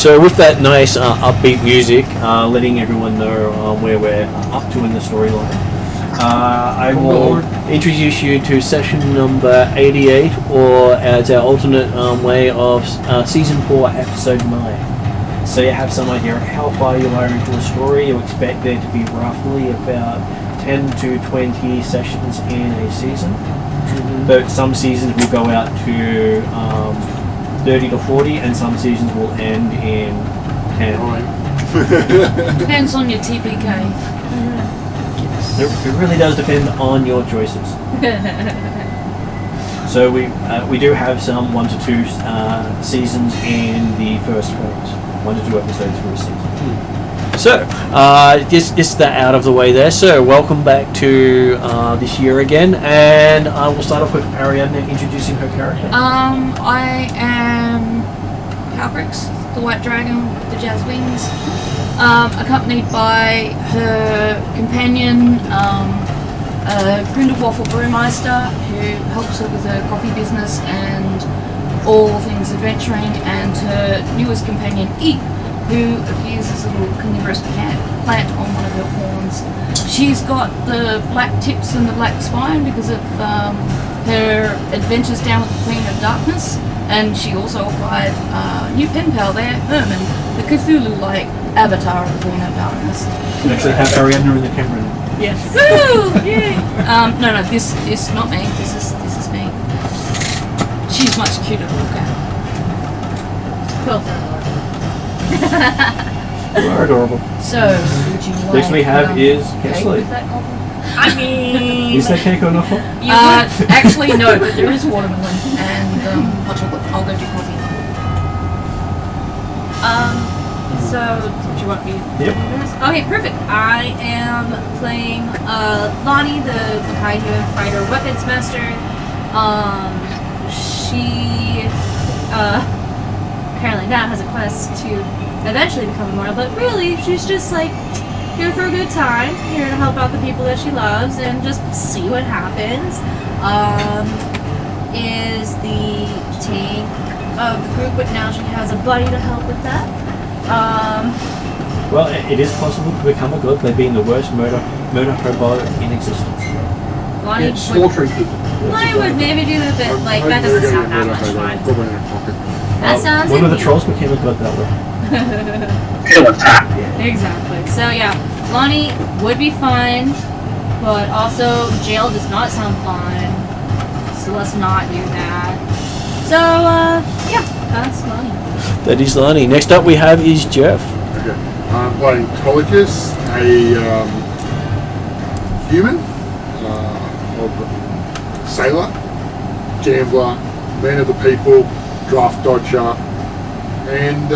So with that nice upbeat music, letting everyone know where we're up to in the storyline, I will introduce you to session number 88, or as our alternate way of Season 4, Episode 9. So you have some idea of how far you are into the story. You expect there to be roughly about 10 to 20 sessions in a season. But some seasons will go out to 30 to 40, and some seasons will end in 10. Depends on your TPK. It really does depend on your choices. So we do have some 1 to 2 seasons in the first phase. 1 to 2 episodes for a season. So, just that out of the way there. So, welcome back to this year again, and I will start off with Ariadne introducing her character. I am Calbrix, the white dragon with the jazz wings, accompanied by her companion, Grindelwald Brewmeister, who helps her with her coffee business and all things adventuring, and her newest companion, E, who appears as a little carnivorous plant on one of her horns. She's got the black tips and the black spine because of her adventures down with the Queen of Darkness, and she also acquired a new pen pal there, Herman, the Cthulhu-like avatar of the Queen of Darkness. You actually have Ariadne in the camera now. Yes. Woo! Yay! No, this not me. This is me. She's much cuter to look at. Cool. You are adorable. So, would you like... Next we have is Kesley. I mean... Is that cake or not? Actually, no, but there is watermelon and hot chocolate. I'll go do coffee. So, do you want me to Yep. do this? Okay, perfect. I am playing Lonnie, the Kaiju Fighter Weapons Master. She apparently now has a quest to eventually become immortal, but really she's just like here for a good time, here to help out the people that she loves and just see what happens. Is the tank of the group, but now she has a buddy to help with that. Well, it is possible to become a god by being the worst murder hobo in existence. Lonnie slaughtering people. Lonnie would maybe do it, but like that doesn't sound that much fun. That sounds one of the trolls became a god that way. Exactly. So yeah, Lonnie would be fine, but also jail does not sound fun. So let's not do that. So yeah, that's Lonnie. That is Lonnie. Next up we have is Jeff. Okay. I'm playing Tolicus, a human, sailor, gambler, man of the people, draft dodger, and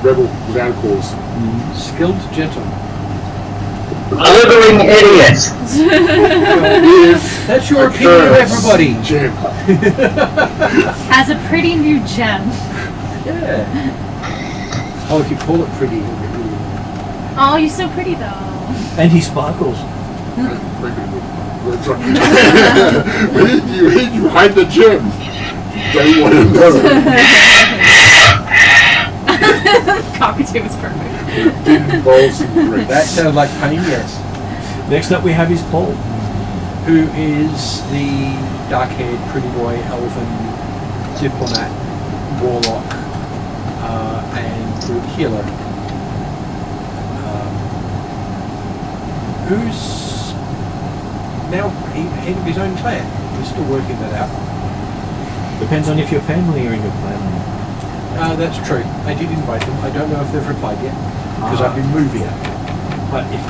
rebel without a cause. Skilled gentleman. Blithering idiot. That's your opinion, everybody. Gem. Has a pretty new gem. Yeah. Oh, if you call it pretty. Oh, you're so pretty though. And he sparkles. Where did you hide the gem? Don't want to know. Cockatoo is perfect. That sounds like pain, yes. Next up we have is Paul. Who is the dark-haired, pretty boy, elven, diplomat, warlock, and group healer. Who's now head of his own clan. We're still working that out. Depends on if your family are in your clan. That's true. I did invite them. I don't know if they've replied yet because I've been moving it. But if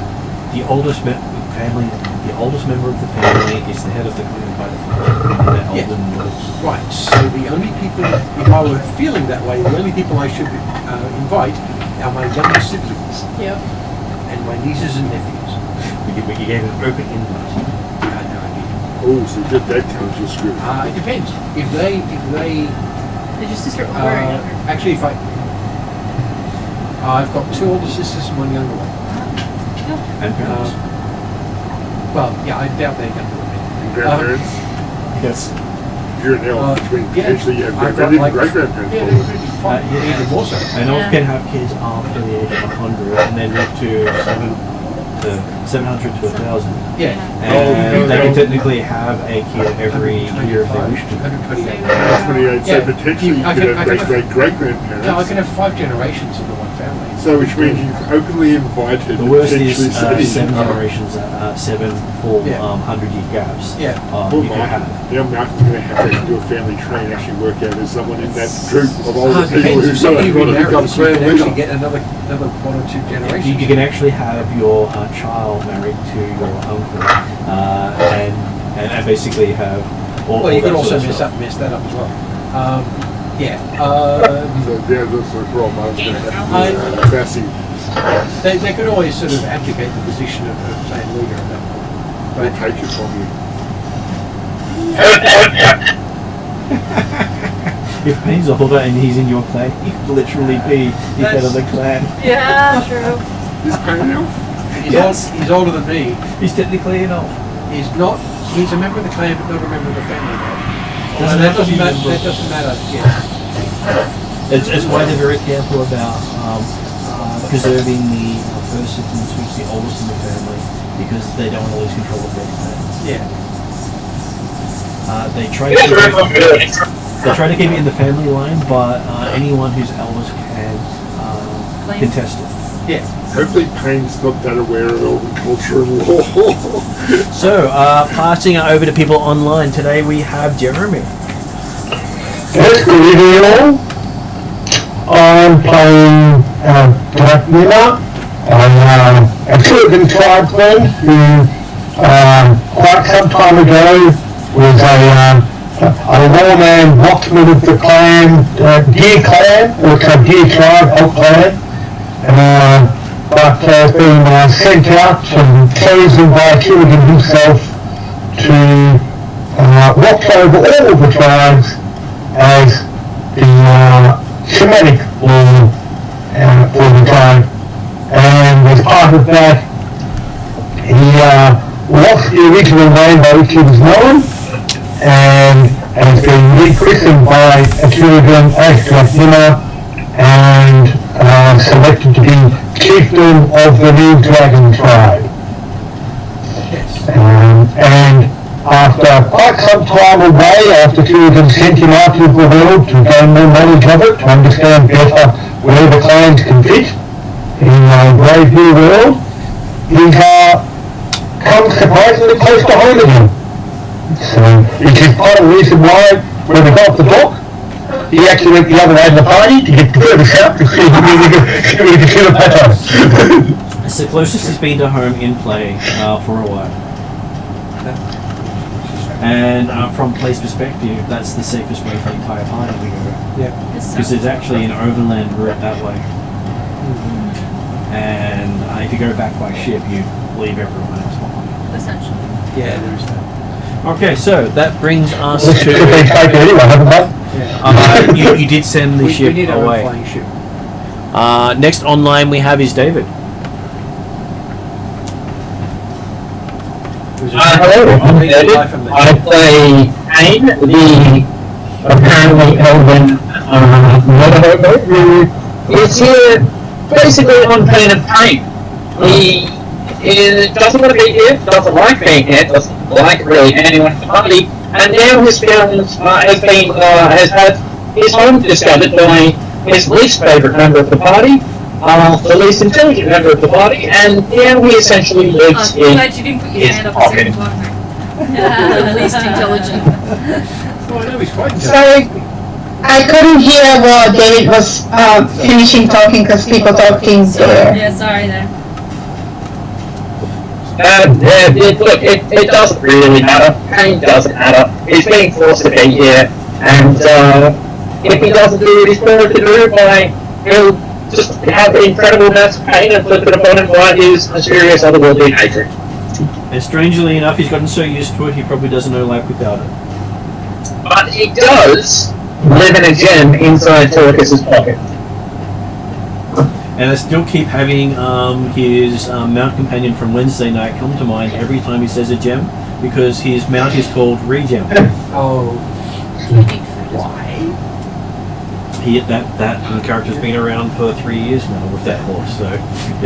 the oldest member of the family is the head of the clan by default, they're older than yours. Right. So the only people, if I were feeling that way, the only people I should invite are my younger siblings. Yep. And my nieces and nephews. You gave an open invite. No, I didn't. Oh, so you did that count, you're screwed. It depends. If they Is your sister older or younger? actually, if I've got 2 older sisters and 1 younger one. And parents. Well, yeah, I doubt they're younger than me. And grandparents? Yes. if you're an elf, which means yeah. potentially you have I've got, great like- grandparents. Yeah, probably. yeah, even more so. An elf can have kids after the age of 100 and then live to 700 to 1,000. Yeah. And they can technically have a kid every year if they wish to. 128. 128, so Yeah. potentially you I could can- I have can- great-grandparents. No, I can have 5 generations into one family. So which means you've openly invited The worst potentially is cities. 7 generations, 7 full Yeah. 100-year gaps. Yeah. Poor You can Mark. have. Now Malcolm's going to have to do a family tree and actually work out as someone in that group of older people Depends. who If suddenly you want to remarry, become you can grand actually leader. get another 1 or 2 generations. You can actually have your child married to your uncle and basically have all Well, you all can that also sort of stuff. mess that up as well. Yeah. So yeah, that's the problem. I was going to have to be passive. They could always sort of abdicate the position of say leader at that point. They'll take it from you. If Payne's older and he's in your clan, he could literally be the head of the clan. Yeah, true. Is Payne an elf? He's older than me. He's technically an elf. He's not. He's a member of the clan, but not a member of the family. Doesn't that have to doesn't be matter. member. That doesn't matter. Yeah. It's why they're very careful about preserving the person who's the oldest in the family, because they don't want to lose control of their clan. Yeah. They try to keep it in the family line, but anyone who's eldest can contest it. Yeah. Hopefully Payne's not that aware of elven culture and law. So, passing it over to people online, today we have Jeremy. Yes, good evening all. I'm playing Dracula, a Atruaghin tribesman who quite some time ago was a lawman watchman of the clan, Deer Clan, or it's a Deer tribe, Old Clan, but has been sent out and chosen by Atruaghin himself to watch over all of the tribes as the Semitic law for the tribe, and as part of that, he lost the original name by which he was known, and has been rechristened by Atruaghin as Dracula, and selected to be chieftain of the new dragon tribe. And after quite some time away, after Atruaghin sent him out into the world to gain more knowledge of it, to understand better where the clans can fit in a brave new world, he's come surprisingly close to home again. So, which is part of the reason why, when we got off the dock, he actually went the other way in the party to get further south to see if we could see the plateau. It's the closest he's been to home in play for a while. And from play's perspective, that's the safest way for the entire party to go. Yeah. Because there's actually an overland route that way. And if you go back by ship, you leave everyone else behind. Essentially. Yeah, there is that. Okay, so that brings us Should be taken to... anyway, haven't they? you did send the We ship need our own away. flying ship. Next online we have is David. Hello, I'm David. I play Payne, the apparently elven mother who is here basically on pain of pain. He doesn't want to be here, doesn't like being here, doesn't like really anyone in the party, and now has had his home discovered by his least favourite member of the party, the least intelligent member of the party, and now he essentially lives I'm in glad you didn't put your his hand up a pocket. second time. The least intelligent. Well, I know he's quite Sorry, I couldn't hear while David was finishing talking because people talking there. Yeah, sorry there. Look, it doesn't really matter. Pain doesn't matter. He's being forced to be here, and if he doesn't do what he's supposed to do, he'll just have incredible amounts of pain and flip it upon him by his mysterious otherworldly hatred. And strangely enough, he's gotten so used to it, he probably doesn't know life without it. But he does live in a gem inside Torcus's pocket. And I still keep having his mount companion from Wednesday night come to mind every time he says a gem, because his mount is called Regem. Oh. Why? That character's been around for 3 years now with that horse, so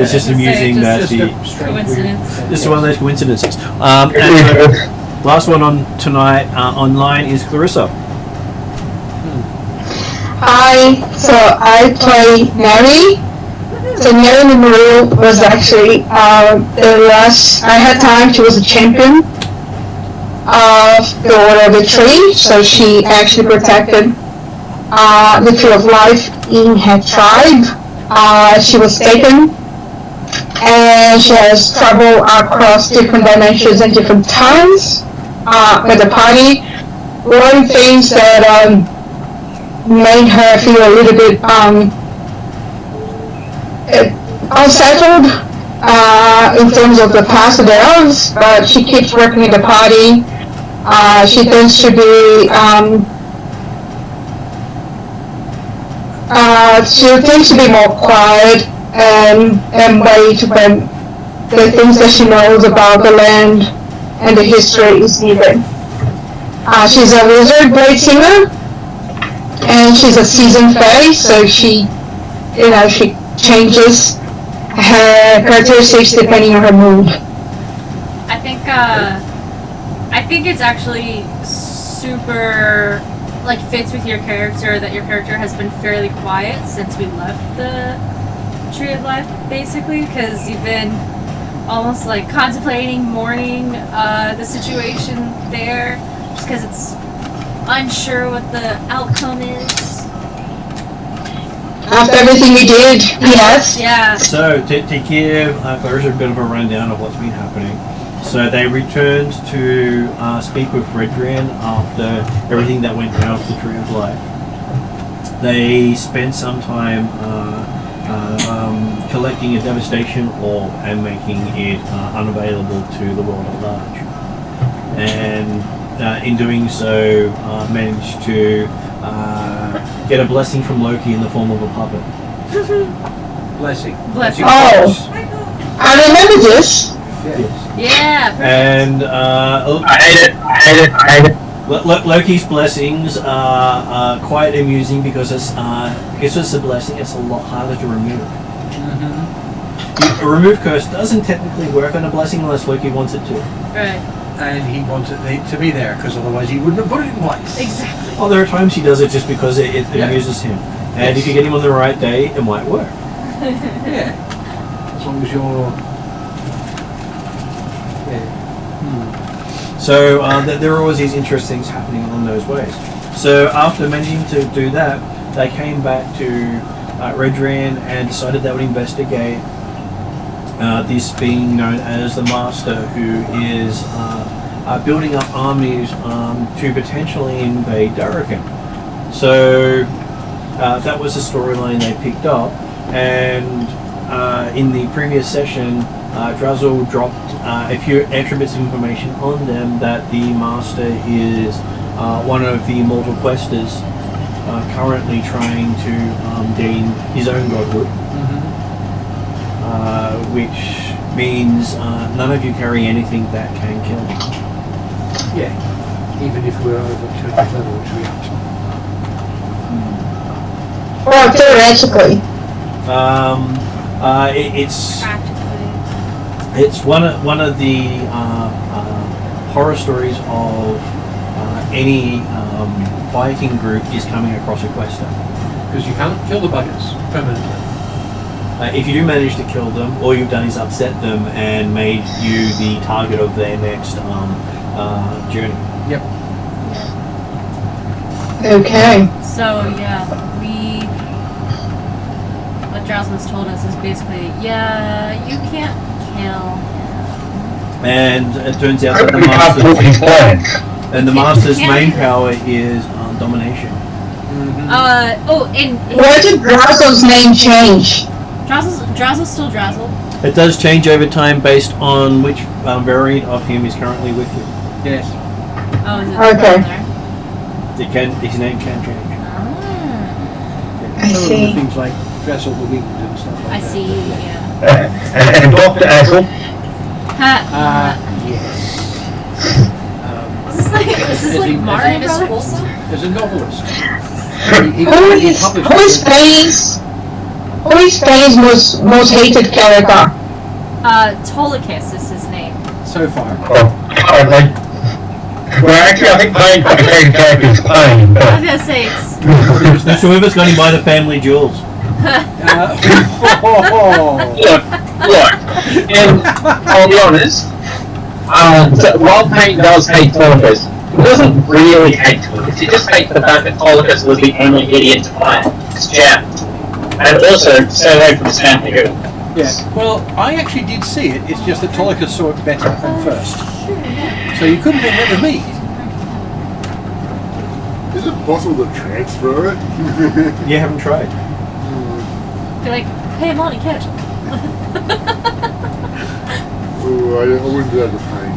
it's just amusing that Just the a strange Coincidence. this is one of those coincidences. And so, last one on tonight online is Clarissa. I play Mary. So Mary Memorial was actually the last I had time. She was a champion of the Order of the Tree, so she actually protected the Tree of Life in her tribe. She was taken, and she has traveled across different dimensions and different times with the party. One of the things that made her feel a little bit unsettled in terms of the past of the elves, but she keeps working in the party. She tends to be more quiet and wait when the things that she knows about the land and the history is needed. She's a wizard blade singer, and she's a seasoned fairy, so she changes her characteristics depending on her mood. I think it's actually super fits with your character that your character has been fairly quiet since we left the Tree of Life, basically, because you've been almost contemplating, mourning the situation there, just because it's unsure what the outcome is. After everything you did, yes. Yeah. So to give Clarissa a bit of a rundown of what's been happening. So they returned to speak with Redrian after everything that went down with the Tree of Life. They spent some time collecting a devastation orb and making it unavailable to the world at large. And in doing so, managed to get a blessing from Loki in the form of a puppet. Blessing. Oh, I remember this. Yes. Yeah. Perfect. And I hate it. Loki's blessings are quite amusing because it's a blessing. It's a lot harder to remove. A remove curse doesn't technically work on a blessing unless Loki wants it to. Right. And he wants it to be there, because otherwise he wouldn't have put it in place. Exactly. Oh, there are times he does it just because it amuses him. And if you get him on the right day, it might work. Yeah. As long as you're... So there are always these interesting things happening along those ways. So after managing to do that, they came back to Redrian and decided they would investigate this being known as the Master, who is building up armies to potentially invade Tyranny. So that was the storyline they picked up, and in the previous session, Drazzle dropped a few extra bits of information on them that the Master is one of the Immortal Questers currently trying to gain his own godhood, which means none of you carry anything that can kill him. Yeah, even if we're over 200 level, which we aren't. Well, theoretically. It's one of the horror stories of any Viking group is coming across a quester. Because you can't kill the buggers permanently. If you do manage to kill them, all you've done is upset them and made you the target of their next journey. Yep. Okay. So yeah, what Drowsman's told us is basically, you can't kill him. And it turns out I that don't have his plans. the Master's main power is domination. Where did Drazzle's name change? Drazzle's still Drazzle. It does change over time based on which variant of him is currently with you. Yes. Oh, is it Okay. there? His name can change. I Some of the see. things like dress up the wings and stuff like I that. see, yeah. And Dr. Ethel, Yes. Is this like Mario Brothers? As a novelist. Who is Spain's most hated character? Tolicus is his name. So far. Oh, well, actually, I think Payne quite a favorite character is Payne. I was gonna say it's. So whoever's going to buy the family jewels. Look, and I'll be honest, while Payne does hate Tolicus, he doesn't really hate Tolicus. He just hates the fact that Tolicus was the only idiot to find his gem. And also, stay away from his family group. Yes. Well, I actually did see it. It's just that Tolicus saw it better than first. So you couldn't have met me. Is it possible to transfer it? You haven't tried. You're like, hey, Monty, catch. Ooh, I wouldn't do that to Payne.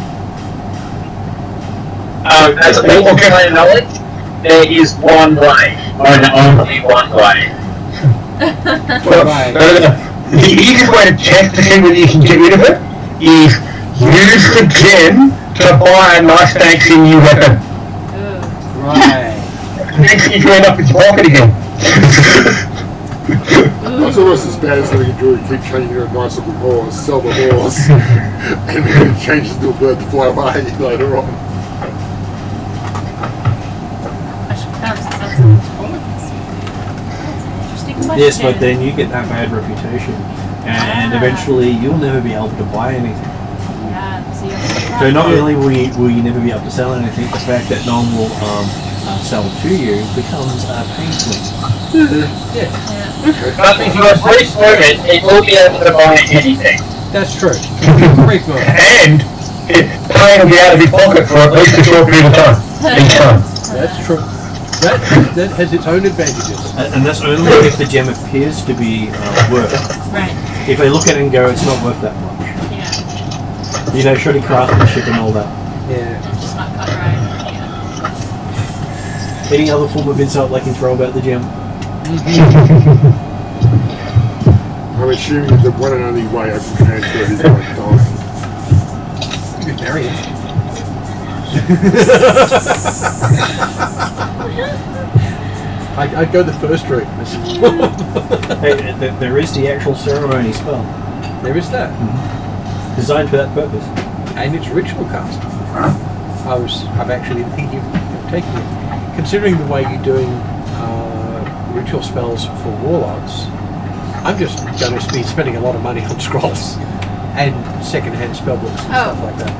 As a basic plain knowledge, there is one way, and only one way. The easiest way to check to see whether you can get rid of it is use the gem to buy a nice fancy new weapon. Right. Next thing you end up in your pocket again. That's almost as bad as letting a druid keep changing a nice looking horse, sell the horse, and then it changes to a bird to fly away later on. I should pronounce it. That's an interesting question. Yes, but then you get that bad reputation, and eventually you'll never be able to buy anything. Yeah, So not only will you never be able to sell anything, the fact that no one will sell to you becomes painful. Yeah. But if you are brief moment, it will be able to buy anything. That's true. Brief moment. And Payne will be out of his pocket for at least a short period of time. Each time. That's true. That has its own advantages. And that's only if the gem appears to be worth it. Right. If they look at it and go, it's not worth that much. Yeah. You know, shoddy craftsmanship and all that. Yeah. Just not cut right. Yeah. Any other form of insult they can throw about the gem? I'm assuming that the one and only way I can transfer is by dying. You could marry him. I'd go the first route. Hey, there is the actual ceremony spell. There is that. Designed for that purpose. And it's ritual cast. I've actually been thinking of taking it. Considering the way you're doing ritual spells for warlocks, I'm just going to be spending a lot of money on scrolls and second-hand spellbooks and stuff like that.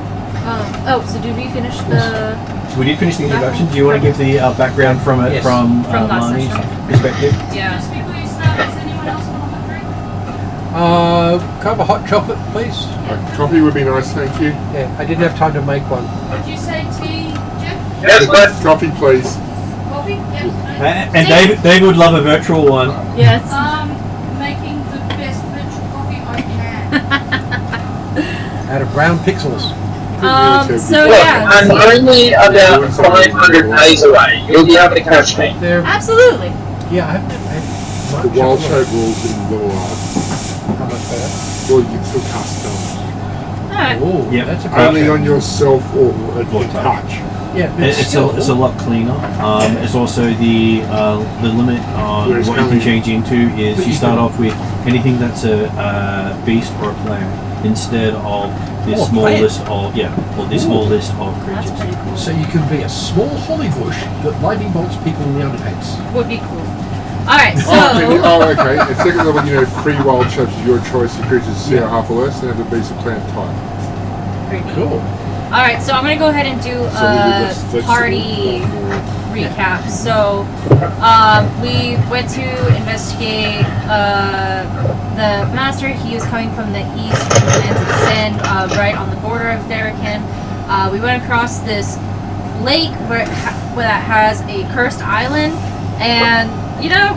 So did we finish the... We did finish the introduction. Do you want to give the background from it, Yes. from From last Marnie's session. perspective? Yeah. Can I have a hot chocolate, please? Coffee would be nice, thank you. Yeah, I didn't have time to make one. Did you say tea, Jeff? Yes, but Coffee, please. Coffee? Yeah. And David would love a virtual one. Yes. Making the best virtual coffee I can. Out of brown pixels. So look, yeah. I'm only about 500 days away. You'll be able to catch me. They're, Absolutely. yeah, I have The wild shape rules in the How much better? or you can still cast spells. Alright. Oh, Yeah. that's a great Only change. on yourself or a touch. Yeah, but It's a lot cleaner. It's also the limit on Whereas what you can currently- change into is you start off with anything that's a beast or a plant instead of this Oh, small plant. list of this small list of That's creatures. pretty cool. So you can be a small holly bush that lightning bolts people in the underpants. Would be cool. Alright, so... Okay. And second level, free wild shapes of your choice of creatures zero, half or less, and have the beast or plant type. Cool. Alright, so I'm gonna go ahead and do So we did this flexible, party recap. So, we went to investigate the master. He was coming from the east, from the lands of Sin, right on the border of Tyranny. We went across this lake where that has a cursed island, and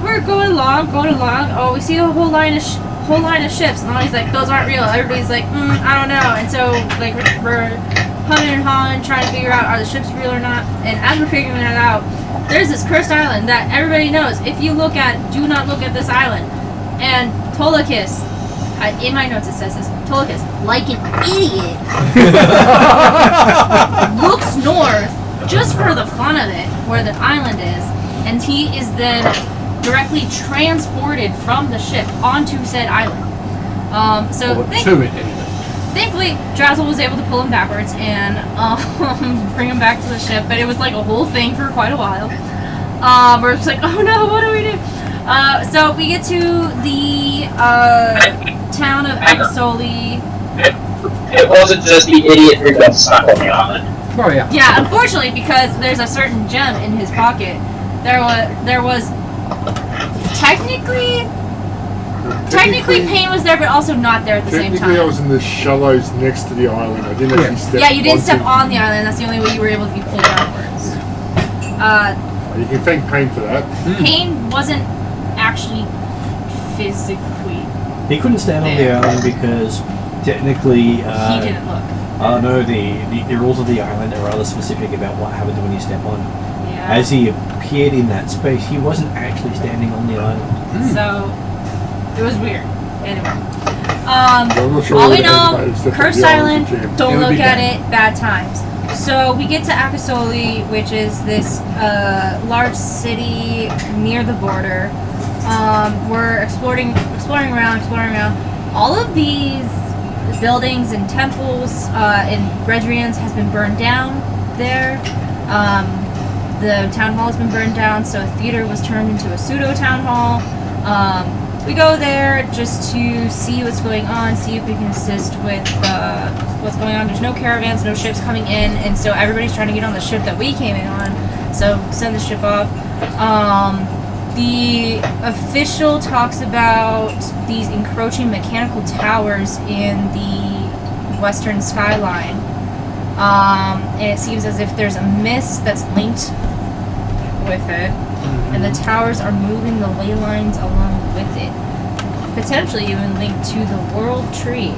we're going along. Oh, we see a whole line of ships, and Lonnie's like, those aren't real. Everybody's like, I don't know. And so like we're humming and hawing, trying to figure out, are the ships real or not? And as we're figuring that out, there's this cursed island that everybody knows. If you do not look at this island. And Tolicus, in my notes it says this, Tolicus, like an idiot, looks north just for the fun of it, where the island is, and he is then directly transported from the ship onto said island. Thankfully, Drazzle was able to pull him backwards and bring him back to the ship, but it was like a whole thing for quite a while. We're just like, oh no, what do we do? So we get to the town of Akasoli. It wasn't just the idiot who got stuck on the island. Oh yeah. Yeah, unfortunately, because there's a certain gem in his pocket, there was technically Pain was there, but also not there at the same time. Technically, I was in the shallows next to the island. I didn't actually step. Yeah, you didn't step on the island. That's the only way you were able to be pulled outwards. You can thank Pain for that. Pain wasn't actually physically. He couldn't stand on the island because technically He didn't look. no, the rules of the island are rather specific about what happens when you step on. Yeah. As he appeared in that space, he wasn't actually standing on the island. So it was weird. Anyway. I'm not sure All whether we know, it's the Cursed island Island, jam. don't It would look be at bad. it, bad times. So we get to Akasoli, which is this large city near the border. We're exploring around. All of these buildings and temples in Redrians has been burned down there. The town hall has been burned down, so a theater was turned into a pseudo town hall. We go there just to see what's going on, see if we can assist with what's going on. There's no caravans, no ships coming in, and so everybody's trying to get on the ship that we came in on. So send the ship off. The official talks about these encroaching mechanical towers in the western skyline. And it seems as if there's a mist that's linked with it, and the towers are moving the ley lines along with it, potentially even linked to the world tree.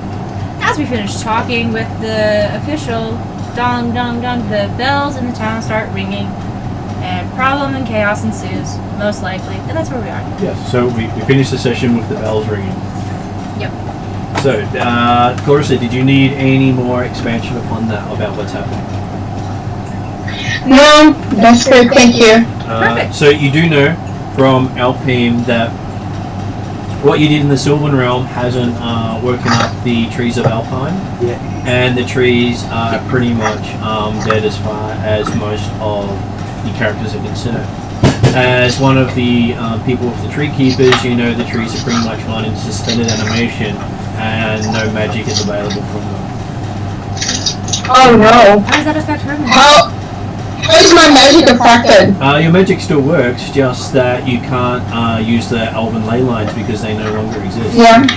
As we finish talking with the official, dong dong dong, the bells in the town start ringing, and problem and chaos ensues, most likely, and that's where we are. Yes. So we finished the session with the bells ringing. Yep. So, Clarissa, did you need any more expansion upon that about what's happening? No, that's good, thank you. Perfect. So you do know from Alpine that what you did in the Sylvan Realm hasn't woken up the trees of Alpine, Yeah. and the trees are pretty much dead as far as most of the characters are concerned. As one of the people with the tree keepers, you know the trees are pretty much gone into suspended animation, and no magic is available from them. Oh no. How does that affect her? How is my magic affected? Your magic still works, just that you can't use the elven ley lines because they no longer exist. Yeah.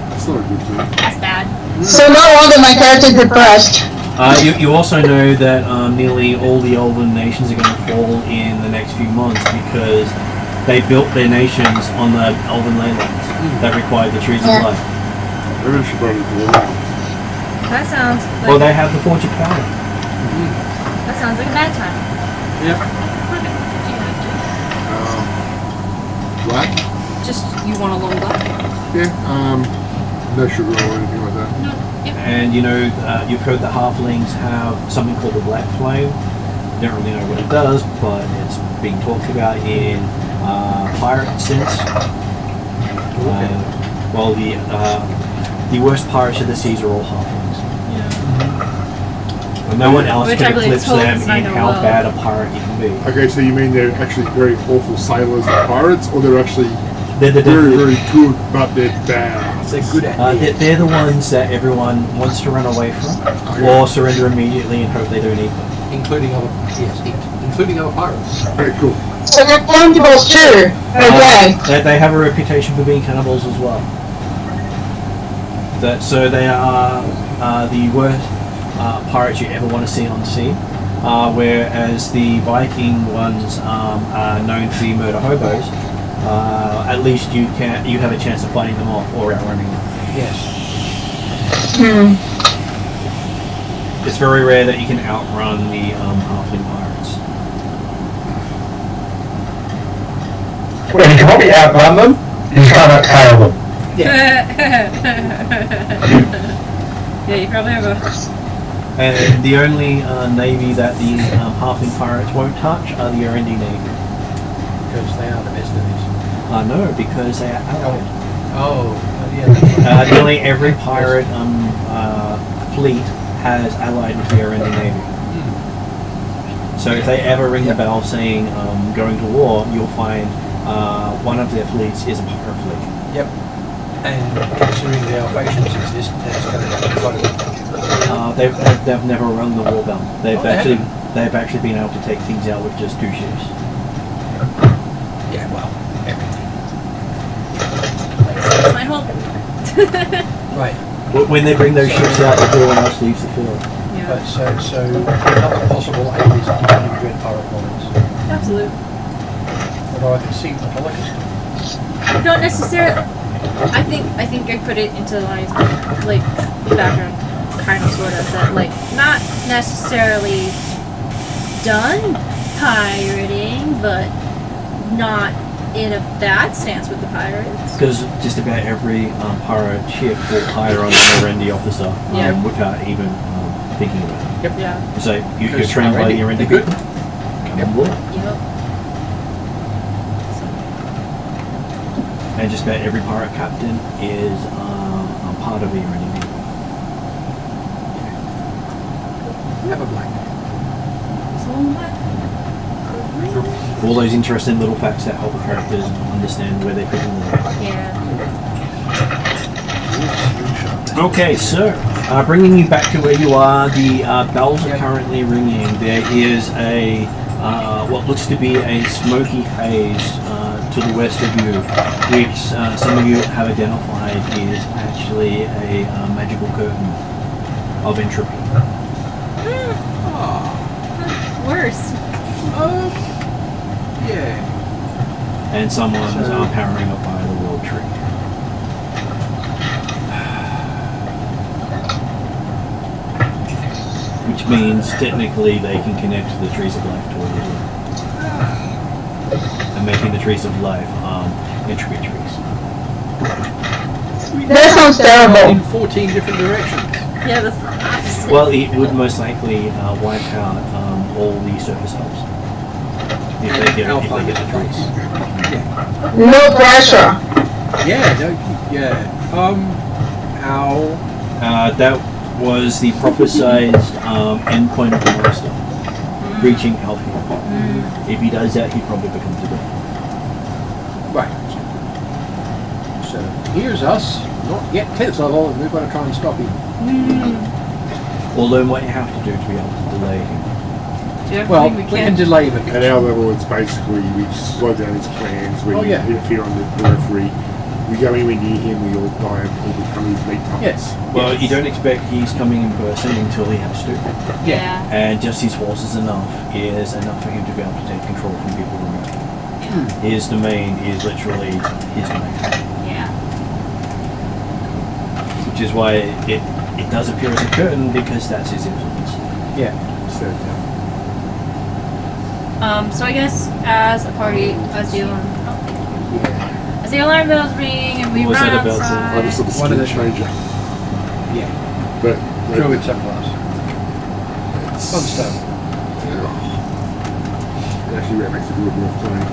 That's not a good thing. That's bad. So no longer my character is depressed. You also know that nearly all the elven nations are going to fall in the next few months because they built their nations on the elven ley lines that required the trees of Yeah. life. Maybe I should probably do that. That sounds like Well, they have the Forge of Power. that sounds like a bad time. Yep. Black? Just, you want a little black? Yeah. No sugar or anything like that. No. Yep. And you know, you've heard the halflings have something called the Black Flame. Don't really know what it does, but it's being talked about in pirate sense. Well, the worst pirates of the seas are all halflings. Well, no one else Which can I believe eclipse Tolkien's them not in gonna how well. bad a pirate you can be. Okay, so you mean they're actually very awful sailors and pirates, or they're actually They're the very, very good, but they're bad? They're good at it. they're the ones that everyone wants to run away from, or surrender immediately and hope they don't eat them. Including other pirates. Very cool. So they're cannibals too. Okay. They have a reputation for being cannibals as well. So they are the worst pirates you ever want to see on the sea. Whereas the Viking ones are known to be murder hobos. At least you have a chance of fighting them off or outrunning them. Yes. It's very rare that you can outrun the halfling pirates. Well, you can't outrun them, you can't outtail them. Yeah, you probably have a And the only navy that the halfling pirates won't touch are the R&D navy. Because they are the best of these. No, because they are allied. Oh, yeah. Nearly every pirate fleet has allied with the R&D navy. So if they ever ring the bell saying going to war, you'll find one of their fleets is a pirate fleet. Yep. And considering the Alphatians exist, that's going to happen quite a bit. They've never rung the war bell. They've actually been able to take things out with just 2 ships. Yeah, well, everything. That's my hope. Right. When they bring those ships out, everyone else leaves the field. But so other possible aliens are dread pirate models. Absolutely. Although I can see the Holocaust. Don't necessarily. I think I put it into like background, kind of sort of that like not necessarily done pirating, but not in a bad stance with the pirates. Because just about every pirate ship will hire on an R&D officer without even thinking about it. Yep. Yeah. So you're trained by the R&D good. Come on board. Yep. And just about every pirate captain is part of the R&D. Never mind. All those interesting little facts that help the characters understand where they fit in the world. Yeah. Okay, so bringing you back to where you are, the bells are currently ringing. There is a what looks to be a smoky haze to the west of you, which some of you have identified is actually a magical curtain of entropy. Worse. Yeah. And someone's powering up by the world tree. Which means technically they can connect to the trees of life to it as well. And making the trees of life entropy trees. That sounds terrible. In 14 different directions. Yeah, that's the opposite. Well, it would most likely wipe out all the surface elves. If they get the trees. No pressure. Yeah, ow. That was the prophesized endpoint of the monster, reaching Alfheim. If he does that, he probably becomes a god. Right. So here's us, not yet 10th level, and we're going to try and stop him. We'll learn what you have to do to be able to delay him. Well, we can delay them. At our level, it's basically we slow down his plans, we interfere on the periphery, we go anywhere near him, we all die and all become his meat puppets. Yes. Well, you don't expect he's coming in person until he has to. Yeah. And just his force is enough for him to be able to take control from people around him. His domain is literally his domain. Yeah. Which is why it does appear as a curtain, because that's his influence. Yeah. So I guess as a party, as the alarm bells ring and we What was run that about? I outside. just sort of One of skin the- changer. Yeah. But Druid subclass. Fun stuff. Actually, that makes it really worth playing.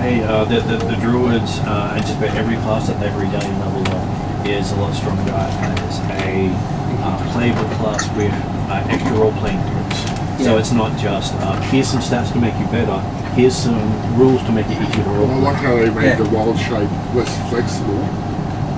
Hey, the druids, and just about every class that they've redone level up is a lot stronger as a playable class with extra role-playing groups. So it's not just here's some stats to make you better, here's some rules to make it easier to roll. Well, I like how they made the wild shape less flexible.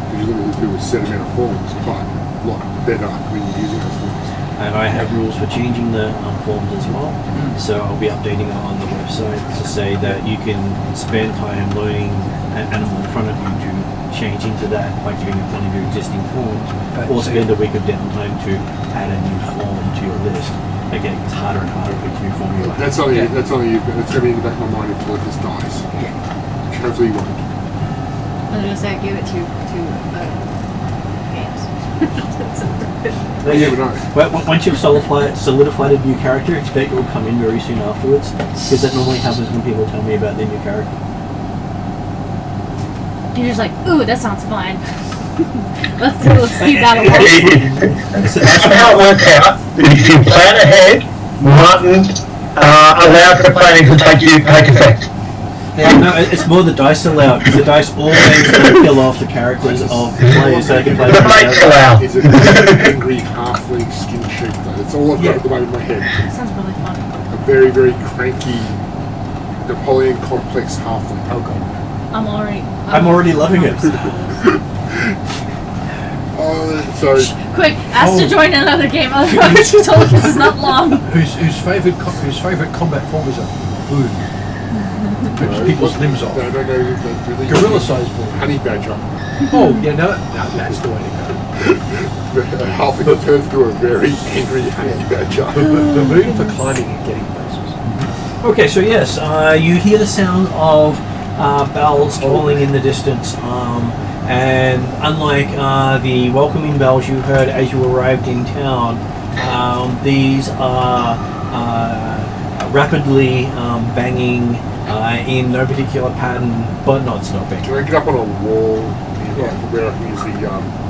Because you look at do a set amount of forms, but a lot better when you're using those forms. And I have rules for changing the forms as well. So I'll be updating it on the website to say that you can spend time learning an animal in front of you to change into that by giving it one of your existing forms, or spend a week of downtime to add a new form to your list. Again, it's harder and harder for each new form you add. That's only it's going to be in the back of my mind until it just dies. Yeah. Which hopefully you won't. I was gonna say give it to games. You never know. But once you've solidified a new character, expect it will come in very soon afterwards, because that normally happens when people tell me about their new character. You're just like, ooh, that sounds fun. Let's see that along. That's how it works out. If you plan ahead, Martin allows the planning to take effect. Yeah, no, it's more the dice allowed, because the dice always kill off the characters of the players so they can play The mates allow. Is it an angry halfling skin shifter? That's all I've got at the moment in my head. That sounds really fun. A very, very cranky Napoleon complex halfling. Oh god. I'm already loving it. So Quick, ask to join another game, otherwise you told this is not long. Whose favourite combat form is a boon? Rips people's limbs off. No, really Gorilla sized boon. honey badger. Oh, yeah, no, that's the way to go. Halfling that turns into a very angry honey badger. The boon for climbing and getting places. Okay, so yes, you hear the sound of bells tolling in the distance, and unlike the welcoming bells you heard as you arrived in town, these are rapidly banging in no particular pattern, but not stopping. Can I get up on a wall where I can use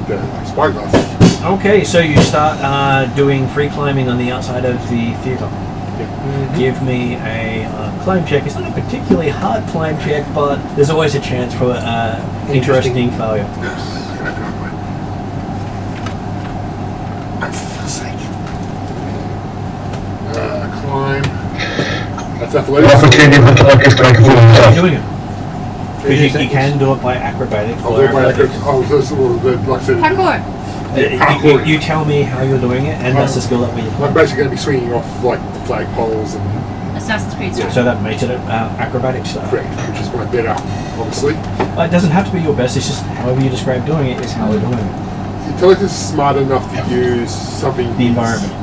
the spyglass? Okay, so you start doing free climbing on the outside of the theatre. Give me a climb check. It's not a particularly hard climb check, but there's always a chance for interesting failure. For fuck's sake. Climb. That's athletics. Opportunity for focus to make a fool of How are himself. you doing it? Because you can do it by acrobatics. I'll or do my athletics. first of all, like I said, Parkour. You tell me how you're doing it, and that's the skill that we I'm apply. basically going to be swinging off like the flagpoles and Assassin's Creed style. So that makes it acrobatics stuff. correct, which is my better, obviously. It doesn't have to be your best. It's just however you describe doing it is how we're doing it. Intelligence is smart enough to use something. The environment.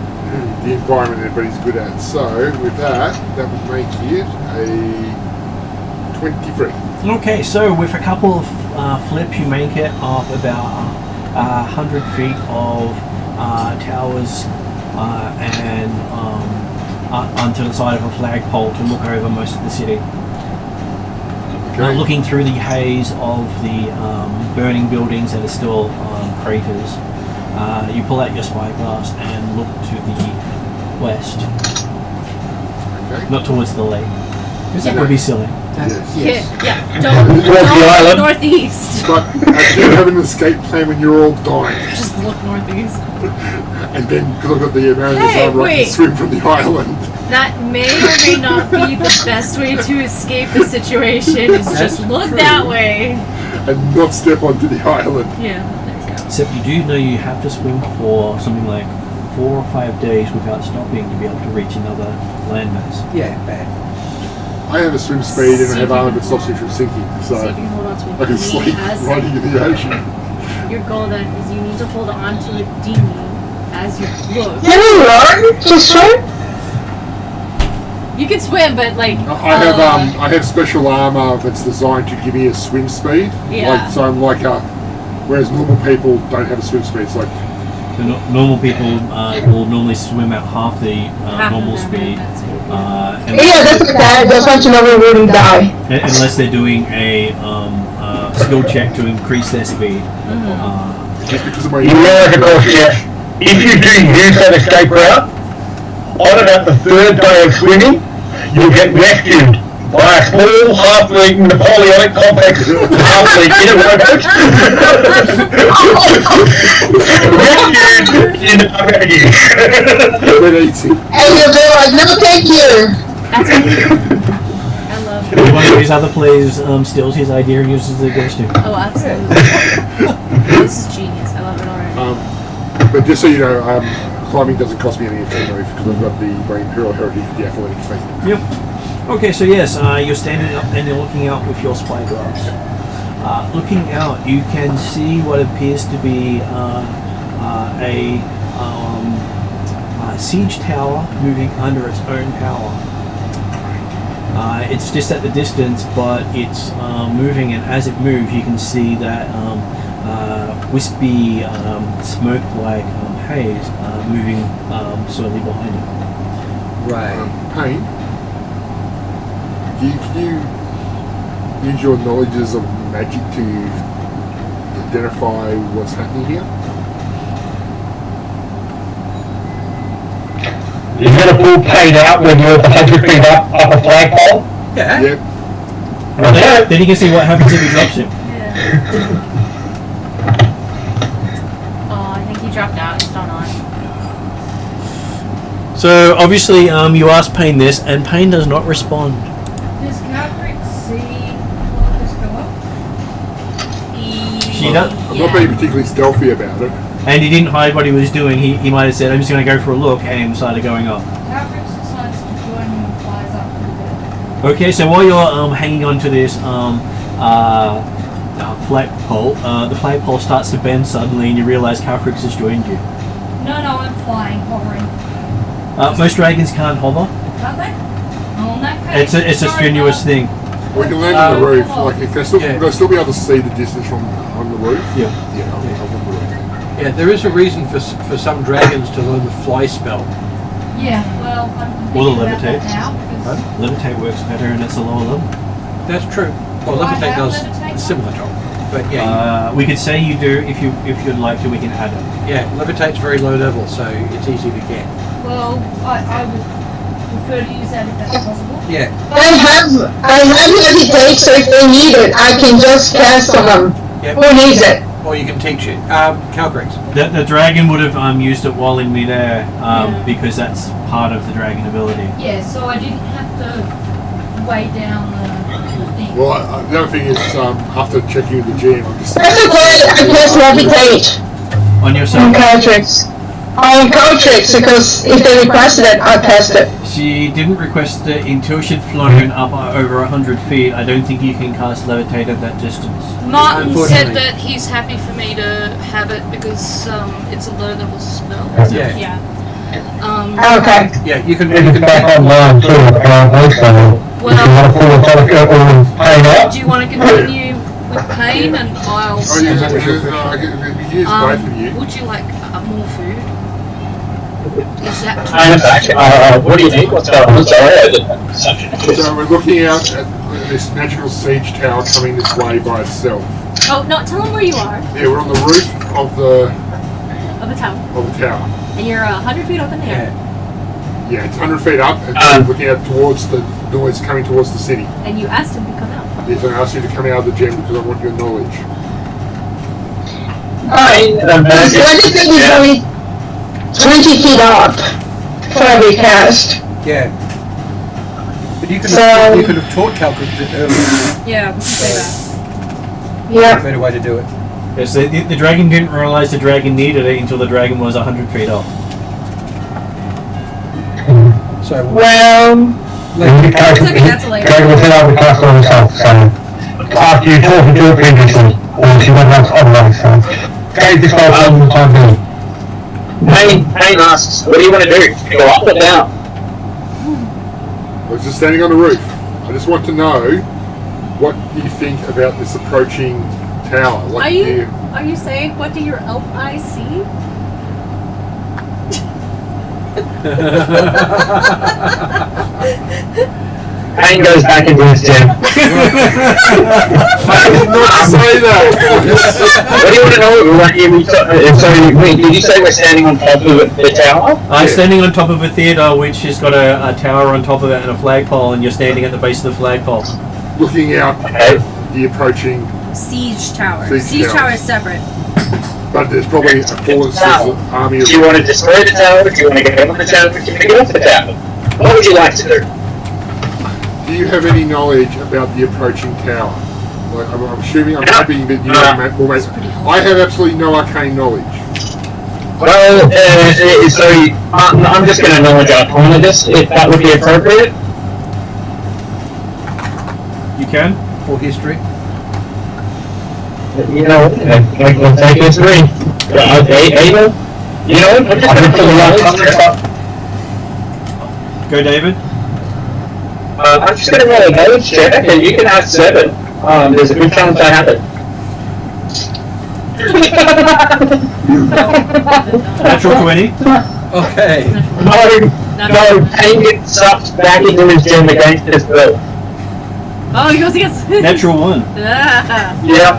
The environment everybody's good at. So with that would make it a 23. Okay, so with a couple of flips, you make it up about 100 feet of towers and onto the side of a flagpole to look over most of the city. Looking through the haze of the burning buildings that are still craters, you pull out your spyglass and look to the west, Okay. not towards the lake. Because that would be silly. Yeah, don't Towards the island. northeast. But I do have an escape plan when you're all dying. Just look northeast. And then, because I've got the American's Hey, arm, I wait. can swim from the island. That may or may not be the best way to escape the situation. Is just look that way. And not step onto the island. Yeah, there you go. Except you do know you have to swim for something like 4 or 5 days without stopping to be able to reach another landmass. Yeah, bad. I have a swim speed and I have armor that stops me from sinking, so So you can hold on to I a can dinghy sleep as riding in the ocean. your goal then is you need to hold on to a dinghy as you look. Can you learn to swim? You can swim, but like I have special armor that's designed to give me a swim speed. Yeah. Like, so I'm like whereas normal people don't have a swim speed. It's like So normal people will normally swim at half the half normal of speed, Yeah, that's okay. I just want to know we wouldn't die. unless they're doing a skill check to increase their speed. just because of my You realize, of course, yeah, if you do use that escape route, on about the 3rd day of swimming, you'll get rescued by a small half-league Napoleonic complex half-league in a rowboat. Rescued in a rescue. red 80. And you'll be like, no, thank you. that's I love If one of these other players steals his idea and uses it against him. Oh, absolutely. This is genius. I love it already. But just so you know, climbing doesn't cost me any extra move because I've got my Imperial Heritage, the athletic faith. Yep. Okay, so yes, you're standing up and you're looking out with your spyglass. Looking out, you can see what appears to be a siege tower moving under its own power. It's just at the distance, but it's moving, and as it moves, you can see that wispy, smoke-like haze moving slowly behind it. Right. Pain. Can you use your knowledges of magic to identify what's happening here? You're going to pull Pain out when you're 100 feet up a flagpole? Yeah. Yep. Okay. Then you can see what happens if he drops him. Oh, I think he dropped out. It's not on. So obviously, you ask Pain this, and Pain does not respond. Does Calcrick see Locus go up? She does. I'm not being particularly stealthy about it. And he didn't hide what he was doing. He might have said, "I'm just going to go for a look," and started going up. Calcrick decides to join him and flies up to the bed. Okay, so while you're hanging on to this flagpole, the flagpole starts to bend suddenly, and you realise Calcrix has joined you. No, I'm flying, hovering. Most dragons can't hover. Can't they? Oh, in that case, It's a strenuous thing. We can land on the roof. Like, they'll still be able to see the distance from on the roof. Yeah. Yeah, I'll the roof. Yeah, there is a reason for some dragons to learn the fly spell. Yeah, well, I'm Or the thinking about that levitate. now. Because Levitate works better, and it's a lower level. That's true. Well, Do I levitate have does levitate? a similar job. But yeah, We could say you do if you'd like to. We can add it. yeah, levitate's very low level, so it's easy to get. well, I would prefer to use that if that's possible. Yeah. I have levitate, so if they need it, I can just cast on them. Yep. Who needs it? Or you can teach it. Calcrix. The dragon would have used it while in midair because that's part of the dragon ability. Yeah, so I didn't have to weigh down the thing. Well, the other thing is, after checking with the GM, I'm just... That's okay, I cast levitate On on yourself. Caltrix. On Caltrix, because if they requested it, I'll cast it. She didn't request it until she'd flown up over 100 feet. I don't think you can cast levitate at that distance. Martin said Unfortunately. that he's happy for me to have it because it's a low level spell. Yeah. Yeah. Okay. Yeah, you can. It's back online too, apparently, so if you want to pull the telephone or Pain out, Do you want to continue with Pain and I'll... Oh, yeah, we can use both of you. Would you like more food? Is that What do you need? What's going on? Sorry, I didn't. Such a So we're looking out at this natural siege tower coming this way by itself. Oh, no, tell him where you are. Yeah, we're on the roof of the Tower. tower. And you're 100 feet up in the air. Yeah, it's 100 feet up, and we're looking out towards the noise coming towards the city. And you asked him to come out. Yes, I asked you to come out of the gem because I want your knowledge. Alright, this levitate is only 20 feet up for every cast. Yeah. But you could So- have taught Calcrix it earlier. Yeah, we can say that. Yep. Better way to do it. Yes, the dragon didn't realize the dragon needed it until the dragon was 100 feet up. So Well, then you cast it, Okay, that's a later. Dragon within out the cast on herself, so after you talking to her previously, or she went out anyway, so okay, this guy on the time being. Pain asks, what do you want to do? Go up or down? I was just standing on the roof. I just want to know what you think about this approaching tower. Like, Are you saying, what do your elf eyes see? Pain goes back into his gym. I did not say that. What do you want to know? Wait, did you say we're standing on top of the tower? I'm standing on top of a theatre which has got a tower on top of it and a flagpole, and you're standing at the base of the flagpole. Looking out at the approaching, Siege tower. Siege Siege tower. tower is separate. but there's probably a fallen army of... Do you want to destroy the tower? Do you want to get on the tower? Do you want to get off the tower? What would you like to do? Do you have any knowledge about the approaching tower? Like, I'm assuming, I'm hoping that you know, I have absolutely no arcane knowledge. Well, so I'm just going to knowledge Arcana this, if that would be appropriate. You can? for history. You know, I can take history. Ava? You know, I'm just going to pull it Go, David. I'm just going to roll a knowledge check, and you can have 7. There's a good chance I have it. Natural 20. Okay. No, Pain gets sucked back into his gym against his will. Oh, he goes against. Natural 1. Ah. Yep.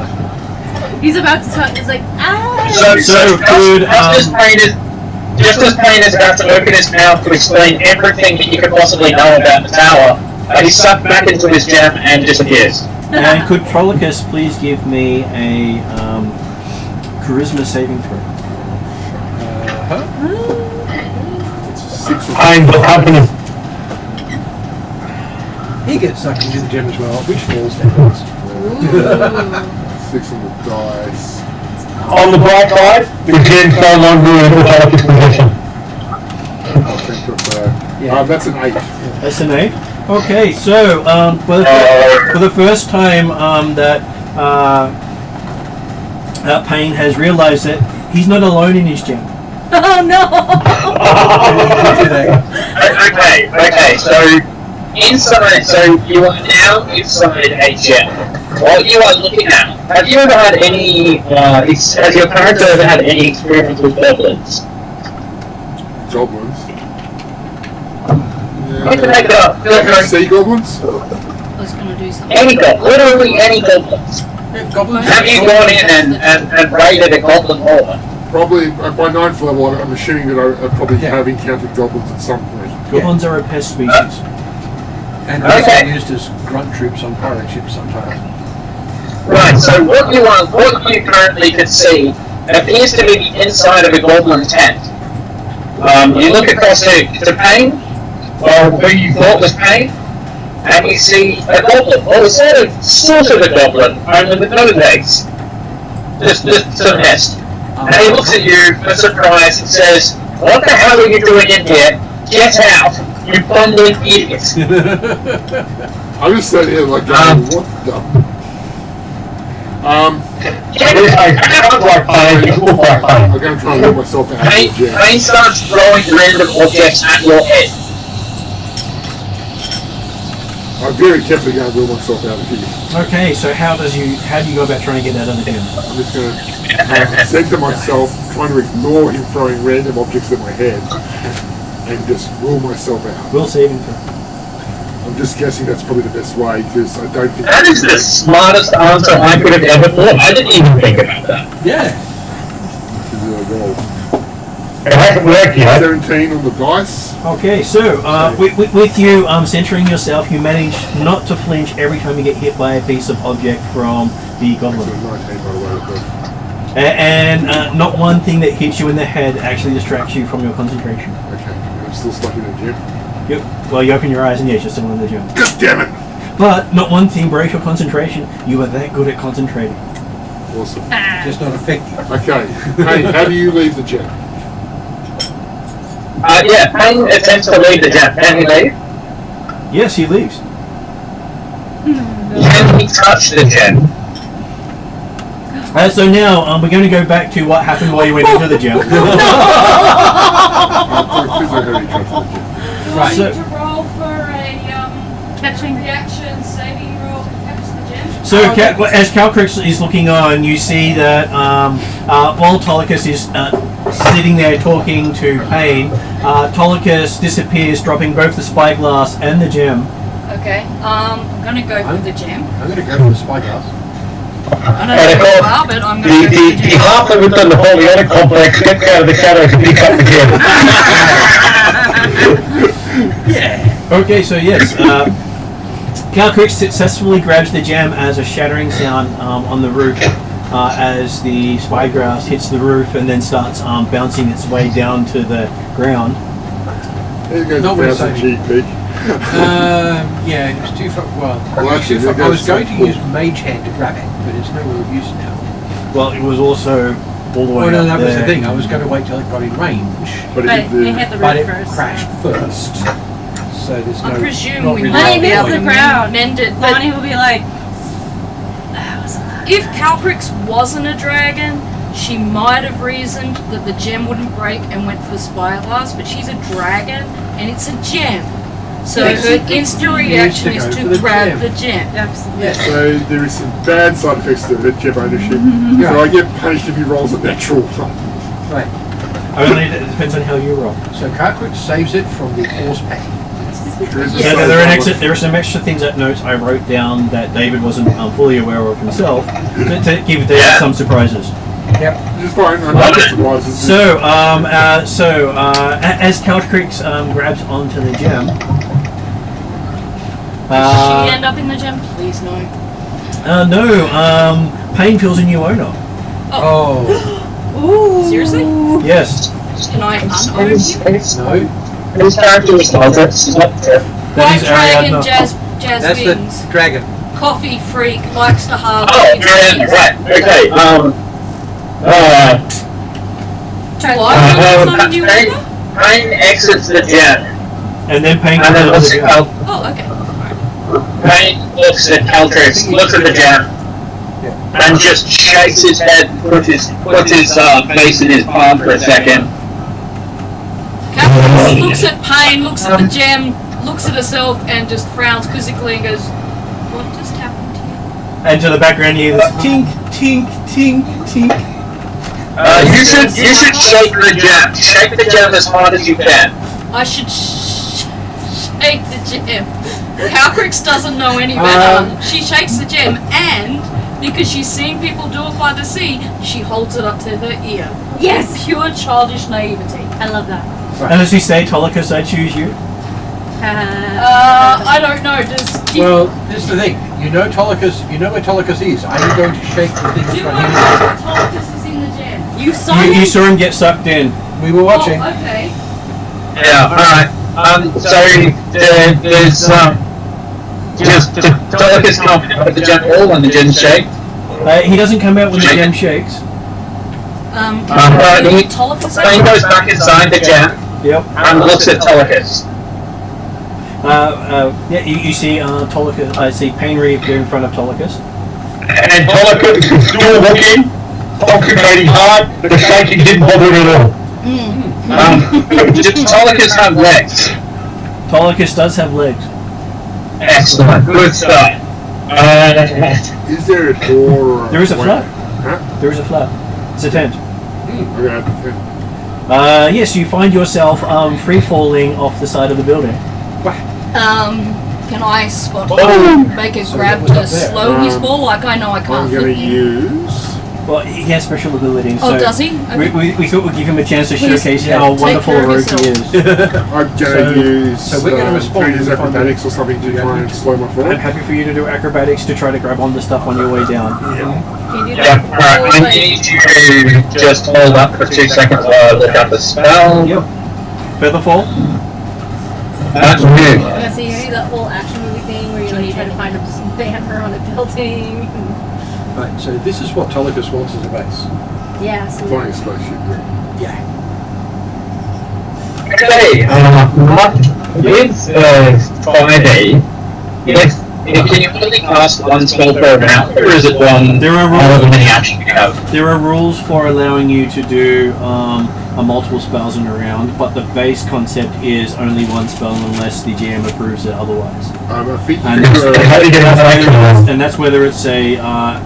He's about to talk. He's like, ah. So good, just as Payne is about to open his mouth to explain everything that you could possibly know about the tower, he's sucked back into his gem and disappears. And could Trolicus please give me a charisma saving throw? I'm happening. He gets sucked into the gem as well, which falls downwards. 6 on the dice. On the bright side, the gem's no longer in Autolycus possession. I think of, that's an 8. That's an 8. Okay, so for the first time that Payne has realised that he's not alone in his gem. Oh no! Okay, so inside, so you are now inside a gem. What you are looking at, have you ever had any, has your character ever had any experience with goblins? Goblins? You can make it up. Sea goblins? I was going to do something. Any goblins, literally any goblins. Goblins. Have you gone in and raided a goblin horde? Probably, by 9th level, I'm assuming that I probably have encountered goblins at some point. Goblins are a pest species. And also used as grunt troops on pirate ships sometimes. Right, so what you currently can see appears to be the inside of a goblin tent. You look across to Payne, or who you thought was Payne, and you see a goblin, or sort of a goblin, only with no legs. Just a nest. And he looks at you for surprise and says, "What the hell are you doing in here? Get out, you bumbling idiot." I'm just sitting here like, what the... I'm going to try and let myself out of the gem. Payne starts throwing random objects at your head. I'm very carefully going to wheel myself out of here. Okay, so how do you go about trying to get out of the gem? I'm just going to center myself, trying to ignore him throwing random objects at my head, and just wheel myself out. Will saving throw. I'm just guessing that's probably the best way, because I don't think... That is the smartest answer I could have ever thought. I didn't even think about that. Yeah. It hasn't worked yet. 17 on the dice. Okay, so with you centering yourself, you manage not to flinch every time you get hit by a piece of object from the goblin. 19 by the way. And not one thing that hits you in the head actually distracts you from your concentration. Okay, I'm still stuck in the gym. Yep. Well, you open your eyes and yes, you're still in the gym. God damn it! But not one thing breaks your concentration. You are that good at concentrating. Awesome. Just not effective. Okay, hey, how do you leave the gym? Yeah, Payne attempts to leave the gem. Can he leave? Yes, he leaves. Can he touch the gem? So now we're going to go back to what happened while you went into the gym. Right. Do I need to roll for a catching reaction saving roll to catch the gem? So as Calcrix is looking on, you see that while Autolycus is sitting there talking to Payne, Autolycus disappears, dropping both the spyglass and the gem. Okay, I'm gonna go for the gem. I'm going to go for the spyglass. I don't know who you are, but I'm gonna go for the The gem. halfling with the Napoleonic complex steps out of the shadow to pick up the gem. Yeah. Okay, so yes, Calcrix successfully grabs the gem as a shattering sound on the roof as the spyglass hits the roof and then starts bouncing its way down to the ground. There goes Not the with 1,000 saving. GP. Yeah, it was too far. Well, actually, too far. there I was goes going to some- use Mage Hand to grab it, but it's no real use now. Well, it was also all the way Well, no, up that was there. the thing. I was going to wait till it got in range, But But it he did hit the but roof it first. crashed first. So there's no. I presume not we really might Honey, be hits able the to crowd. mend it, but Bonnie will be like, if Calcrix wasn't a dragon, she might have reasoned that the gem wouldn't break and went for the spyglass, but she's a dragon and it's a gem. So Yes. her instant reaction is go for to the grab gem. the gem. absolutely. Yes. So there is some bad side effects to the gem ownership. Yeah. So I get punished if he rolls a natural one. Right. Only it depends on how you roll. So Cartwright saves it from the horse pack. So there are some extra things that notes I wrote down that David wasn't fully aware of himself to give David some surprises. Yep. It's fine. I like the surprises. So, as Couchcreeks grabs onto the gem, Does she end up in the gem? Please no. no, Pain feels a new owner. Oh. Ooh. Seriously? Yes. Can I unown him? No. His character was That White is dragon, Ariadna. jazz That's wings. the dragon. Coffee freak, likes to have. Oh, yeah, right. Okay. Why would you do that? Pain exits the gem, And then Pain and then comes looks out at of the gem. Oh, okay. Pain looks at Caltrix, looks at the gem, and just shakes his head, puts his face in his palm for a second. Captain looks at Pain, looks at the gem, looks at herself, and just frowns quizzically and goes, "What just happened to you?" And to the background, you hear this tink, tink, tink, tink. You should shake the gem. Shake the gem as hard as you can. I should shake the gem. Calcrix doesn't know any better. She shakes the gem, and because she's seen people do it by the sea, she holds it up to her ear. Yes! Pure childish naivety. I love that. And as we say, Tolicus, I choose you. I don't know. Well, this is the thing. You know Tolicus. You know where Tolicus is. Are you going to shake the thing Do you that's know right that Tolicus is in the gem? You saw You it? saw him get sucked in. here? We were watching. Oh, okay. Yeah. All right. So there's just Tolicus come out of the gem hole and the gem shake. He doesn't come out when the gem shakes. He Tolicus Pain goes back inside the gem Yep. and looks at Tolicus. Yeah, you see Tolicus. I see Pain reappear in front of Tolicus. And Tolicus is still looking, concentrating hard, but the shaking didn't bother him at all. Does Tolicus have legs? Tolicus does have legs. Excellent. Good stuff. Is there a door? Or There is a flap. Huh? There is a flap. It's a tent. Okay. Yes, you find yourself free falling off the side of the building. Can I spot Oh. him? Make a grab to slow his fall? Like I know I I'm can't going to hit him. use. Well, he has special abilities. Oh, so does he? Okay. we thought we'd give him a chance to Please, showcase yeah, how take wonderful care a of rogue he is. I'm going to use. so we're gonna respond try to use to the acrobatics or something to try and slow my fall. I'm happy for you to do acrobatics to try to grab onto stuff on your way down. Can you do Yeah, that? alright, I need you to just hold up for 2 seconds while I look up the spell. Yep. Featherfall. That's weird. Yeah, so you do that whole action movie thing where you like try to find a banner on a building. Right. So this is what Tolicus wants as a base. Yeah, so Flying spaceship. Yeah. Okay, with Friday, can you only cast one spell per round, or is it one There are however rules. many actions you have? There are rules for allowing you to do multiple spells in a round, but the base concept is only one spell unless the GM approves it otherwise. I think And you can How do you get out of action? and that's whether it's a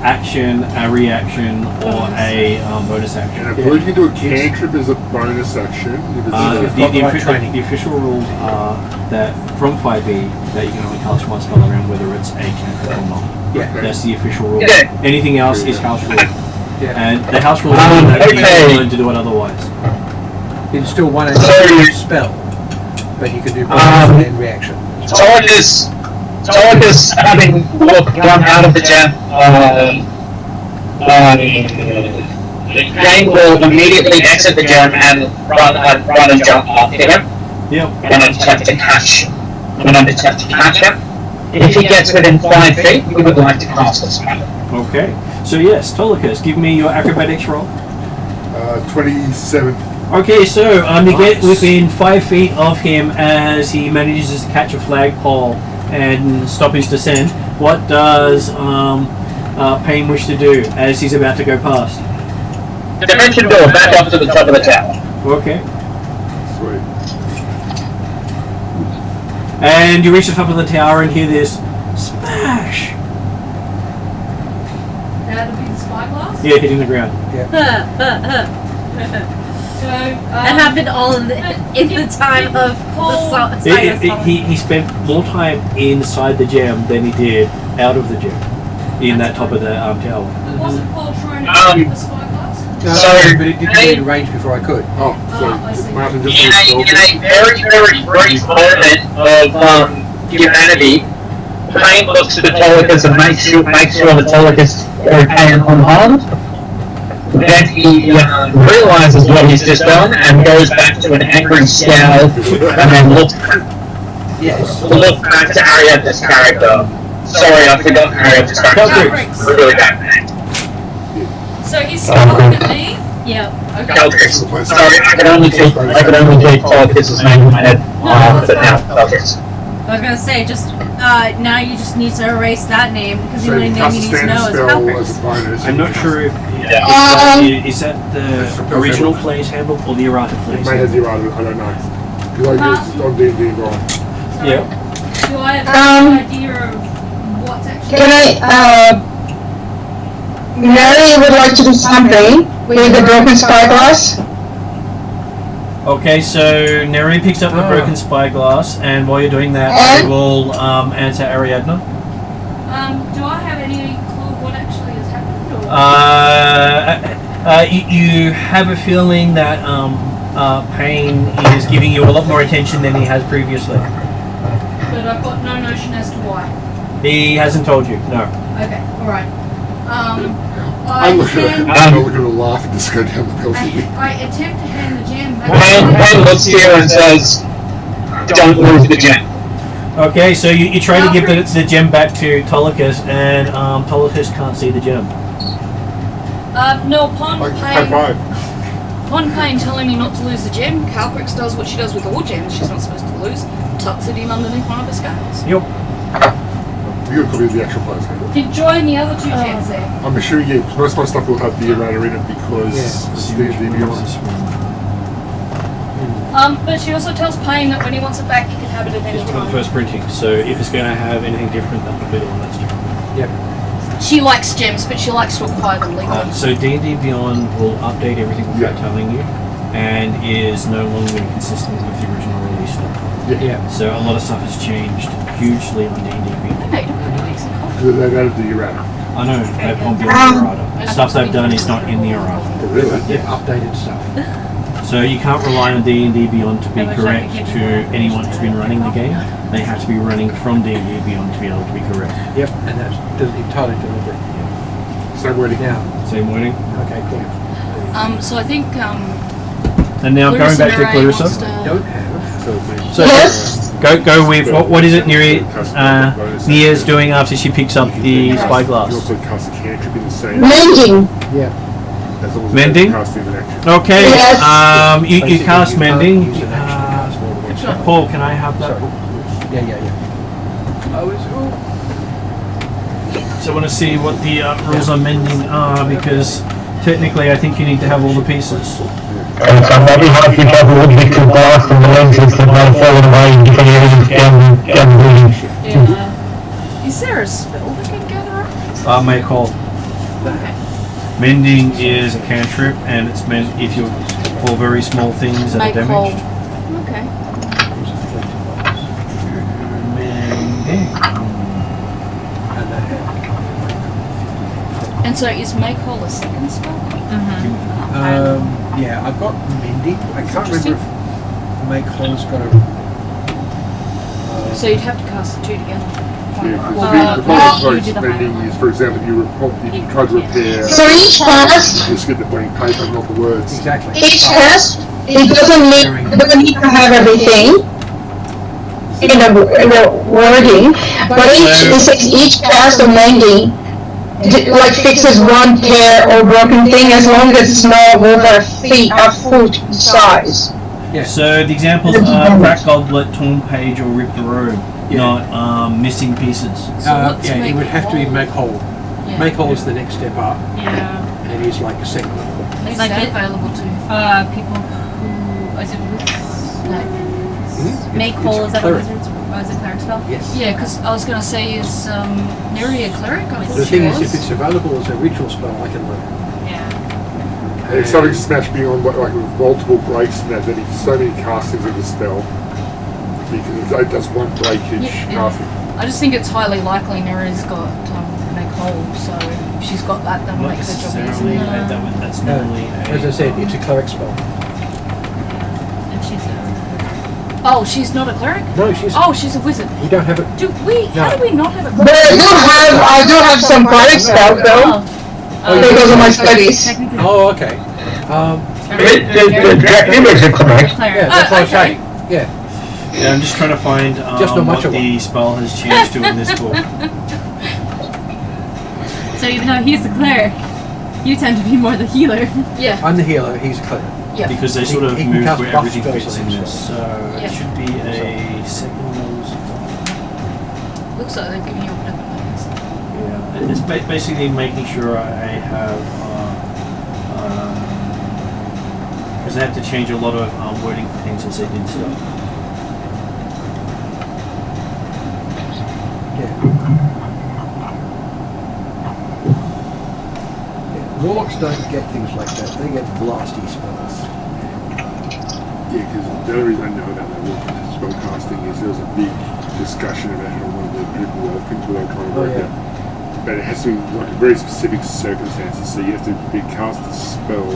action, a reaction, or a bonus And action. I believe you can do a cantrip as a bonus action. If it's The official rules are that from 5e that you can only cast one spell around, whether it's a cantrip or not. Yeah. That's the official rule. Okay. Anything else is house rule. Yeah. And the house rule is Okay. that you learn to do it otherwise. It's still one Sorry. action spell, but you can do bonus and reaction. Tolicus, having come out of the gem, Jane will immediately exit the gem and run and jump after him. Yep. And attempt to catch him. If he gets within 5 feet, we would like to cast a spell. Okay. So yes, Tolicus, give me your acrobatics roll. 27. Okay, so you get within 5 feet of him as he manages to catch a flagpole and stop his descent. What does Pain wish to do as he's about to go past? Dimension door back up to the top of the tower. Okay. Sweet. And you reach the top of the tower and hear this smash. That'll be the spyglass? Yeah, hitting the ground. That happened all in the time of the song. He spent more time inside the gem than he did out of the gem in that top of the tower. Wasn't Paul trying to get the spyglass? No, but it didn't get in range before I could. Oh, I so see. Martin just In a very, very brief moment of humanity, Pain looks at Autolycus and makes sure that Autolycus is okay and unharmed. Then he realizes what he's just done and goes back to an angry scowl and then looks back to Ariadne's character. Sorry, I forgot Ariadne's character. Really bad. So he's scowling at me? Yeah. Okay. Caltrix. Sorry, I could only take Autolycus' name in my head. But now, Caltrix. I was gonna say, just now you just need to erase that name because the So only you name cast you a need to standard know is spell Caltrix. as a bonus. I'm not sure if is that the original player's handbook or the errata It player's may have handbook? zero, I don't know. Because I used it on D&D wrong. Yeah. Do I have any idea of what's actually... Can Mary would like to do something with the broken spyglass. Okay, so Neri picks up the broken spyglass, and while you're doing that, I will answer Ariadne. Do I have any clue of what actually has happened? Or? You have a feeling that Pain is giving you a lot more attention than he has previously. But I've got no notion as to why. He hasn't told you, no. Okay, alright. I look at her laugh and just go down the building. I attempt to hand the gem back. Pain looks here and says, "Don't lose the gem." Okay, so you try to give the gem back to Autolycus, and Autolycus can't see the gem. No, upon Like, high five. Pain telling me not to lose the gem, Caltrix does what she does with all gems she's not supposed to lose, tucks it in underneath one of her scales. Yep. You got to be the actual player's handbook. Enjoying the other two gems there. I'm assuming most of my stuff will have the errata in it because it's D&D Beyond. But she also tells Pain that when he wants it back, he can have it at any It's one of the time. first printing, so if it's going to have anything different, that will be the one that's different. Yep. She likes gems, but she likes to acquire them legally. So D&D Beyond will update everything without telling you, and is no longer consistent with the original release stuff. Yeah. So a lot of stuff has changed hugely on D&D Beyond. Hey, don't really decent coffee. They've added the errata. I know, they've gone beyond the errata. Stuff they've done is not in the errata. Really? Yeah, updated stuff. So you can't rely on D&D Beyond to be correct to anyone who's been running the game. They have to be running from D&D Beyond to be able to be correct. Yep, and that's entirely deliberate. Same wording. Now, Same wording. okay, cool. So I think, And now going back to Clarissa. Don't have. So Yes. go with what is it Nia's doing after she picks up the You spyglass? also cast a cantrip in the same. Mending. Yeah. As long as Mending? casting an action. Okay, Yes. you Basically, cast can't mending. use an action to cast more than one spell. Paul, can I have that? Yeah. So I want to see what the rules on mending are, because technically I think you need to have all the pieces. I'm very happy to have a wood victim glass and the lenses that might fall away and different areas can yeah. Is there a spell that can gather up? May call. Mending is a cantrip, and it's meant if you for very small things that are Make whole. damaged. Okay. Mending. And so is make whole a second spell? Yeah, I've got mending. I can't remember if make hole's got a. So you'd have to cast the two together. The problem with spending is, for example, if you try to repair, For each cast, you just get the blank paper, not the words. Exactly. each cast, it doesn't need to have everything in the wording, but it says each cast of mending like fixes one tear or broken thing as long as it's not over a foot size. Yeah. So the examples are cracked goblet, torn page, or ripped robe, not missing pieces. So what's Yeah, it make would have to be whole? make whole. Yeah. Make whole is the next step up. Yeah. It is like a second level. Is like that it- available to? People who is it Mm-hmm. make whole? Is that a cleric. wizard's? Is it cleric spell? Yes. Yeah, because I was going to say, is Neri a cleric? I The thought she thing is, was. if it's available as a ritual spell, I can learn. Yeah. It's something smash being on like with multiple breaks and that needs so many castings of the spell because it does one breakage casting. I just think it's highly likely Nera's got make whole, so if she's got that, that'll Not make her job necessarily. easier. That's normally As I said, it's a cleric spell. And she's a... Oh, she's not a cleric? No, she's. Oh, she's a wizard. We don't have it. How do we not have a But cleric? I do have some cleric spells though, because of my studies. Technically, Oh, okay. The image is correct. cleric. Yeah, that's what I'm okay. saying. Yeah. Yeah, I'm just trying to find Just not much what of the spell has changed to in this book. So even though he's the cleric, you tend to be more the healer. Yeah. I'm the healer. He's a cleric. Yeah. Because they sort of He can move cast where buff everything spells fits on in himself. this. So Yeah. it should be a second level spell. Looks like they're giving you a different things. Yeah, it's basically making sure I have, because I have to change a lot of wording for things as they did stuff. Warlocks don't get things like that. They get blasty spells. Yeah, because the only reason I know about that work spell casting is there was a big discussion about it on one of the group welcomes where they kind of worked out. But it has to be like very specific circumstances, so you have to cast a spell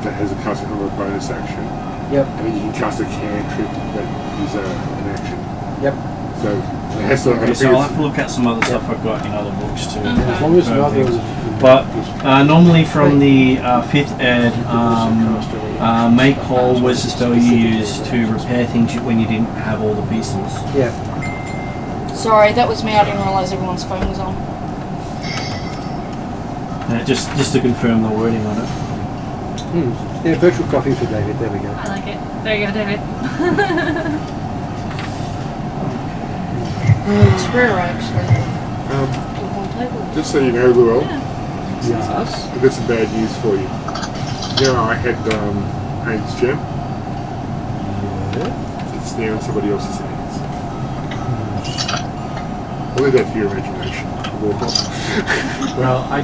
that has a casting of a bonus action. Yep. I mean, you can cast a cantrip that is an action. Yep. So it has to Okay, so I'll have to look at some other stuff I've got in other books too. As long as the others. But normally from the 5th ed, make whole was the spell you used to repair things when you didn't have all the pieces. Yeah. Sorry, that was me. I didn't realise everyone's phone was on. Just to confirm the wording on it. Yeah, virtual coffee for David. There we go. I like it. There you go, David. It's rare, actually. Just so you know, Luel, Yes. I've got some bad news for you. You know, I had Pain's gem. It's now in somebody else's hands. I'll leave that for your imagination. Walk off. Well, I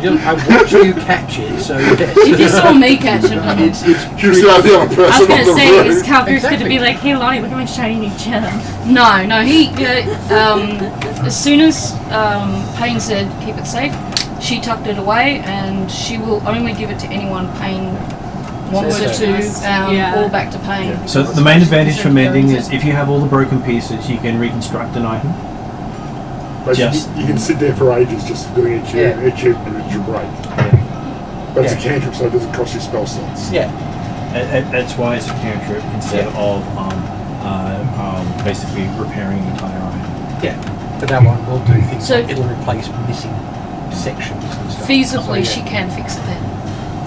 watched you catch it, so yes. If you saw me catch it, It's She was the other I was person going on to the say, road. is Calgary's going to Exactly. be like, hey Lonnie, look at my shiny new gem. No, he. As soon as Payne said keep it safe, she tucked it away, and she will only give it to anyone Payne wants her to, Yeah. or back to Payne. So the main advantage for mending is if you have all the broken pieces, you can reconstruct an item. But Just- you can sit there for ages just doing it, and it's your break. But it's a cantrip, so it doesn't cost you spell slots. Yeah. That's why it's a cantrip instead of basically repairing the entire item. Yeah. But that one will do things So- like it'll replace missing sections and stuff. Feasibly, So, she can fix it then.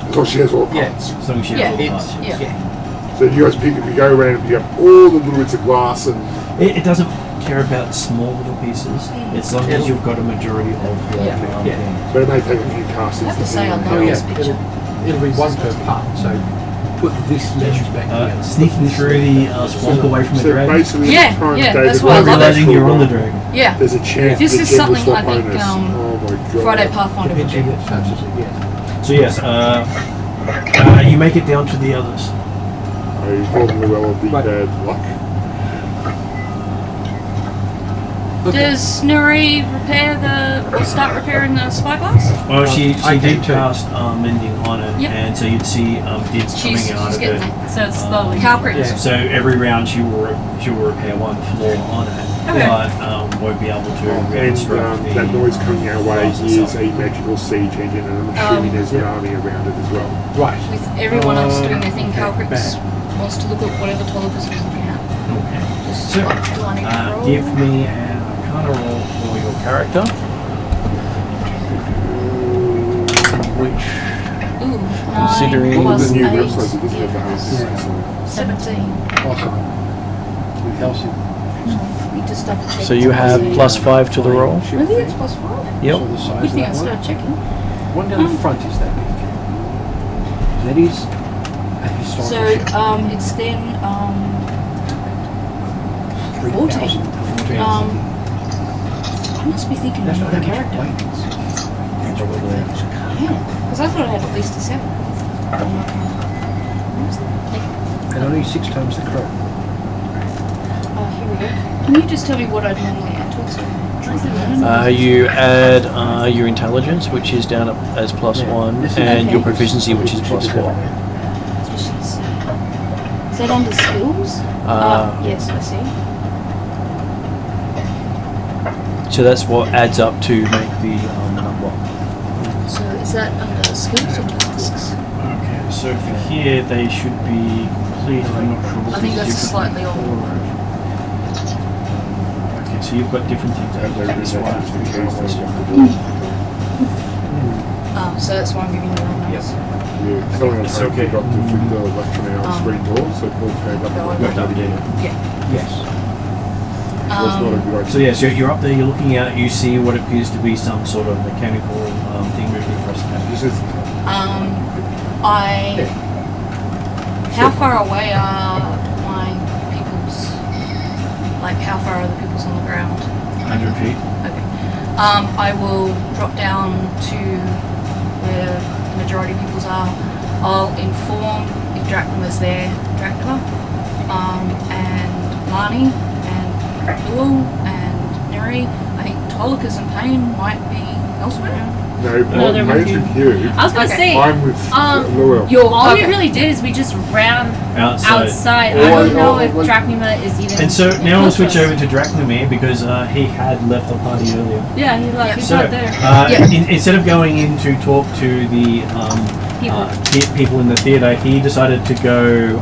As long as she has all the Yeah. parts. As long as you Yeah, have all the It's, parts. Yeah. So you guys pick, if you go around and pick up all the little bits of glass and It doesn't care about small little pieces, as long as you've got a majority of the Yeah. thing. but it may take a few castings. I have to say, I depending love on this how- picture. it'll be one per part. So put this measures back together. Sneaking through the swamp away from the So dragon. basically, Yeah, trying yeah, to that's David why I Not love it. realizing you're on the dragon. Yeah. There's a chance This the is gem will something swap I think, bonus. Oh my god. Friday Pathfinder would Depending do. on such as it gets. So yes, you make it down to the others. I probably well of the Right. bad luck. Does Nuri start repairing the spyglass? Well, she I did can too. cast mending on it, Yep. and so you'd see bits She's coming out of getting it. there. So it's slowly. Calcrits. Yeah. So every round she will repair one flaw on it, Okay. but won't be able to And reconstruct the that noise coming our way glass is itself. a magical siege engine, and I'm assuming there's an army around it as well. Right. With everyone else doing their thing, okay, Calcrits bad. wants to look at whatever Tolibus is looking at. Okay. Just So, do I need to roll? give me an Arcana roll for your character, which Ooh, Considering- 9 One of plus the new 8, websites that doesn't have the houses. Yeah. So 17. Awesome. With Kelsey. We just double check. so you have +5 to the roll. Really? It's plus 5? Yep. So the size Good of thing I that one. started checking. One down the front is that big. That is a historical So, ship. it's then, 3,000. I must be thinking That's of not another how much character. weight is. Yeah, because I thought I had at least a 7. And only 6 times the crow. Oh, here we go. Can you just tell me what I'd normally add to it? You add your intelligence, which is down as +1, and your proficiency, which is +4. Is that under skills? Yes, I see. So that's what adds up to make the number. So is that under skills or tasks? Okay, so for here they should be complete. I'm not sure. I think that's slightly off. Okay, so you've got different things. So that's why I'm giving you the wrong numbers. Yeah, someone else okay. forgot to flick the lecture now screen door, so Paul came up and left it again. Yes. That's not a good idea. So yes, you're up there. You're looking out. You see what appears to be some sort of mechanical thing moving across the map. This is How far away are my peoples? Like, how far are the peoples on the ground? 100 feet. Okay. I will drop down to where the majority of peoples are. I'll inform if Drachma's there, Drachma, and Lani, and Luo, and Neri. I think Tolikas and Payne might be elsewhere. no, they're Paul's with you. with you. I was gonna Okay. say, I'm with Lowell. all we Okay. really did is we just ran Outside. outside. I don't know if Drachma is even. And so now we'll close switch to us. over to Drachmir because he had left the party earlier. Yeah, he's So not there. instead of going in to talk to the people in the theatre, he decided to go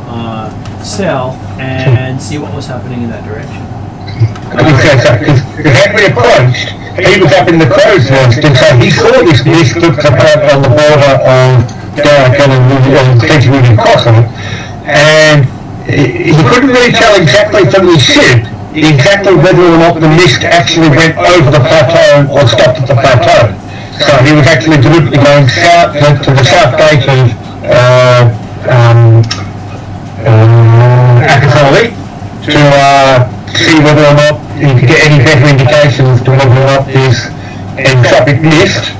south and see what was happening in that direction. Because as we approached, he was up in the crow's nest, and so he saw this mist looked apart on the border of Darkin and Edgewood and Cossam, and he couldn't really tell exactly from the ship exactly whether or not the mist actually went over the plateau or stopped at the plateau. So he was actually deliberately going south to the south gate of Akasoli to see whether or not you could get any better indications to whether or not this entropic mist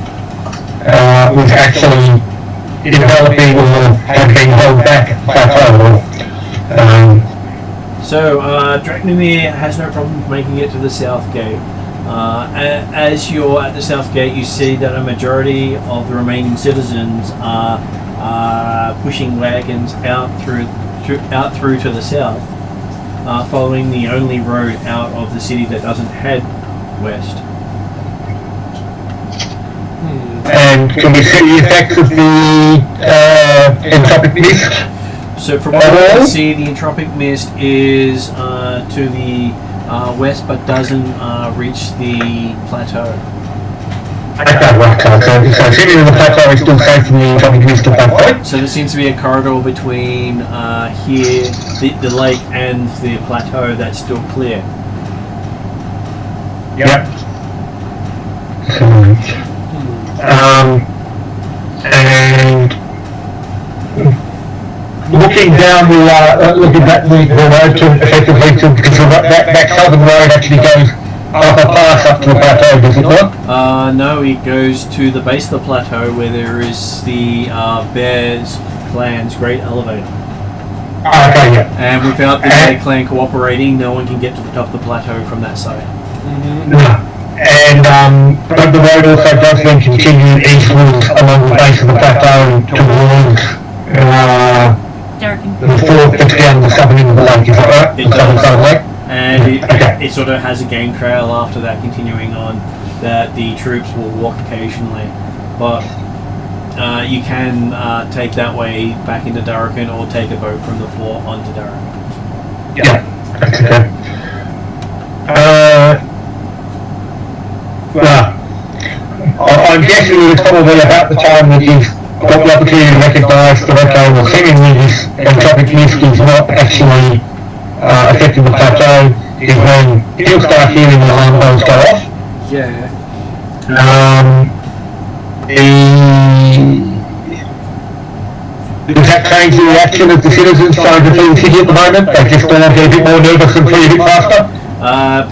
was actually developing or had been held back at the plateau. So Drachmir has no problem making it to the south gate. As you're at the south gate, you see that a majority of the remaining citizens are pushing wagons out through to the south, following the only road out of the city that doesn't head west. And can we see the effects of the entropic mist? So from what I can see, the entropic mist is to the west, but doesn't reach the plateau. Okay, right, so assuming the plateau is still safe from the entropic mist at that point? So there seems to be a corridor between here, the lake, and the plateau that's still clear. Yep. And looking down looking at the road to effectively because that southern road actually goes up a pass up to the plateau, does it not? No, it goes to the base of the plateau where there is the Bears Clan's great elevator. Okay, yeah. And without the Bear Clan cooperating, no one can get to the top of the plateau from that side. No. And but the road also does then continue eastwards along the base of the plateau towards the fort that's down the southern end of the lake, is that right? It The southern does. side of the lake? And it sort of has a game trail after that continuing on that the troops will walk occasionally. But you can take that way back into Darrakan or take a boat from the fort onto Darrakan. Yeah, that's okay. Well, I'm guessing it was probably about the time that you've got the opportunity to recognise that okay, well seemingly this entropic mist is not actually affecting the plateau, is when you'll start hearing the alarm bells go off. Yeah. Does that change the reaction of the citizens trying to flee the city at the moment? They just all get a bit more nervous and flee a bit faster?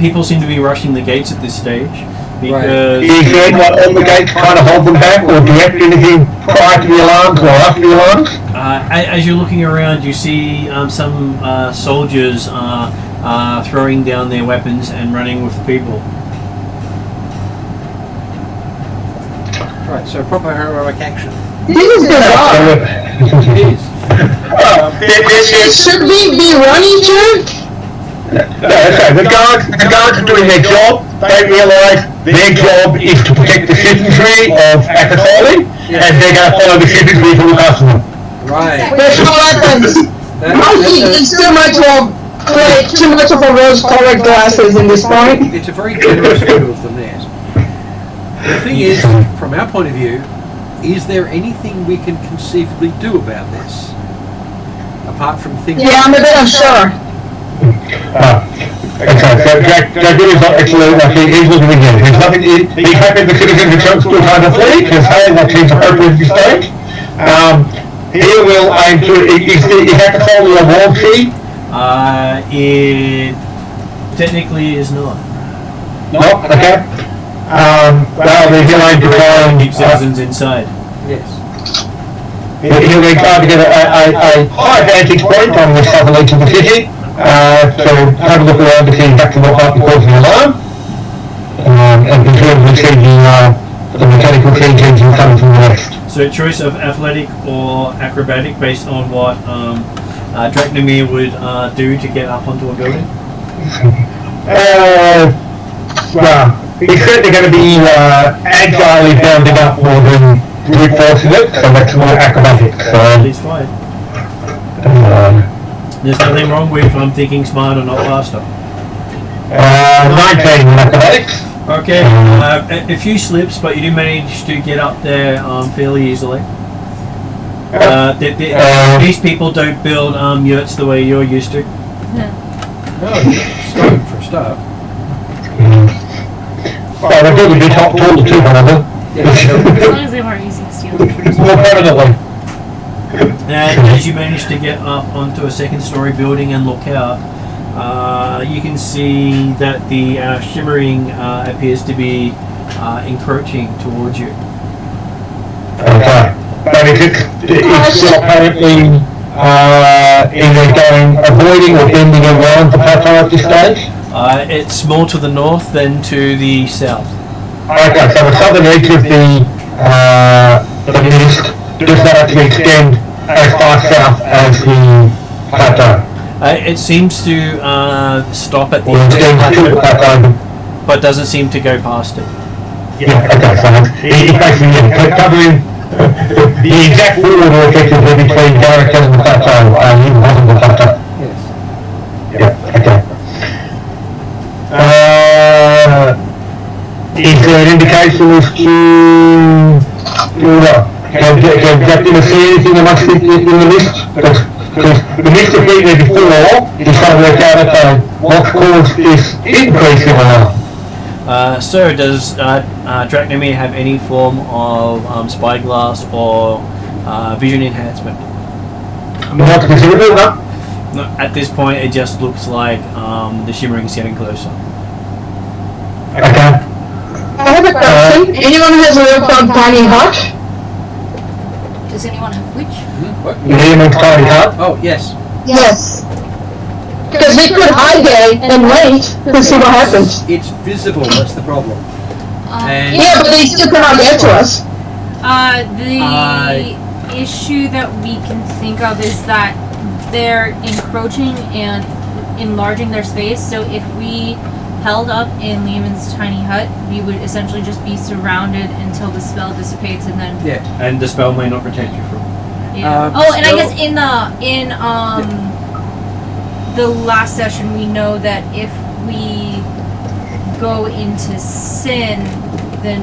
People seem to be rushing the gates at this stage. because Is there anyone on the gate to kind of hold them back or direct anything prior to the alarms or after the alarms? as you're looking around, you see some soldiers throwing down their weapons and running with the people. Right, so proper heroic action. This is bizarre. It is. Should we be running too? Okay, the guards are doing their job. They realise their job is to protect the citizenry of Akasoli, and they're going to follow the citizenry to look after them. Right. There's no weapons. It's too much of a rose-colored glasses in this point. It's a very generous view of them there. The thing is, from our point of view, is there anything we can conceivably do about this? Apart from things... Yeah, I'm a bit unsure. Okay, so Jack is not actually, he's looking again. There's nothing, he's happy the citizens are still trying to flee, because hey, that seems appropriate at this stage. He will aim to, is Akasoli a walled city? It technically is not. No? Okay. Well, then he'll aim to try and keep citizens inside. Yes. He'll then try to get a high vantage point on the southern edge of the city. So have a look around to see exactly what might be causing the alarm. And presumably see the mechanical change engine coming from the west. So choice of athletic or acrobatic based on what Dracnomir would do to get up onto a building? Well, he's certainly going to be agilely bounding up more than brute forcing it, so that's more acrobatic. He's fine. So, There's nothing wrong with thinking smarter, not faster. 19 in acrobatics. Okay, a few slips, but you do manage to get up there fairly easily. These people don't build yurts the way you're used to. No, stone for a start. Well, they do be top tall too, however. As long as they weren't using steel. More permanently. And as you manage to get up onto a second-story building and look out, you can see that the shimmering appears to be encroaching towards you. Okay. But it's still apparently either avoiding or bending around the plateau at this stage? It's more to the north than to the south. Okay, so the southern edge of the mist does not actually extend as far south as the plateau. It seems to stop at the Or end of extends to the the plateau, plateau. but doesn't seem to go past it. Yeah, okay, so it's basically covering the exact border effectively between Darrington and the plateau, and even bottom of the plateau. Yes. Yeah, okay. Is there an indication as to can Dracula see anything amongst in the mist? Because the mist has been there before, he's trying to work out what's caused this increase in alarm. So, does Dracnomir have any form of spyglass or vision enhancement? Not considerably, no? No, at this point, it just looks like the shimmering's getting closer. Okay. I have a question. Anyone has a rope on tiny hut? Does anyone have which? What? You hear me tiny hut? Oh, yes. Yes. Because we could hide there and wait to see what happens. It's visible, that's the problem. And Yeah, but they still cannot get to us. The issue that we can think of is that they're encroaching and enlarging their space, so if we held up in Lehman's tiny hut, we would essentially just be surrounded until the spell dissipates, and then yeah, And the spell may not protect you from. yeah. Oh, and I guess in the last session we know that if we go into sin, then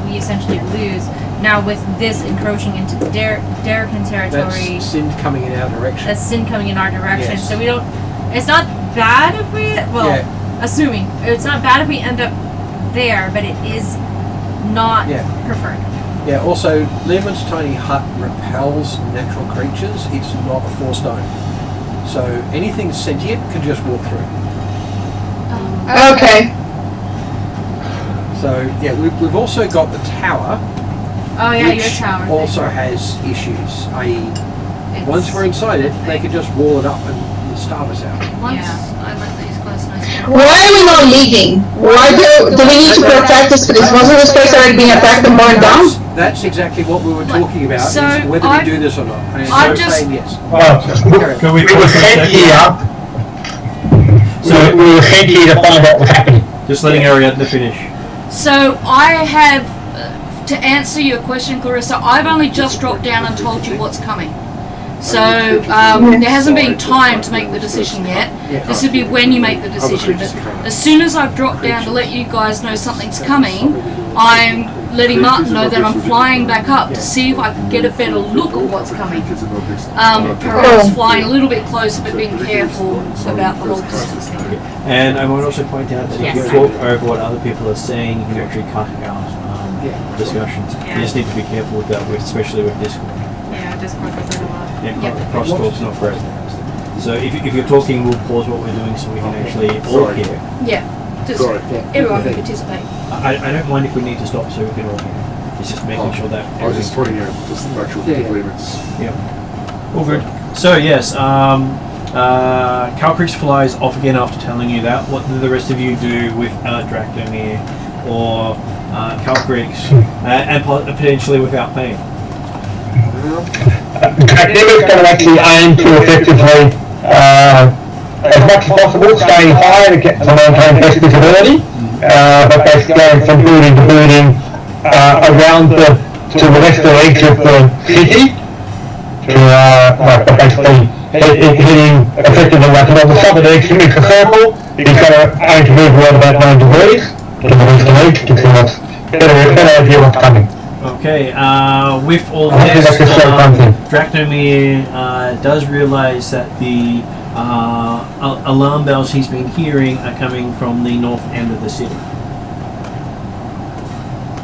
we essentially lose. Now with this encroaching into Darrican territory, that's sin coming in our direction. that's sin coming in our direction. Yes. So we don't. It's not bad if we. Well, Yeah. assuming it's not bad if we end up there, but it is not Yeah. preferred. Yeah, also, Lehman's tiny hut repels natural creatures. It's not a forced stone. So anything sentient can just walk through. Okay. So yeah, we've also got the tower, Oh yeah, which your tower. also has issues. I.e., once we're inside it, they could just wall it up and starve us out. Once Yeah. I let these guys know. Why are we not leaving? Why do we need to protect this place? Wasn't this place already being attacked and burned down? That's exactly what we were talking about, So is whether we do this or not. And I've they're just- saying yes. Can we were sent here. We were sent here to find out what's happening. Just letting Ariadne finish. So I have, to answer your question, Clarissa, I've only just dropped down and told you what's coming. So there hasn't been time to make the decision yet. This would be when you make the decision. But as soon as I've dropped down to let you guys know something's coming, I'm letting Martin know that I'm flying back up to see if I can get a better look at what's coming. Perhaps flying a little bit closer, but being careful about the whole distance thing. And I might also point out that if you Yes. talk over what other people are saying, you can actually cut out discussions. Yeah. You just need to be careful with that, especially with Discord. Yeah, Discord does it a lot. Yeah, crosstalk's not great. So if you're talking, we'll pause what we're doing so we can actually all hear. Yeah, just everyone can participate. I don't mind if we need to stop so we can all hear. It's just making sure that I was just pointing out just the actual agreements. Yeah. All good. So yes, Calcrix flies off again after telling you that. What do the rest of you do with Dracdomir or Calcrix and potentially without pain? Draconic is going to actually aim to effectively, as much as possible, staying high to get to maintain best visibility, but basically going from building to building around to the western edge of the city, to basically hitting effectively like on the southern edge, it's a circle, he's going to aim to move around about 9 degrees to the western edge to see what's better idea what's coming. Okay, with all I think this, that's just so something. Dracdomir does realise that the alarm bells he's been hearing are coming from the north end of the city.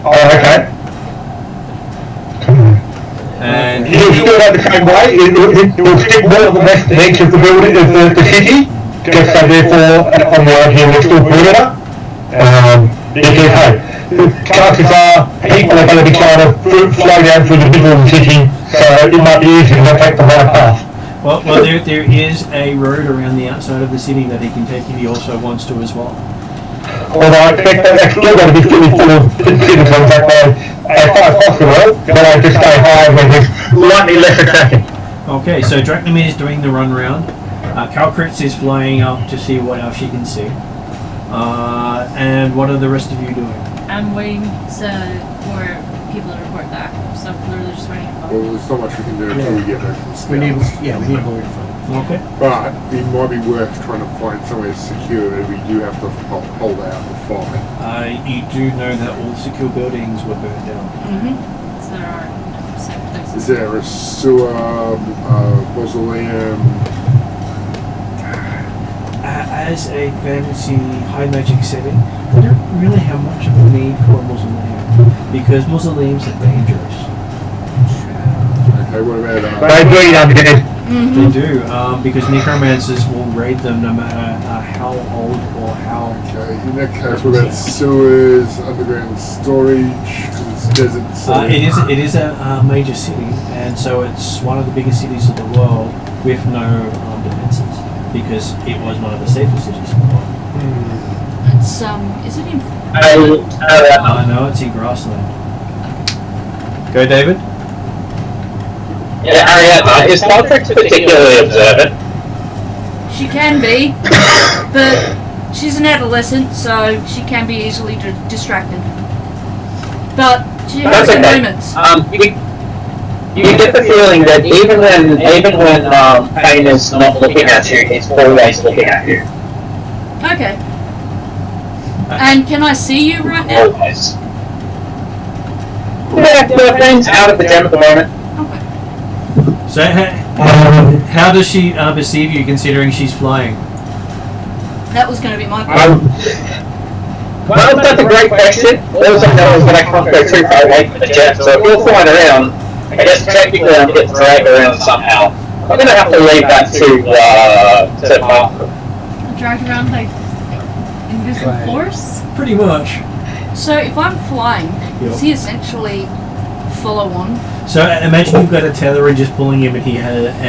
Oh, okay. And He'll still have the same way, it will stick more on the western edge of the building, of the city, just so therefore, on the idea we'll still build it up. Because, hey, chances are people are going to be trying to flow down through the middle of the city, so it might be easier to take the right path. well, there is a road around the outside of the city that he can take if he also wants to as well. Although I expect that that's still going to be fully full of citizens that way as far as possible, but I just stay high where there's slightly less attacking. Okay, so Dracnomir is doing the run round. Calcrix is flying up to see what else she can see. And what are the rest of you doing? I'm waiting for people to report back. So I'm literally just waiting. Well, there's not much we can do until we get back from the We need scouts. more info. Okay. But it might be worth trying to find somewhere secure if we do have to hold out and fight. You do know that all secure buildings were burned down. So there are safe places. Is there a sewer, mausoleum? As a fantasy high magic setting, they don't really have much of a need for a mausoleum because mausoleums are dangerous. Okay, what about They bleed undead. They do, because necromancers will raid them no matter how old or how. okay, in that case, what about sewers, underground storage, because it's desert, so... It is a major city, and so it's one of the biggest cities of the world with no defences because it was one of the safest cities in the world. It's is it in? No, it's in grassland. Go, David. Yeah, Ariadne, is Calcrix particularly observant? She can be, but she's an adolescent, so she can be easily distracted. But she has That's her okay. moments. You get the feeling that even when Pain is not looking at you, it's always looking at you. Okay. And can I see you right now? Always. Yeah, Pain's out of the gym at the moment. Okay. So, how does she perceive you considering she's flying? That was going to be my question. Well, that's a great question. All I know is that I can't go too far away from the jet, so if you're flying around, I guess technically I'm getting dragged around somehow. I'm going to have to leave that to Mark. Dragged around like invisible force. Pretty much. So if I'm flying, Yep. is he essentially follow on? So imagine you've got a tether and just pulling him, and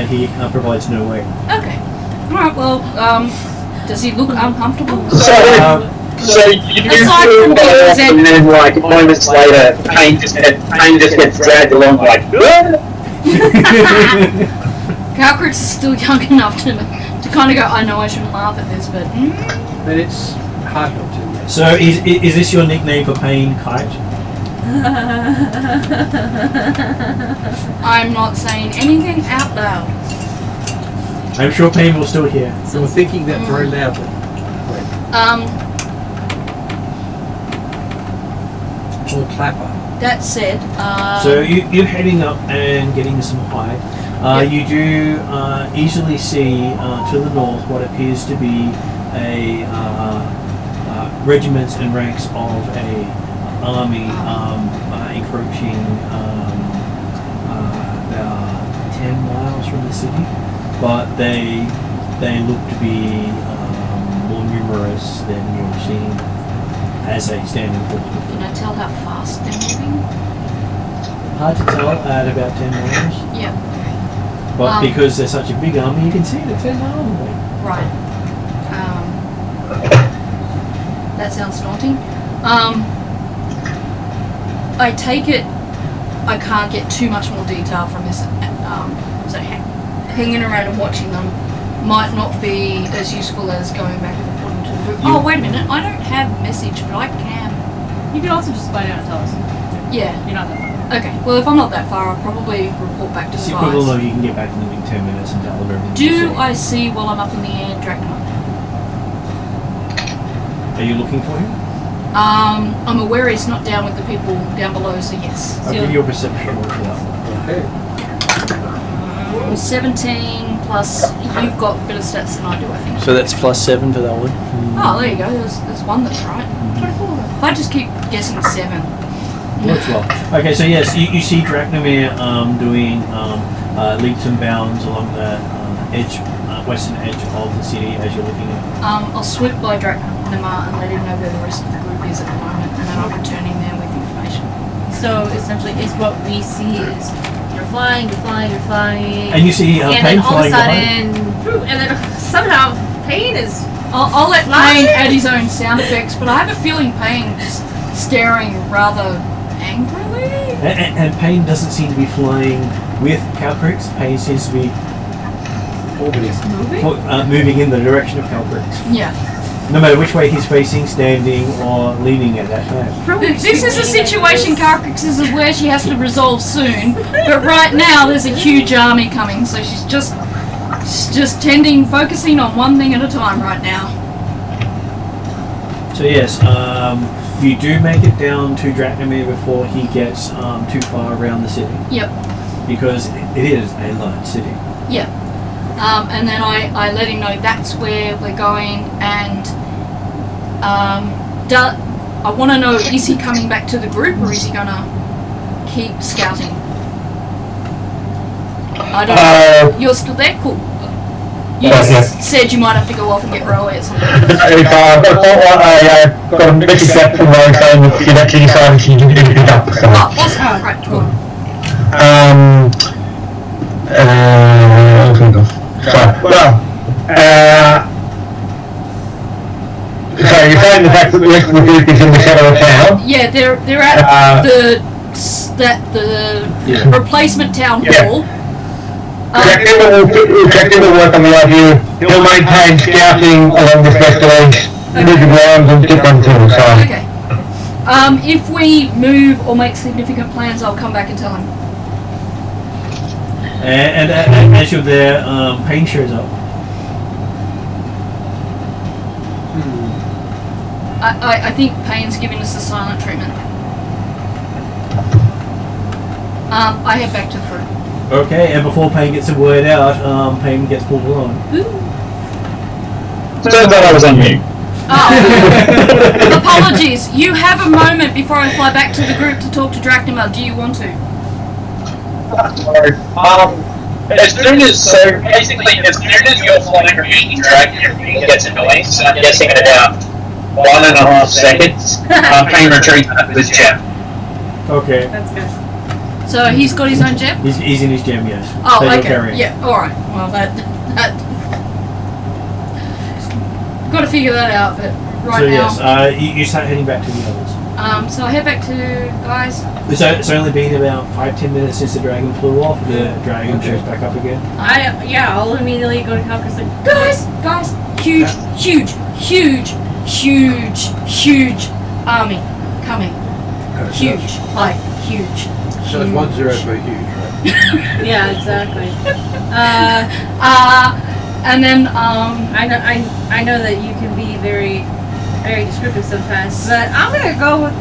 he provides no way. Okay. Alright, well, does he look uncomfortable? So you do Aside feel from being off, zen- and then like moments later, Pain just gets dragged along like. Calcrix is still young enough to kind of go, I know I shouldn't laugh at this, but... But it's hard not to. Yes. So is this your nickname for Pain, Kite? I'm not saying anything out loud. I'm sure Pain will still hear. So we're thinking that very loudly. Or clapper. That said, So you're heading up and getting some height. Yep. You do easily see to the north what appears to be a regiments and ranks of a army encroaching about 10 miles from the city, but they look to be more numerous than you're seeing as a standing force. can I tell how fast they're moving? Hard to tell at about 10 miles, Yeah. but because they're such a big army, you can see it at 10 miles away. Right. That sounds daunting. I take it I can't get too much more detail from this, so hanging around and watching them might not be as useful as going back and reporting to the group. Oh, wait a minute, I don't have message, but I can. You can also just fly down and tell us. Yeah. You're not that far. Okay, well if I'm not that far, I'll probably report back to It's the the equivalent guys. of you can get back to them in 10 minutes and tell them everything. Do you see. I see while I'm up in the air Dracma? Are you looking for him? I'm aware he's not down with the people down below, so yes. I'll give you a perception roll for that one. Okay. 17 plus, you've got better stats than I do, I think. So that's +7 for that one. Oh, there you go. There's one that's right. If I just keep guessing 7. Works well. Okay, so yes, you see Dracnomir doing leaps and bounds along the western edge of the city as you're looking at. I'll swoop by Dracnema and let him know where the rest of the group is at the moment, and then I'll return him there with information. So essentially, it's what we see is you're flying, And you see and Pain then all of a flying behind. sudden, and then somehow Pain is. I'll let Flying? Payne add his own sound effects, but I have a feeling Payne is staring rather angrily. And Pain doesn't seem to be flying with Calcrix. Pain seems to be moving in the direction of Calcrix. Yeah. No matter which way he's facing, standing, or leaning at that time. This is a situation Calcrix is aware she has to resolve soon, but right now there's a huge army coming, so she's just focusing on one thing at a time right now. So yes, you do make it down to Dracnomir before he gets too far around the city. Yep. Because it is a large city. Yep. And then I let him know that's where we're going, and I want to know, is he coming back to the group or is he going to keep scouting? I don't know. You're still there? Cool. You just said you might have to go off and get Rowie or something. I got a message back from Ryan saying that he'd actually decided he didn't pick it up. So. Oh, awesome. Right, cool. So you're saying the fact that the rest of the group is in the centre of town? Yeah, they're at the replacement town hall. Objective will work on the idea. He'll maintain scouting along this west edge, moving around and different things. So. Okay. If we move or make significant plans, I'll come back and tell him. And as you're there, Pain shows up. I think Payne's giving us the silent treatment. I head back to the crew. Okay, and before Pain gets a word out, Pain gets pulled along. Turns out I was on mute. Oh. Apologies. You have a moment before I fly back to the group to talk to Dracnema. Do you want to? As soon as you're flying or making Dragon, everything gets annoying, so I'm guessing at about 1.5 seconds. Pain retreats back to his gem. Okay. That's good. So he's got his own gem? He's in his gem, yes. Oh, That you're okay. carrying. Yeah, alright. Well, that... Got to figure that out, but right So now... yes, you start heading back to the others. So I head back to guys. It's only been about 5-10 minutes since the dragon flew off. The dragon shows back up again. I'll immediately go to Calcus and Guys, huge army coming. Huge, like huge. So it's 1-0 for huge, right? yeah, exactly. And then I know that you can be very descriptive sometimes, but I'm gonna go with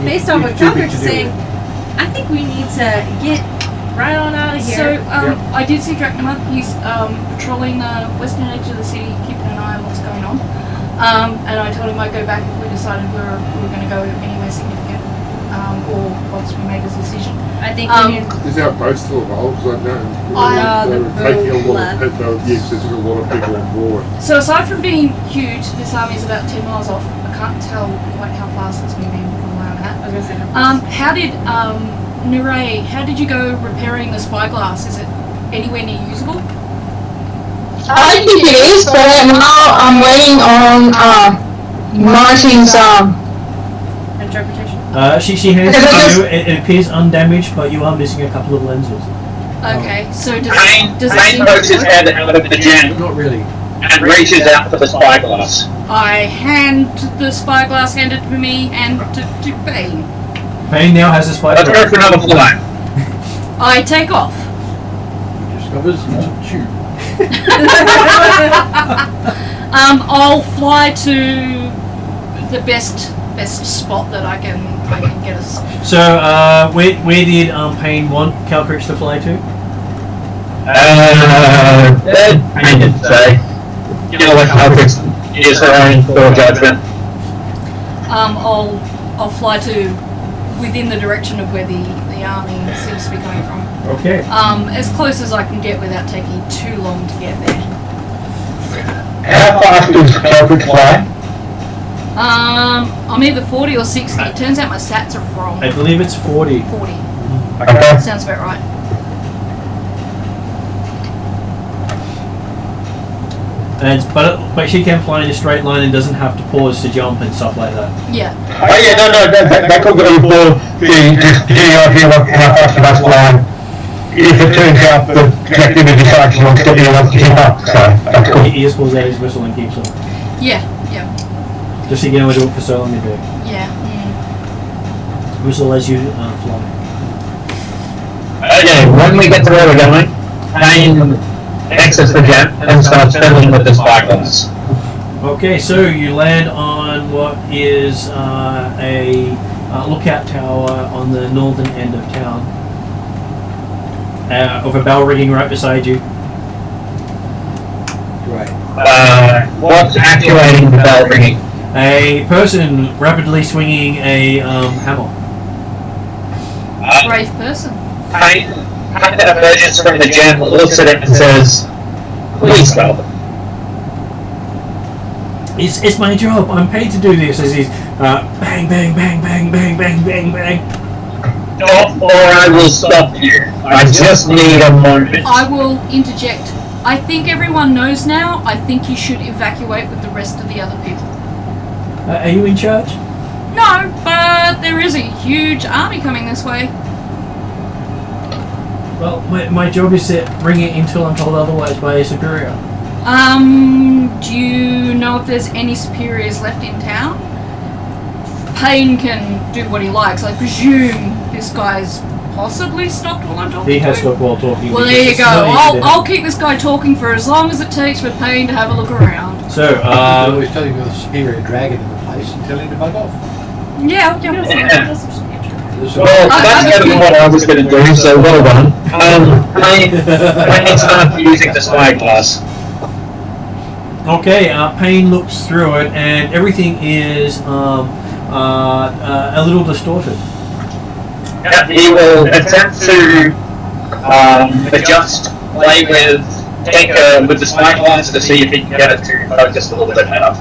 based on what Calcus is saying. I think we need to get right on out of here. So I did see Dracnima. He's patrolling the western edge of the city, keeping an eye on what's going on. And I told him I'd go back if we decided we were going to go anywhere significant, or once we made a decision. I think Is our boat still involved? Because I know the they were taking a lot left. of people. Yes, there's a lot of people on board. So aside from being huge, this army is about 10 miles off. I can't tell quite how fast it's moving from where I'm at. I was gonna say no. How did Nuray? How did you go repairing the spyglass? Is it anywhere near usable? I think it is, but now I'm waiting on Martin's Interpretation. She hands it to you. It appears undamaged, but you are missing a couple of lenses. Okay, so does Pain it pokes his head out of the gem Not really. and reaches out for the spyglass. I hand the spyglass handed to me and to Bane. Bane now has a Let's go spyglass. for another flight. I take off. He discovers it's a tube. I'll fly to the best spot that I can get us. So, where did Payne want Calcrich to fly to? Pain didn't say. You know what Calcrix is her own poor judgment. I'll fly to within the direction of where the army seems to be coming from. Okay. As close as I can get without taking too long to get there. How fast does Calvert fly? I'm either 40 or 60. It turns out my sats are wrong. I believe it's 40. 40. Okay. Sounds about right. But she can fly in a straight line and doesn't have to pause to jump and stuff like that. Yeah. Oh yeah, no, that could go for the idea of how fast that's flying. If it turns out that Dracula decides he wants to be able to keep up, so that's cool. He just pulls out his whistle and keeps on. Yeah. Just so you know, we do it for so long to do. Yeah. Whistle lets you fly. Okay, when we get to where we're going, Pain exits the gem and starts fiddling with the spyglass. Okay, so you land on what is a lookout tower on the northern end of town. Of a bell ringing right beside you. Right. What's actuating the bell ringing? A person rapidly swinging a hammer. Brave person. Pain emerges from the gem, looks at it and says, "Please stop." It's my job. I'm paid to do this. As he's bang, bang, bang, bang, bang, bang, bang, bang. Stop or I will stop you. I just need a moment. I will interject. I think everyone knows now. I think you should evacuate with the rest of the other people. Are you in charge? No, but there is a huge army coming this way. Well, my job is to bring it until I'm told otherwise by a superior. Do you know if there's any superiors left in town? Payne can do what he likes. I presume this guy's possibly stopped while I'm talking. He has to him. stopped while talking. Well, because there you it's go. not easy to- I'll keep this guy talking for as long as it takes for Payne to have a look around. So, You always tell him you're the superior dragon in the place and tell him to bug off. Yeah. Well, that's better than what I was going to do, so well done. Pain starts using the spyglass. okay, Payne looks through it, and everything is a little distorted. Yeah, he will attempt to adjust, play with the spyglass to see if he can get it to focus a little bit better.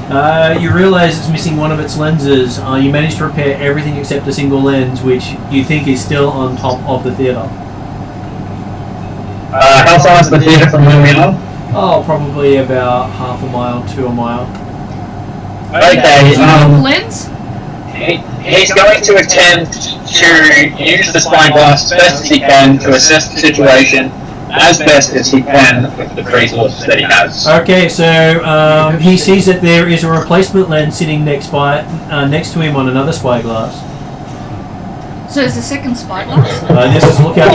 You realise it's missing one of its lenses. You managed to repair everything except a single lens, which you think is still on top of the theatre. How far is the theatre from where we are? Oh, probably about half a mile to a mile. Okay, Lens? he's going to attempt to use the spyglass as best as he can to assess the situation as best as he can with the resources that he has. Okay, so he sees that there is a replacement lens sitting next to him on another spyglass. So there's a second spyglass? This is look out.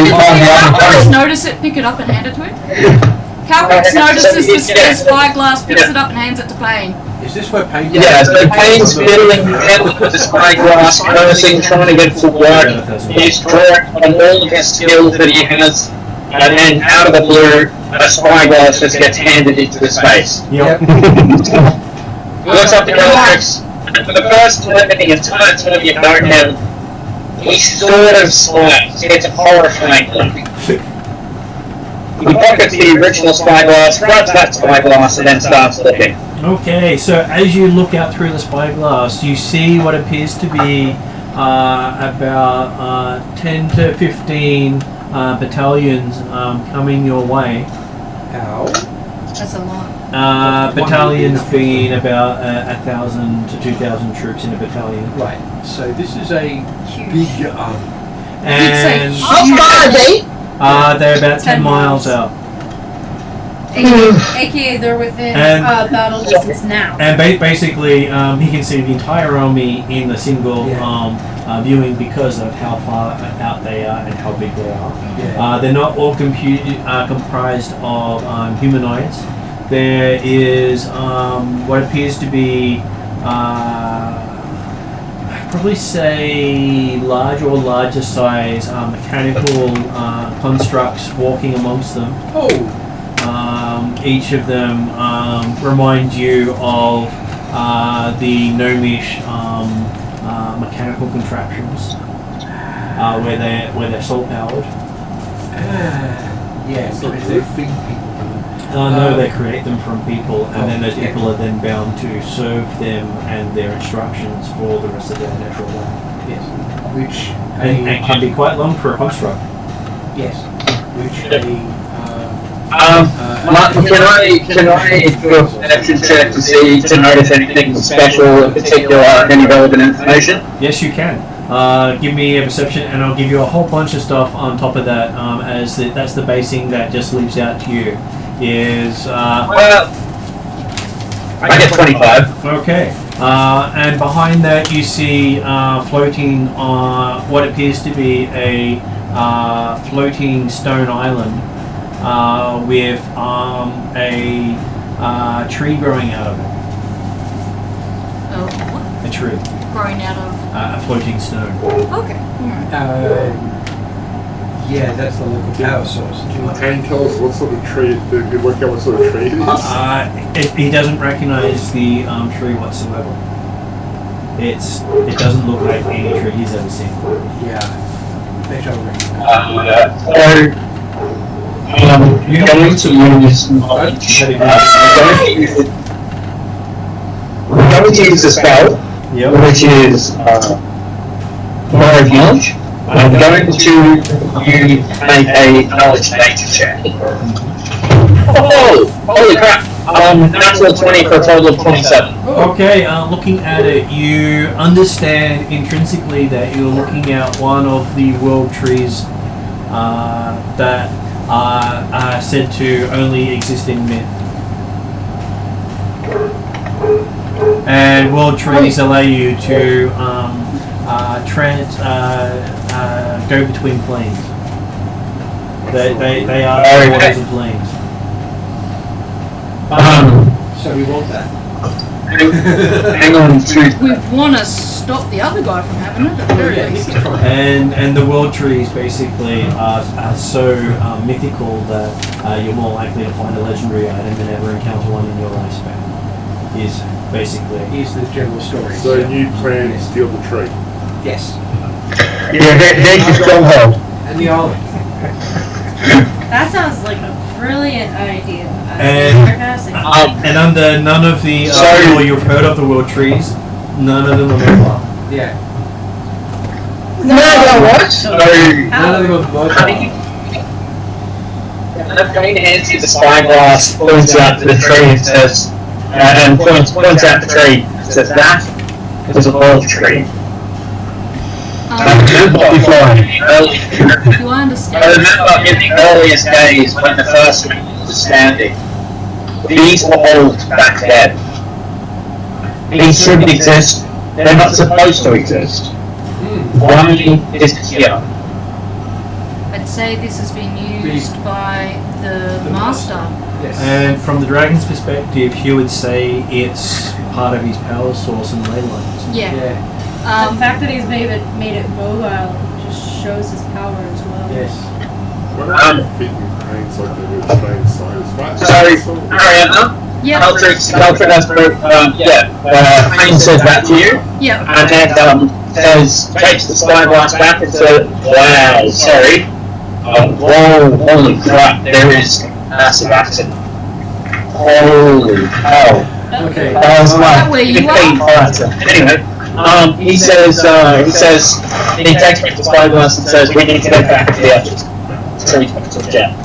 Calcrax notice it, pick it up and hand it to him? Calcrax notices the spyglass, picks it up and hands it to Payne. Is this where Payne? Yeah, so Payne's fiddling with the spyglass, cursing, trying to get it to work. He's drawing on all of his skills that he has, and then out of the blue, a spyglass just gets handed into his face. Yep. He looks up to Calcrax, and for the first time in the entire time you've known him, he sort of smiles. It's a horrifying look. He pockets the original spyglass, grabs that spyglass, and then starts looking. Okay, so as you look out through the spyglass, you see what appears to be about 10 to 15 battalions coming your way. How? That's a lot. Battalions being about 1,000 to 2,000 troops in a battalion. Right. So this is a Huge. big And How far are they? they're about 10 10 miles miles. out. AKA they're within And- battle distance now. And basically, he can see the entire army in a single viewing because of how far out they are and how big they are. Yeah. They're not all comprised of humanoids. There is what appears to be, I'd probably say, large or larger size mechanical constructs walking amongst them. Oh. Each of them remind you of the gnomish mechanical contraptions where they're soul powered. Yeah. So they feed people. No, they create them from people, and then those people are then bound to serve them and their instructions for the rest of their natural life. Yes. Which And can be quite long for a construct. yes. Which Martin, can I do a perception check to notice anything special in particular, any relevant information? Yes, you can. Give me a perception, and I'll give you a whole bunch of stuff on top of that. That's the basing that just leaves out to you. Is Well, I get 25. okay. And behind that, you see floating on what appears to be a floating stone island with a tree growing out of it. Oh, what? A tree, Growing out of. a floating stone. Okay. yeah, that's the local power source. Can you tell us what sort of trade, did you work out what sort of trade it is? He doesn't recognize the tree whatsoever. It doesn't look like any tree he's ever seen. Yeah. They don't recognize. You're going to use knowledge. We're going to use the spell, Yep. which is Knowledge Knowledge. I'm going to make a knowledge nature check. Oh! Holy crap! Natural 20 for a total of 27. Okay, looking at it, you understand intrinsically that you're looking at one of the world trees that are said to only exist in myth. And world trees allow you to go between planes. They are borders of planes. So we want that. Hang on to. We want to stop the other guy from having it, at the very least. And the world trees basically are so mythical that you're more likely to find a legendary item than ever encounter one in your lifespan. Is basically. Is the general story. So you plan to steal the tree? Yes. Yeah, there's the stronghold. And the island. That sounds like a brilliant idea. Sarcastic. And under none of the Sorry. or you've heard of the world trees, none of them are mobile. Yeah. No, what? So, None of them are mobile. and the green hands you the spyglass, points out to the tree and says, and points out the tree and says, that is a olive tree. Do I I understand? remember in the earliest days when the first one was standing, these were old back then. These shouldn't exist. They're not supposed to exist. Why is it here? I'd say this has been used by the master. Yes. And from the dragon's perspective, he would say it's part of his power source and ley lines. Yeah. Yeah. The fact that he's made it mobile just shows his power as well. Yes. What are the fit in paints like they would stay inside as much? Sorry, Ariana? Yep. Pain says that to you, Yep. and then says, takes the spyglass back and says, wow, sorry. Whoa, holy crap, there is massive accident. Holy hell. Okay. Is that where you are? Anyway, he says, he takes me to the spyglass and says, we need to go back to the others. So he takes the jet.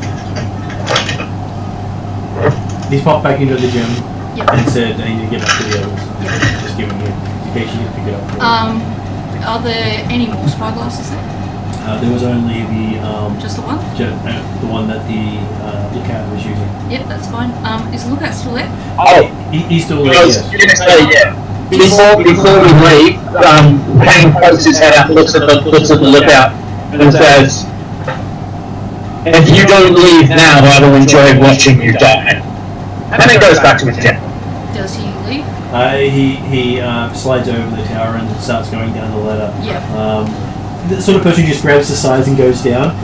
He's popped back into the gym Yep. and said, I need to get back to the others. Just giving you, in case you didn't pick it up. Are there any more spyglasses there? There was only the Just the one? the one that the cat was using. Yep, that's fine. Is the lookout still there? Oh, He's still I there, was yes. going to say, yeah. Before we leave, Payne pokes his head out, looks at the lookout, and says, if you don't leave now, I will enjoy watching you die. And then goes back to his tent. Does he leave? He slides over the tower and starts going down the ladder. Yep. The sort of person who just grabs the sides and goes down,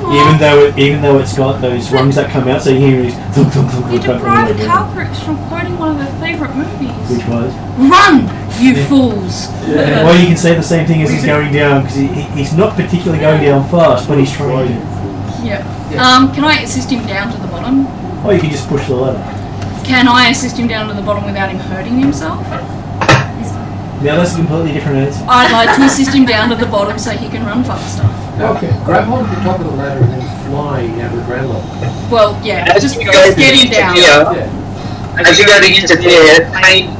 even though it's got those rungs that come out, so you hear these thunk, thunk, thunk, You thunk, thunk, deprived thunk, Calcrix from quoting one of her favourite movies. which was. Run, you fools! Well, you can say the same thing as he's going down because he's not particularly going down fast, but he's trying to. Yep. Can I assist him down to the bottom? Oh, you can just push the ladder. Can I assist him down to the bottom without him hurting himself? Now that's a completely different answer. I'd like to assist him down to the bottom so he can run faster. Okay. Grab hold of the top of the ladder and then fly out of the ground level. Well, yeah, As just you go get him to down. interfere, Yeah. as you go to interfere, Payne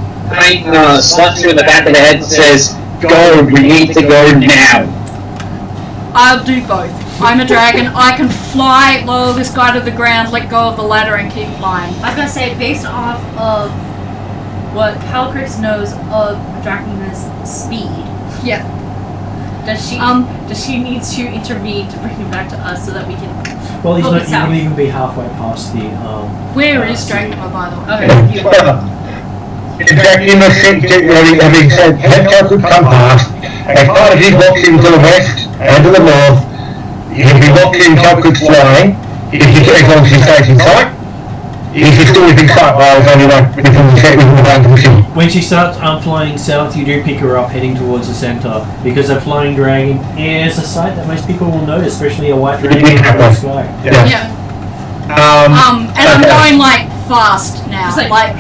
slaps you in the back of the head and says, go, we need to go now. I'll do both. I'm a dragon. I can fly, lower this guy to the ground, let go of the ladder, and keep flying. I was gonna say, based off of what Calcrix knows of Dracula's speed, Yeah. does she need to intervene to bring him back to us so that we can? Well, he Look, it's wouldn't out. even be halfway past the. Where is Dracula, by the way? Okay. Exactly, having said, let Calcutta come past, as part of his walking to the west and to the north, he'll be walking Calcutta's flying, as long as he stays in sight. If he's still within sight, well, it's only like within the range of the city. When she starts flying south, you do pick her up heading towards the center because a flying dragon is a sight that most people will notice, especially a white dragon in the sky. Yeah. And I'm going like fast now. Just Like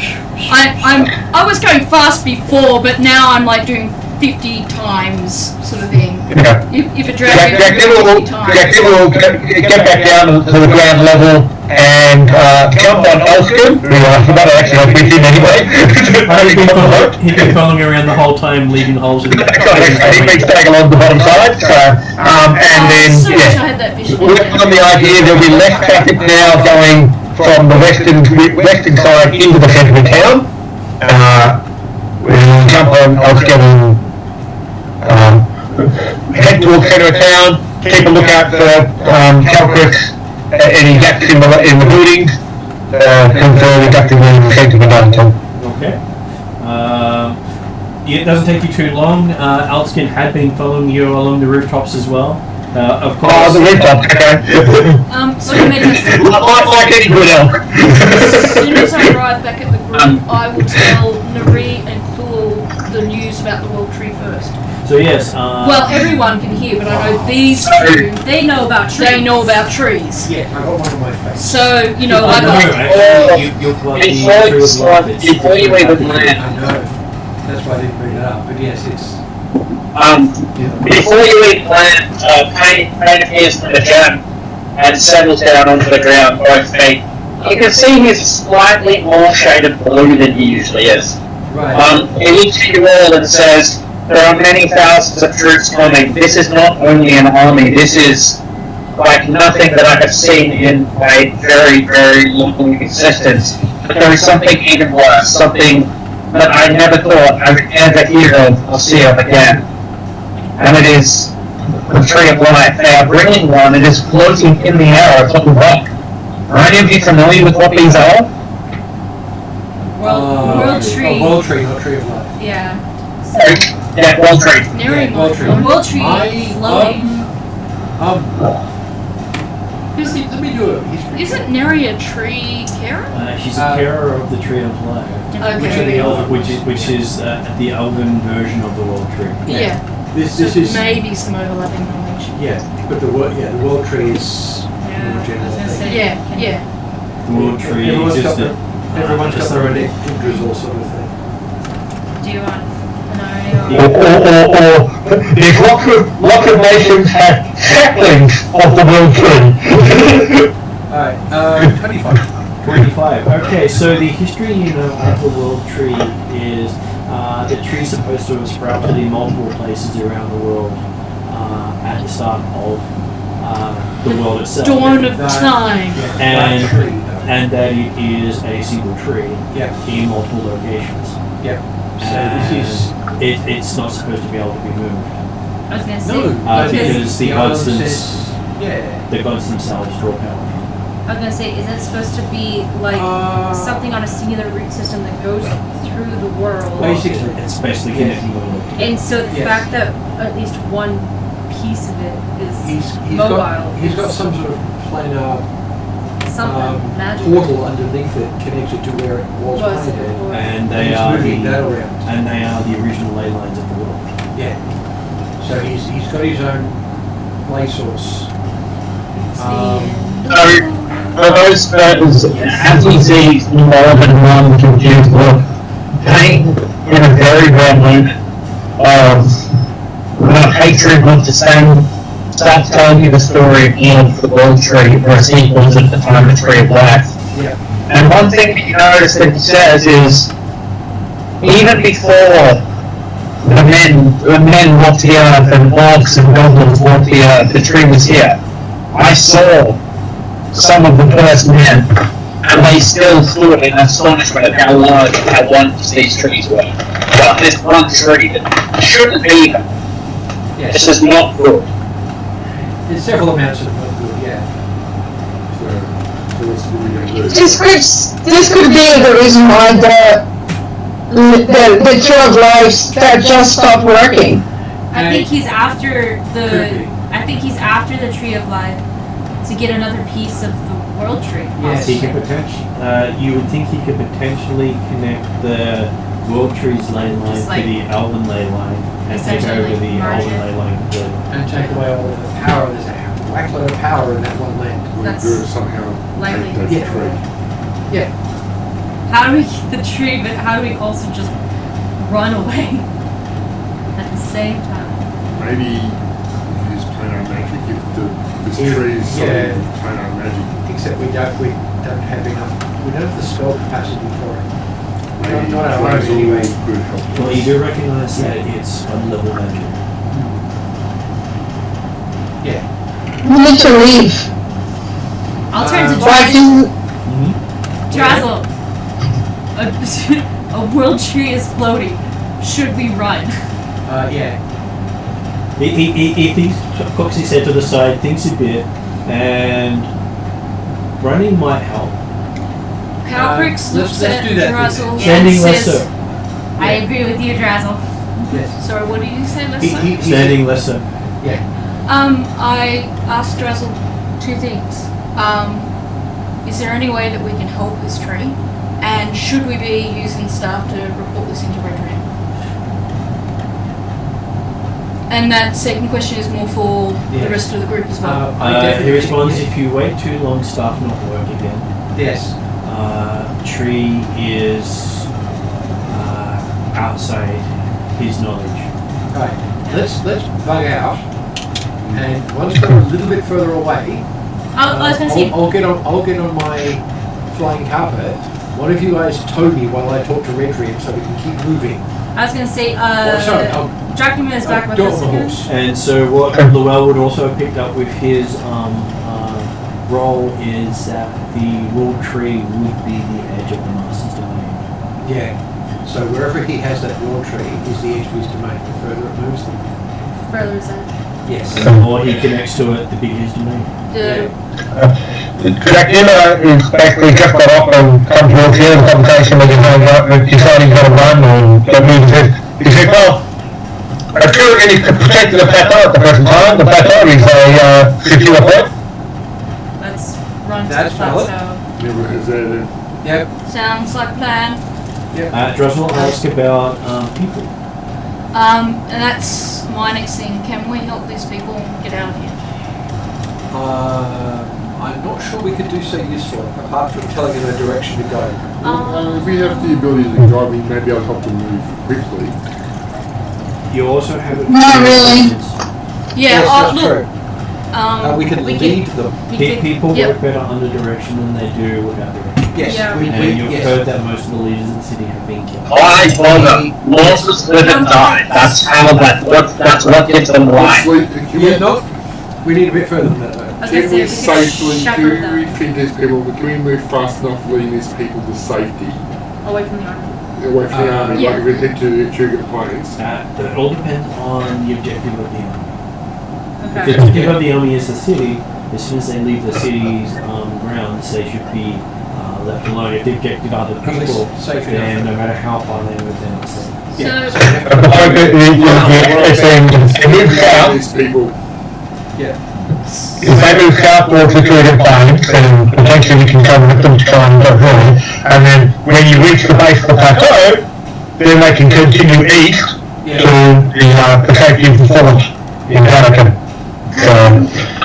I was going fast before, but now I'm like doing 50 times sort of thing. Yeah. If a dragon Jack will 50 times. get back down to the ground level and jump on Elskin, who I forgot I actually had with him anyway. He's been following around the whole time, leaving holes in the He's been staying along the bottom side, so, and then, so much I yeah. had that vision. We're on the idea there'll be less traffic now going from the western side into the centre of town. We'll jump on Elskin and head towards the centre of town, keep a lookout for Calcrix, any gaps in the buildings, confirm exactly where the centre of the downtown. Okay. It doesn't take you too long. Altskin had been following you along the rooftops as well. Of course. Oh, the rooftop, okay. So you made us. Like any good elk. As soon as I arrive back at the group, I will tell Nari and Cool the news about the World Tree first. So yes. Well, everyone can hear, but I know these two. They know about trees. They know about trees. Yeah, I got one on my face. So you know, I like know, actually, you've got the Tree of Life. It's Before you different even packaging. I know. That's why I didn't bring it up. But yes, it's. Before you even land, Pain appears from the gem and settles down onto the ground, both feet. You can see he's slightly more shaded blue than he usually is. Right. He looks at you all and says, there are many thousands of troops coming. This is not only an army, this is like nothing that I have seen in a very, very long existence. But there is something even worse, something that I never thought I would ever hear of or see of again. And it is the Tree of Life. They are bringing one, it is floating in the air atop the rock. Are any of you familiar with what these are? World Tree. World Tree, not Tree of Life. Yeah. Yeah, World Tree. Nary Yeah, World Tree. A World Tree floating. Let me do a history. Isn't Neri a tree carer? She's a carer of the Tree of Life, which is the elven version of the World Tree. Yeah. This So is maybe some overlapping knowledge. but the World Tree is Yeah, more I general was gonna thing. say. Yeah. The World Tree Everyone's is got just everyone's got just their own a- drizzle sort of thing. Do you want to know? Or there's lots of nations have saplings of the world tree. Alright, 25. 25. Okay, so the history of the World Tree is the tree's supposed to have sprouted in multiple places around the world at the start of the world itself. Dawn of That- time. And- that tree, though. And that it is a single tree Yeah. in multiple locations. Yeah. So And this is it's not supposed to be able to be moved I was gonna say. no because the gods says, themselves the gods themselves draw power. I was gonna say, is it supposed to be like something on a singular root system that goes through the world? Basically. It's basically connecting all of it. And so the Yes. fact that at least one piece of it is he's mobile, got is some sort of planar something magic. portal underneath it connected to where it was Was planted. before. And And they he's are moving that the around. original ley lines of the world. Yeah. So he's got his own play source. So, for those purposes, as he sees more than one confused look, Pain, in a very bad moment of hatred of the same, starts telling you the story of the World Tree, or as he calls it at the time, the Tree of Life. Yeah. And one thing that you notice that he says is, even before the men walked the earth and orcs and goblins walked the earth, the tree was here. I saw some of the first men, and they still stood in astonishment at how large and how wondrous these trees were. But this one tree that shouldn't be here. Yes. This is not good. There's several amounts of not good, yeah. So what's the reason? This could be the reason why the Tree of Life that just stopped working. I think he's after Could be. the Tree of Life to get another piece of the World Tree. Yes. He could you would think he could potentially connect the World Tree's ley line Just to like- the Elven ley line and take Essentially, over like, the merge Elven it. ley line completely. And take away all of the power. There's a whack load of power in that one land. We're That's going to somehow likely. take that Yeah. tree. How do we keep the tree, but how do we also just run away at the same time? Maybe use planar magic if this Yeah. tree is Yeah. planar magic. Except we don't have enough. We don't have the spell capacity for it. Maybe Not our own Flazzle anyway. could help Well, us. you do recognize that it's unlevel magic. Yeah. We need to leave. I'll turn to Why Drazzle. do Drazzle. A world tree is floating. Should we run? Yeah. He thinks, cocks his head to the side, thinks a bit, and running might help. Calcrix let's looks at do that Drazzle then. and Standing less says, so. I agree with you, Drazzle. Yes. sorry, what did you say, Lessa? Standing less so. Yeah. I asked Drazzle two things. Is there any way that we can help this tree? And should we be using staff to report this into Red Ring? And that second question is more for Yeah. the rest of the group as well. He responds, if you wait too long, staff not work again. Yes. Tree is outside his knowledge. Right. Let's bug out, and once we're a little bit further away, I was going to say, I'll get on my flying carpet. One of you guys tow me while I talk to Redrian so we can keep moving. I was going to say, sorry, Dracula is back with do it us on the again. horse. And so what Llewell would also have picked up with his role is that the raw tree would be the edge of the master's domain. Yeah. So wherever he has that raw tree is the edge of his domain. The further it moves, the Further side. yes. Or he connects to it, the bigger his domain. Dracula is basically just got off and come towards the end of the conversation with his hand up and decided he's going to run and get moving. He said, well, Atruaghin is to protect the plateau at the present time. The plateau is a secure point. Let's run to That's the plateau. Never has that. Yep. Sounds like a plan. Drossel asked about people. And that's my next thing. Can we help these people get out of here? I'm not sure we could do so useful, apart from telling him a direction to go. If we have the ability to guide me, maybe I'll help them move quickly. You also have it. Not really. Yeah, Yes, that's look. true. We can lead them. People Yep. work better under direction than they do without direction. Yes, Yeah. And you've yes. heard that most of the leaders in the city have been killed. I told them, monsters live and die. That's how that's what gives them life. Honestly, can we, Yeah, no. We need a bit further than that, though. I was can going to we say, we safely, could shepherd can we them think these people, can we move fast enough leading these people to safety away from the army. away from the army, Yeah. like if we head to the Atruaghin Plains? It all depends on the objective of the army. If Okay. the objective of the army is the city, as soon as they leave the city's grounds, they should be left alone. If the objective are the At least people, safe then enough. no matter how far they move, they're not safe. Yeah. So, So we have to- It moves south. These people, yeah. If they move south towards the Druid Plains, then potentially we can come with them to try and go through. And then when you reach the base of the plateau, then they can continue east to the safety of the forest in Hurricane. So,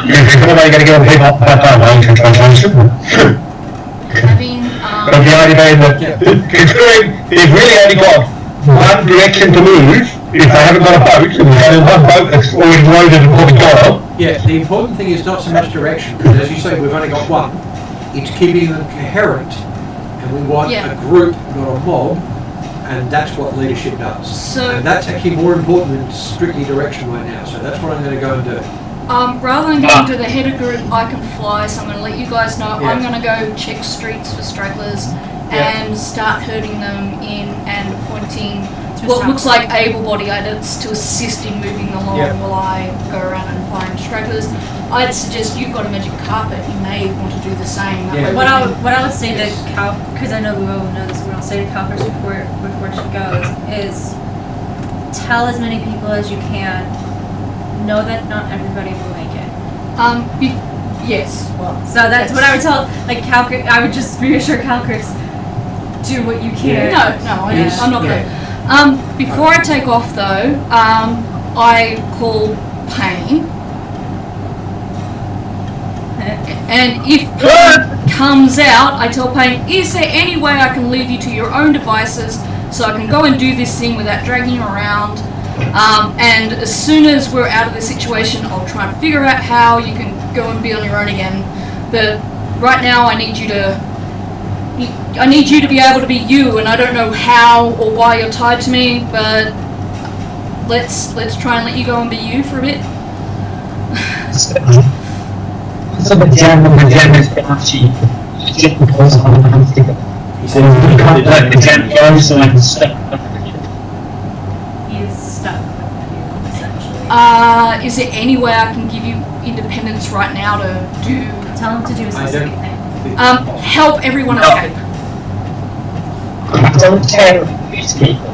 if you're going to get on people off the plateau, I can translation. having, But the idea being that, considering they've really only got one direction to move, if they haven't got a boat, and they have one boat that's already loaded and probably gone, Yeah, the important thing is not so much direction, because as you say, we've only got one. It's keeping them coherent, and we want Yeah. a group, not a mob, and that's what leadership does. So- and that's actually more important than strictly direction right now, so that's what I'm going to go and do. rather than going to the head of group, I can fly, so I'm going to let you guys know. Yeah. I'm going to go check streets for stragglers and start herding them in and appointing what looks like able-bodied items to assist in moving them along Yeah. while I go around and find stragglers. I'd suggest you've got a magic carpet. You may want to do the same. That Yeah. way we What can- I would say to Cal, because I know Luo will know this, what I'll say to Cal first before she goes is tell as many people as you can. Know that not everybody will make it. yes. Well, So that's what I would tell. Like Calcris, I would just reassure Calcris, do what you can. No, Yes. I'm not going to. Before I take off though, I call Pain. And if Pain comes out, I tell Pain, is there any way I can leave you to your own devices so I can go and do this thing without dragging you around? And as soon as we're out of this situation, I'll try and figure out how you can go and be on your own again. But right now I need you to be able to be you, and I don't know how or why you're tied to me, but let's try and let you go and be you for a bit. So the jam is actually just because I'm uncomfortable. He said I can't let the jam go so I can step. He's stuck with you, essentially. Is there any way I can give you independence right now to do Tell him to do a specific thing. help everyone escape? I don't care about these people.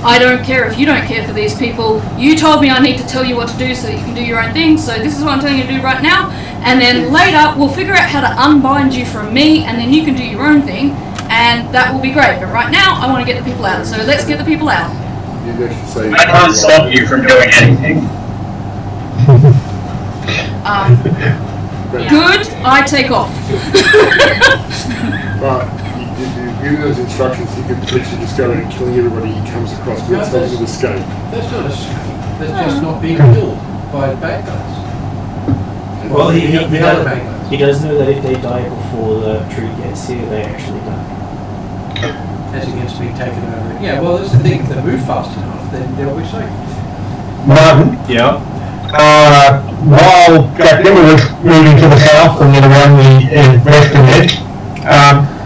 I don't care if you don't care for these people. You told me I need to tell you what to do so that you can do your own thing, so this is what I'm telling you to do right now. And then later, we'll figure out how to unbind you from me, and then you can do your own thing, and that will be great. But right now, I want to get the people out, so let's get the people out. you actually say, I can't stop you from doing anything. But, Good, I take off. but you give him those instructions, he can literally just go around killing everybody he comes across Yeah, without having to escape. That's not escape. That's just not being killed by bad guys. Well, he the other bad guys. he does know that if they die before the tree gets here, they actually die. As against being taken over. Yeah, well, that's the thing. If they move fast enough, then they'll be safe. Martin, Yeah. while Dracula was moving to the south and then around the western edge,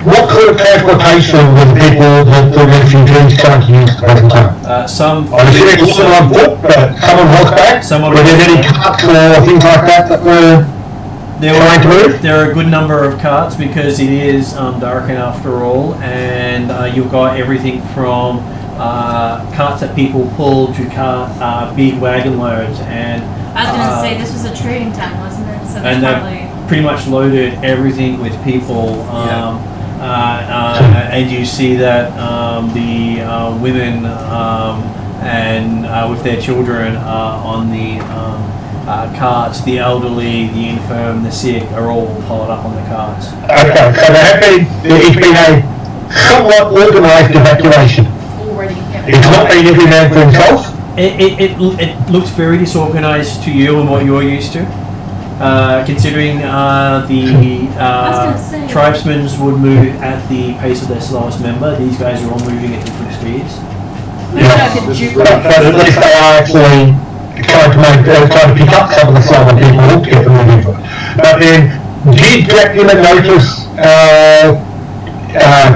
what sort of transportation were the people that the refugees trying to use at the time? Some I'm assuming a lot on foot, but some on horseback? Some on Were there any carts or things like that that were trying to move? there are a good number of carts because it is Darken after all, and you've got everything from carts that people pull to big wagon loads, and I was gonna say this was a trading town, wasn't it? So and that's they probably pretty much loaded everything with people. And you see that the women and with their children on the carts, the elderly, the infirm, the sick are all piled up on the carts. Okay, so it's been a somewhat organised evacuation. Already, yeah. It's not been every man for himself. It looks very disorganized to you and what you're used to. Considering the gonna say. tribesmen would move at the pace of their slowest member, these guys are all moving at different speeds. Maybe I could juke But at least they are actually trying to pick up some of the slower people to get them moving. But then, did Dracula notice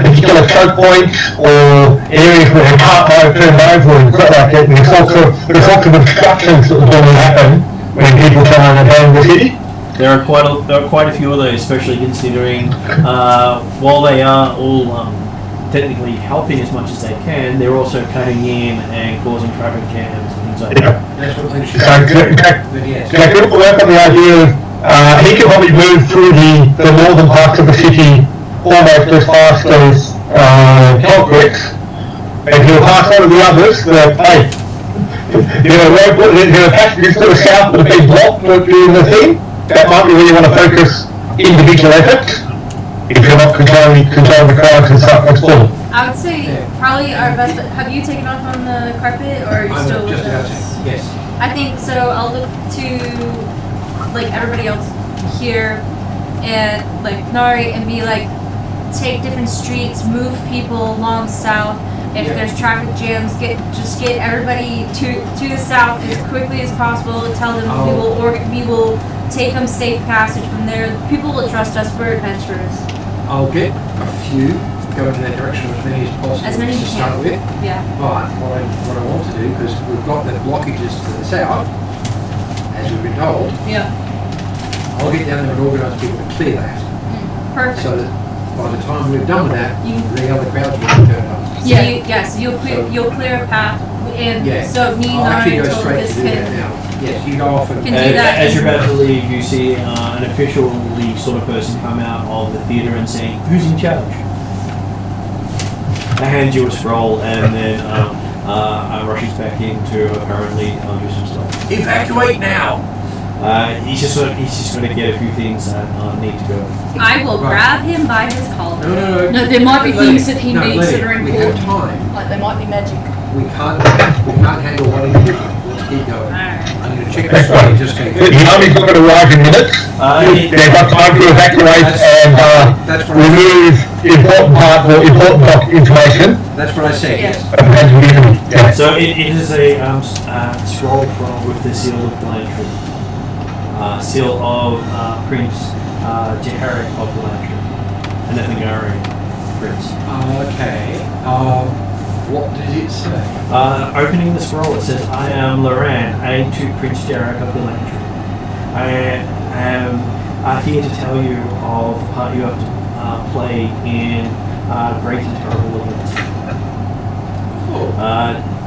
particular choke points or areas where they can't turn over and stuff like that? And the sorts of obstructions that would normally happen when people try and advance the city? There are quite a few of those, especially considering while they are all technically helping as much as they can, they're also cutting in and causing traffic jams and things like that. That's what they should So do. But yes. Dracula will work on the idea of he can probably move through the northern parts of the city almost as fast as Hellbricks, and he'll pass on to the others that, hey, there are passages to the south that have been blocked during the thing. That might be where you want to focus individual efforts if you're not controlling the crowds and stuff that's full. I would say probably our best. Have you taken off on the carpet, or are you I'm still just with about us? to. Yes. I think so. I'll look to like everybody else here and like Nari and be like, take different streets, move people along south. If Yeah. there's traffic jams, just get everybody to the south as quickly as possible. Tell them we will take them safe passage from there. People will trust us. We're adventurers. I'll get a few go in that direction as many as possible As many as to you start can. with. Yeah. But what I want to do, because we've got the blockages to the south, as we've been told, Yeah. I'll get down there and organise people to clear that. Perfect. So that by the time we're done with that, You- the other crowds will turn up. So you'll clear a path, and Yeah. so me and I'll actually Nari go until straight this to do that can. now. Yes, you go off and Can do that. As you're about to leave, you see an officially sort of person come out of the theatre and saying, "Who's in charge?" I hand you a scroll, and then rushes back in to apparently do some stuff. evacuate now. He's just going to get a few things that need to go. I will Right. grab him by his collar. No. No, there might be Let things it- that he no, needs let that it. are We have important. time. Like there might be magic. We can't handle one individual. Let's keep going. Alright. I'm going to check this one just in case. The army's not going to arrive in minutes. They've got time to evacuate and That's what I remove important part or important information. That's what I said. Yes. Yeah. So it is a scroll from with the seal of Blanchard, seal of Prince Jeharic of Blanchard, and the Hungarian prince. Okay. What does it say? Opening the scroll, it says, "I am Loran, aide to Prince Jeharic of Blanchard. I am here to tell you of the part you have to play in great and terrible events.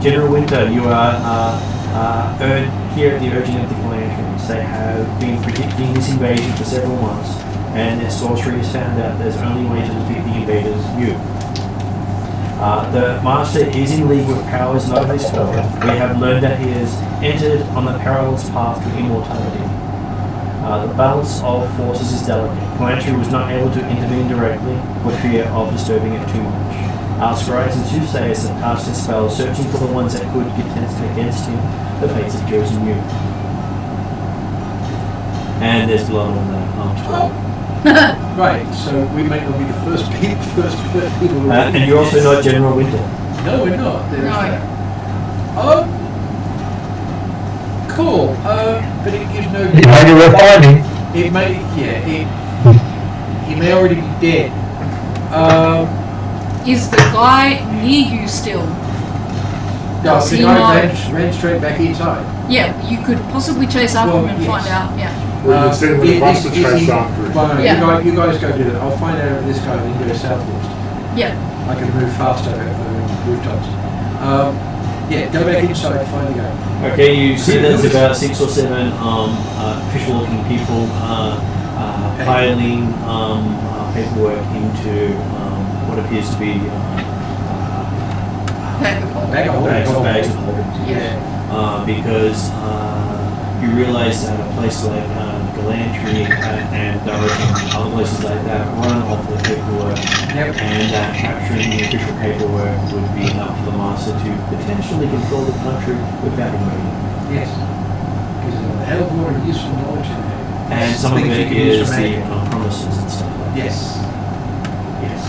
General Winter, you are here at the urging of the Blanchers. They have been predicting this invasion for several months, and their sorcery has found out there's only way to defeat the invaders, you. The Master is in league with powers not of this world. We have learned that he has entered on the perilous path to immortality. The balance of forces is delicate. Calantry was not able to intervene directly for fear of disturbing it too much. Scribes and soothsayers have cast their spells, searching for the ones that could contest against him. The fates have chosen you. And there's blood on the Right, so we may not be the first people. and you're also not General Winter. No, we're not. There's No. that. Cool. But it gives no. You know you were finding. It may, he may already be dead. Is the guy near you still? No, Does the he guy not? ran straight back inside. Yeah, you could possibly chase after Well, him and yes. find out. Yeah. We can send with a bus to is chase he- after him. Well, no, Yeah. you guys go do that. I'll find out if this guy and then go southwards. Yeah. I can move faster over the rooftops. Go back inside, find the guy. Okay, you see there's about 6 or 7 official-looking people piling paperwork into what appears to be Bag of holding. bags of holdings. Yeah. Because you realise that a place like Galantry and Durham and other places like that run off the paperwork, Yep. and that capturing the official paperwork would be enough for the master to potentially control the country without invading. Yes. Because there's a hell of a lot of useful knowledge in there. And some of Things you it can use is for the magic. promises and stuff like that. Yes. Yes.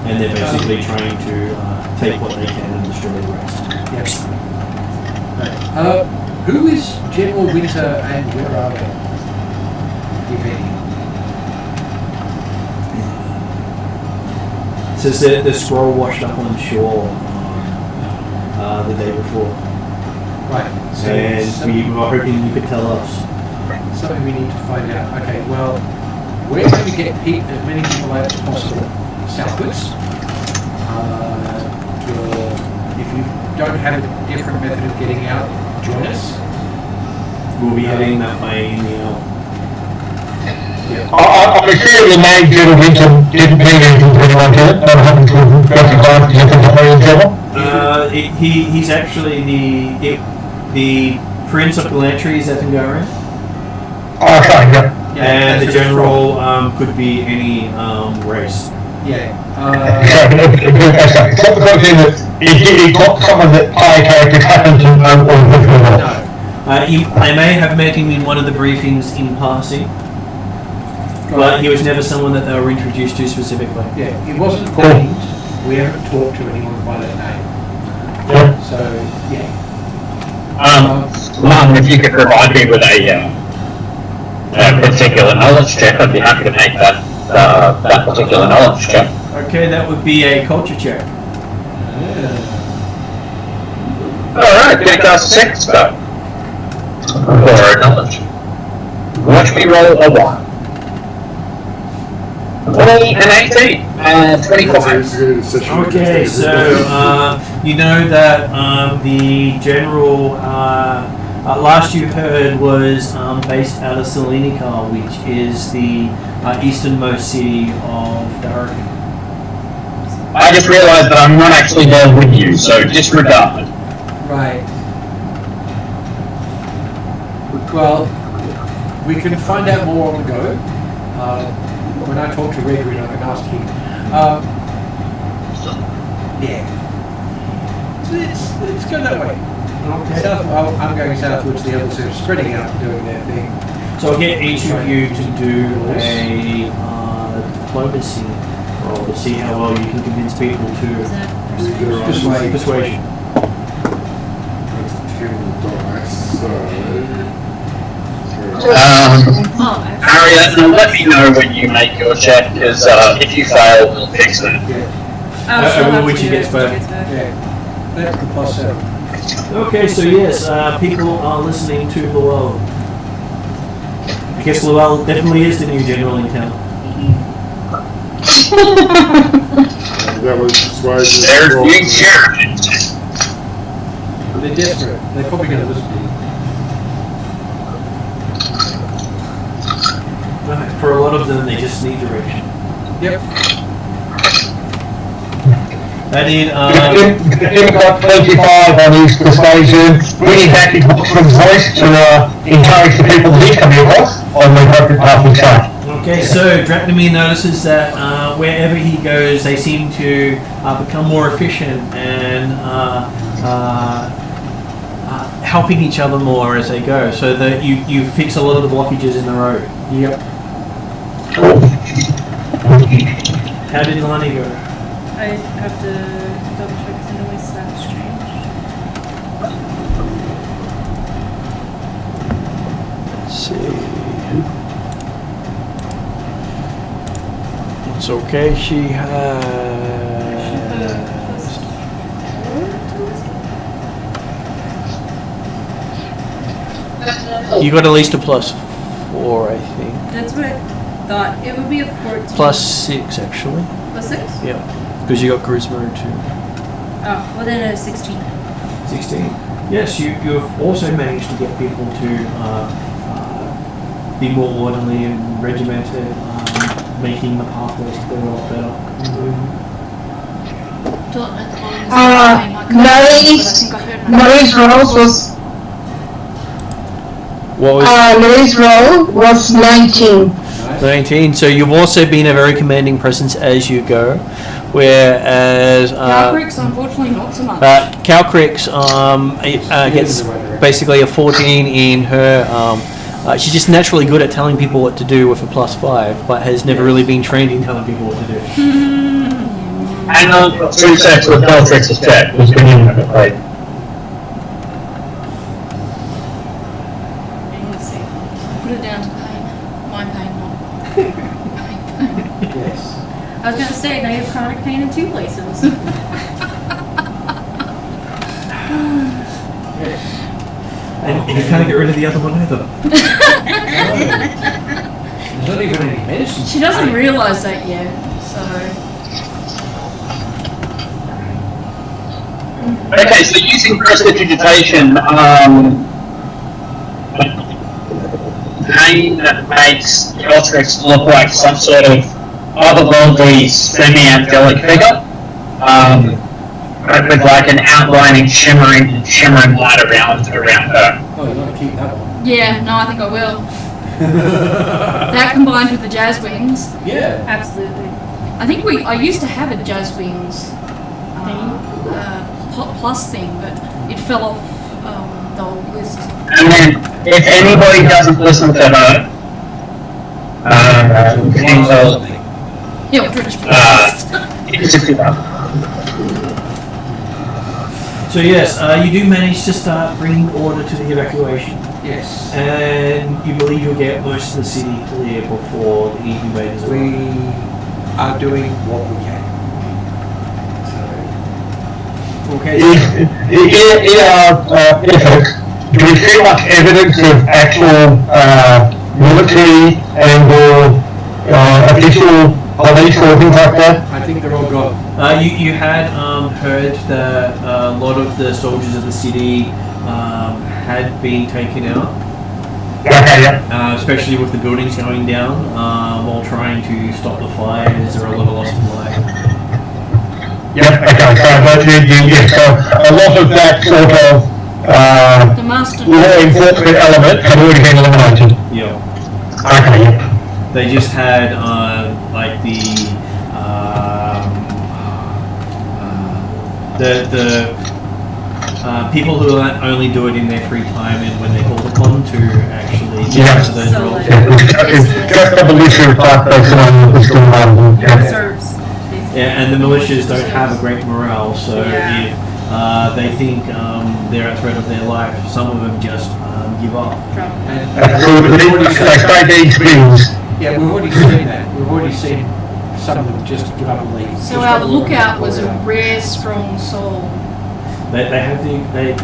And they're basically trying to take what they can and destroy the rest. Yes. Right. Who is General Winter and where are they? If any. It says that the scroll washed up on shore the day before. Right. So And we were hoping you could tell us. something we need to find out. Okay, well, we're going to get as many people out as possible southwards. If you don't have a different method of getting out, join us. We'll be heading that way in the I'm assuming the Mage didn't mean anything to anyone to it. Not having to recognize the difference between each other. He's actually the Prince of Galantry is Ethangaran. Okay, yeah. And the that's general could be any race. Yeah. It's not the kind of thing that it's not someone that player characters happen to know or what's going on. No. I may have met him in one of the briefings in passing, but he was never someone that they were introduced to specifically. Yeah, he wasn't named. We haven't talked to anyone by that name. Yeah. So, yeah. Mum, if you could provide me with a particular knowledge check, I'd be happy to make that particular knowledge check. Okay, that would be a culture check. Alright, can I cast 6 though? For knowledge. Watch me roll a 1. 20 and 18 and 25. Okay, so you know that the general last you heard was based out of Selenica, which is the easternmost city of Atruaghin. I just realised that I'm not actually there with you, so disregard. Right. Well, we can find out more on the go. When I talk to Gregory, I can ask him. Let's go that way. Okay. I'm going southwards, the others are spreading out and doing their thing. So I'll get each of you to do a diplomacy roll to see how well you can convince people to persuasion. Ariadne, let me know when you make your check, because if you fail, we'll fix it. Which he gets back. Yeah, that's the plus 7. Okay, so yes, people are listening to Llewellyn. I guess Llewellyn definitely is the new general in town. That was persuasion. There's the sheriff. They're desperate. They're probably going to listen to you. For a lot of them, they just need direction. Yep. I did. Jim got 25 on his persuasion, bringing back his Watchman's voice to encourage the people that he's coming across on the appropriate path of sight. Okay, so Dracnomir notices that wherever he goes, they seem to become more efficient and helping each other more as they go, so that you fix a lot of the blockages in the road. Yep. How did Lani go? I have to double check because I know my stats changed. Let's see. It's okay, she has... You got at least a +4, I think. That's what I thought. It would be a 14. +6, actually. +6? Yeah, because you got charisma too. Oh, well then a 16. 16. Yes, you've also managed to get people to be more orderly and regimented, making the pathways to go a lot better. Mary's role was 19. 19. So you've also been a very commanding presence as you go, whereas Calcrix, unfortunately, not so much. Calcrix gets basically a 14 in her. She's just naturally good at telling people what to do with a +5, but has never really been trained in telling people what to do. And on 3 sets with Caltrix's check, who's been in the fight. Put it down to pain. My pain, not Yes. I was going to say, now you have chronic pain in 2 places. And you can't get rid of the other one either. There's not even any medicine. She doesn't realise that yet, so... Okay, so using prestidigitation, pain makes Caltrix look like some sort of otherworldly, semi-angelic figure, with like an outlining, shimmering light around her. Oh, you want to keep that one? Yeah, no, I think I will. That combined with the jazz wings. Yeah. Absolutely. I think I used to have a jazz wings plus thing, but it fell off the old list. And then, if anybody doesn't listen to her, Eldritch Blast. So yes, you do manage to start bringing order to the evacuation. Yes. And you believe you'll get most of the city clear before the invaders We arrive. are doing what we can. Okay. In our efforts, do we see much evidence of actual military and official police or things like that? I think they're all gone. You had heard that a lot of the soldiers of the city had been taken out, Okay, yeah. especially with the buildings going down while trying to stop the fires. There are a lot of lost life. Yeah, okay, so a lot of that sort of The master. law enforcement element had already been eliminated. Yeah. Okay, yeah. They just had like the people who only do it in their free time and when they're called upon to actually Yeah. to those So, roles. like- It's just a militia type person who's still around. Yeah. Reserves. basically. Yeah, and the militias don't have a great morale, so Yeah. if they think they're at threat of their life, some of them just give up. Drop. And So they stay these things. yeah, we've already seen that. We've already seen some of them just give up and leave. So our lookout was a rare, strong soul. They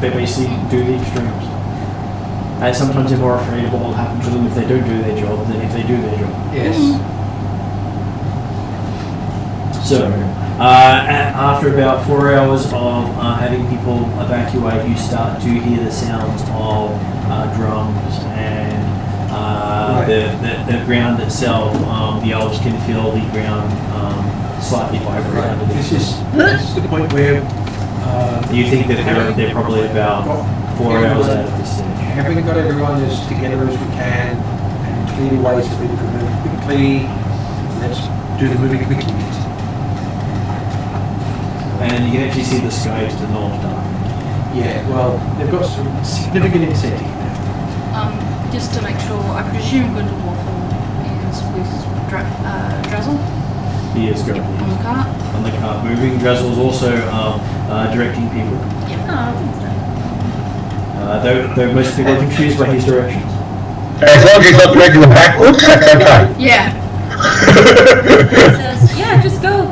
basically do the extremes. And sometimes they're more afraid of what will happen to them if they don't do their job than if they do their job. Yes. So, after about 4 hours of having people evacuate, you start to hear the sounds of drums and the ground itself. The elves can feel the ground slightly vibrate underneath. This is the point where You think that they're probably about 4 hours out of this stage. having got everyone as together as we can and clear ways that we can move quickly, let's do the moving quickly. And you can actually see the sky to the north dark. Yeah, well, they've got some significant incentive now. Just to make sure, I presume Gwendolyn Waffle is with Drazzle He is currently on the cart. on the cart moving. Drazzle's also directing people. Though most people are confused by his directions. As long as he's not directing them backwards, that's okay. Yeah. Says, yeah, just go.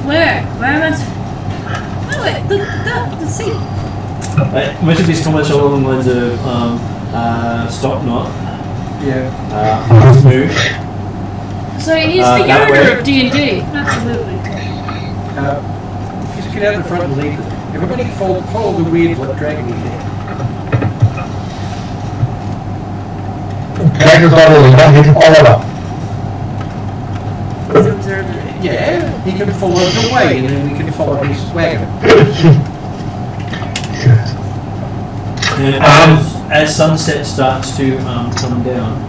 Where? Where am I? Oh, wait, the seat. Most of his comments are along the lines of stop, not Yeah. move. So he's the that Yoda way. of D&D. Absolutely. Just get out the front and lead them. Everybody follow the weird dragon in there. Dragon's not all in one, he's all over. He's observing. Yeah, he can follow the way and then we can follow his wagon. And as sunset starts to come down,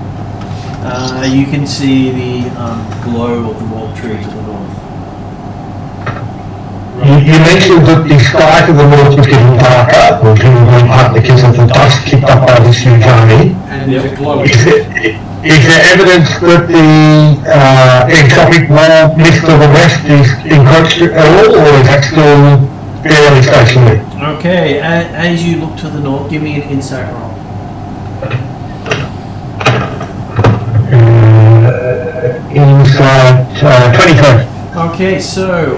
you can see the glow of the wall tree to the north. You mentioned that the sky to the north was getting darker, or getting partly because of the dust kicked up by this huge army. And there's a glow. Is there evidence that the entropic wall next to the west is encroached at all, or is that still fairly stationary? Okay, as you look to the north, give me an insight roll. Inside 23. Okay, so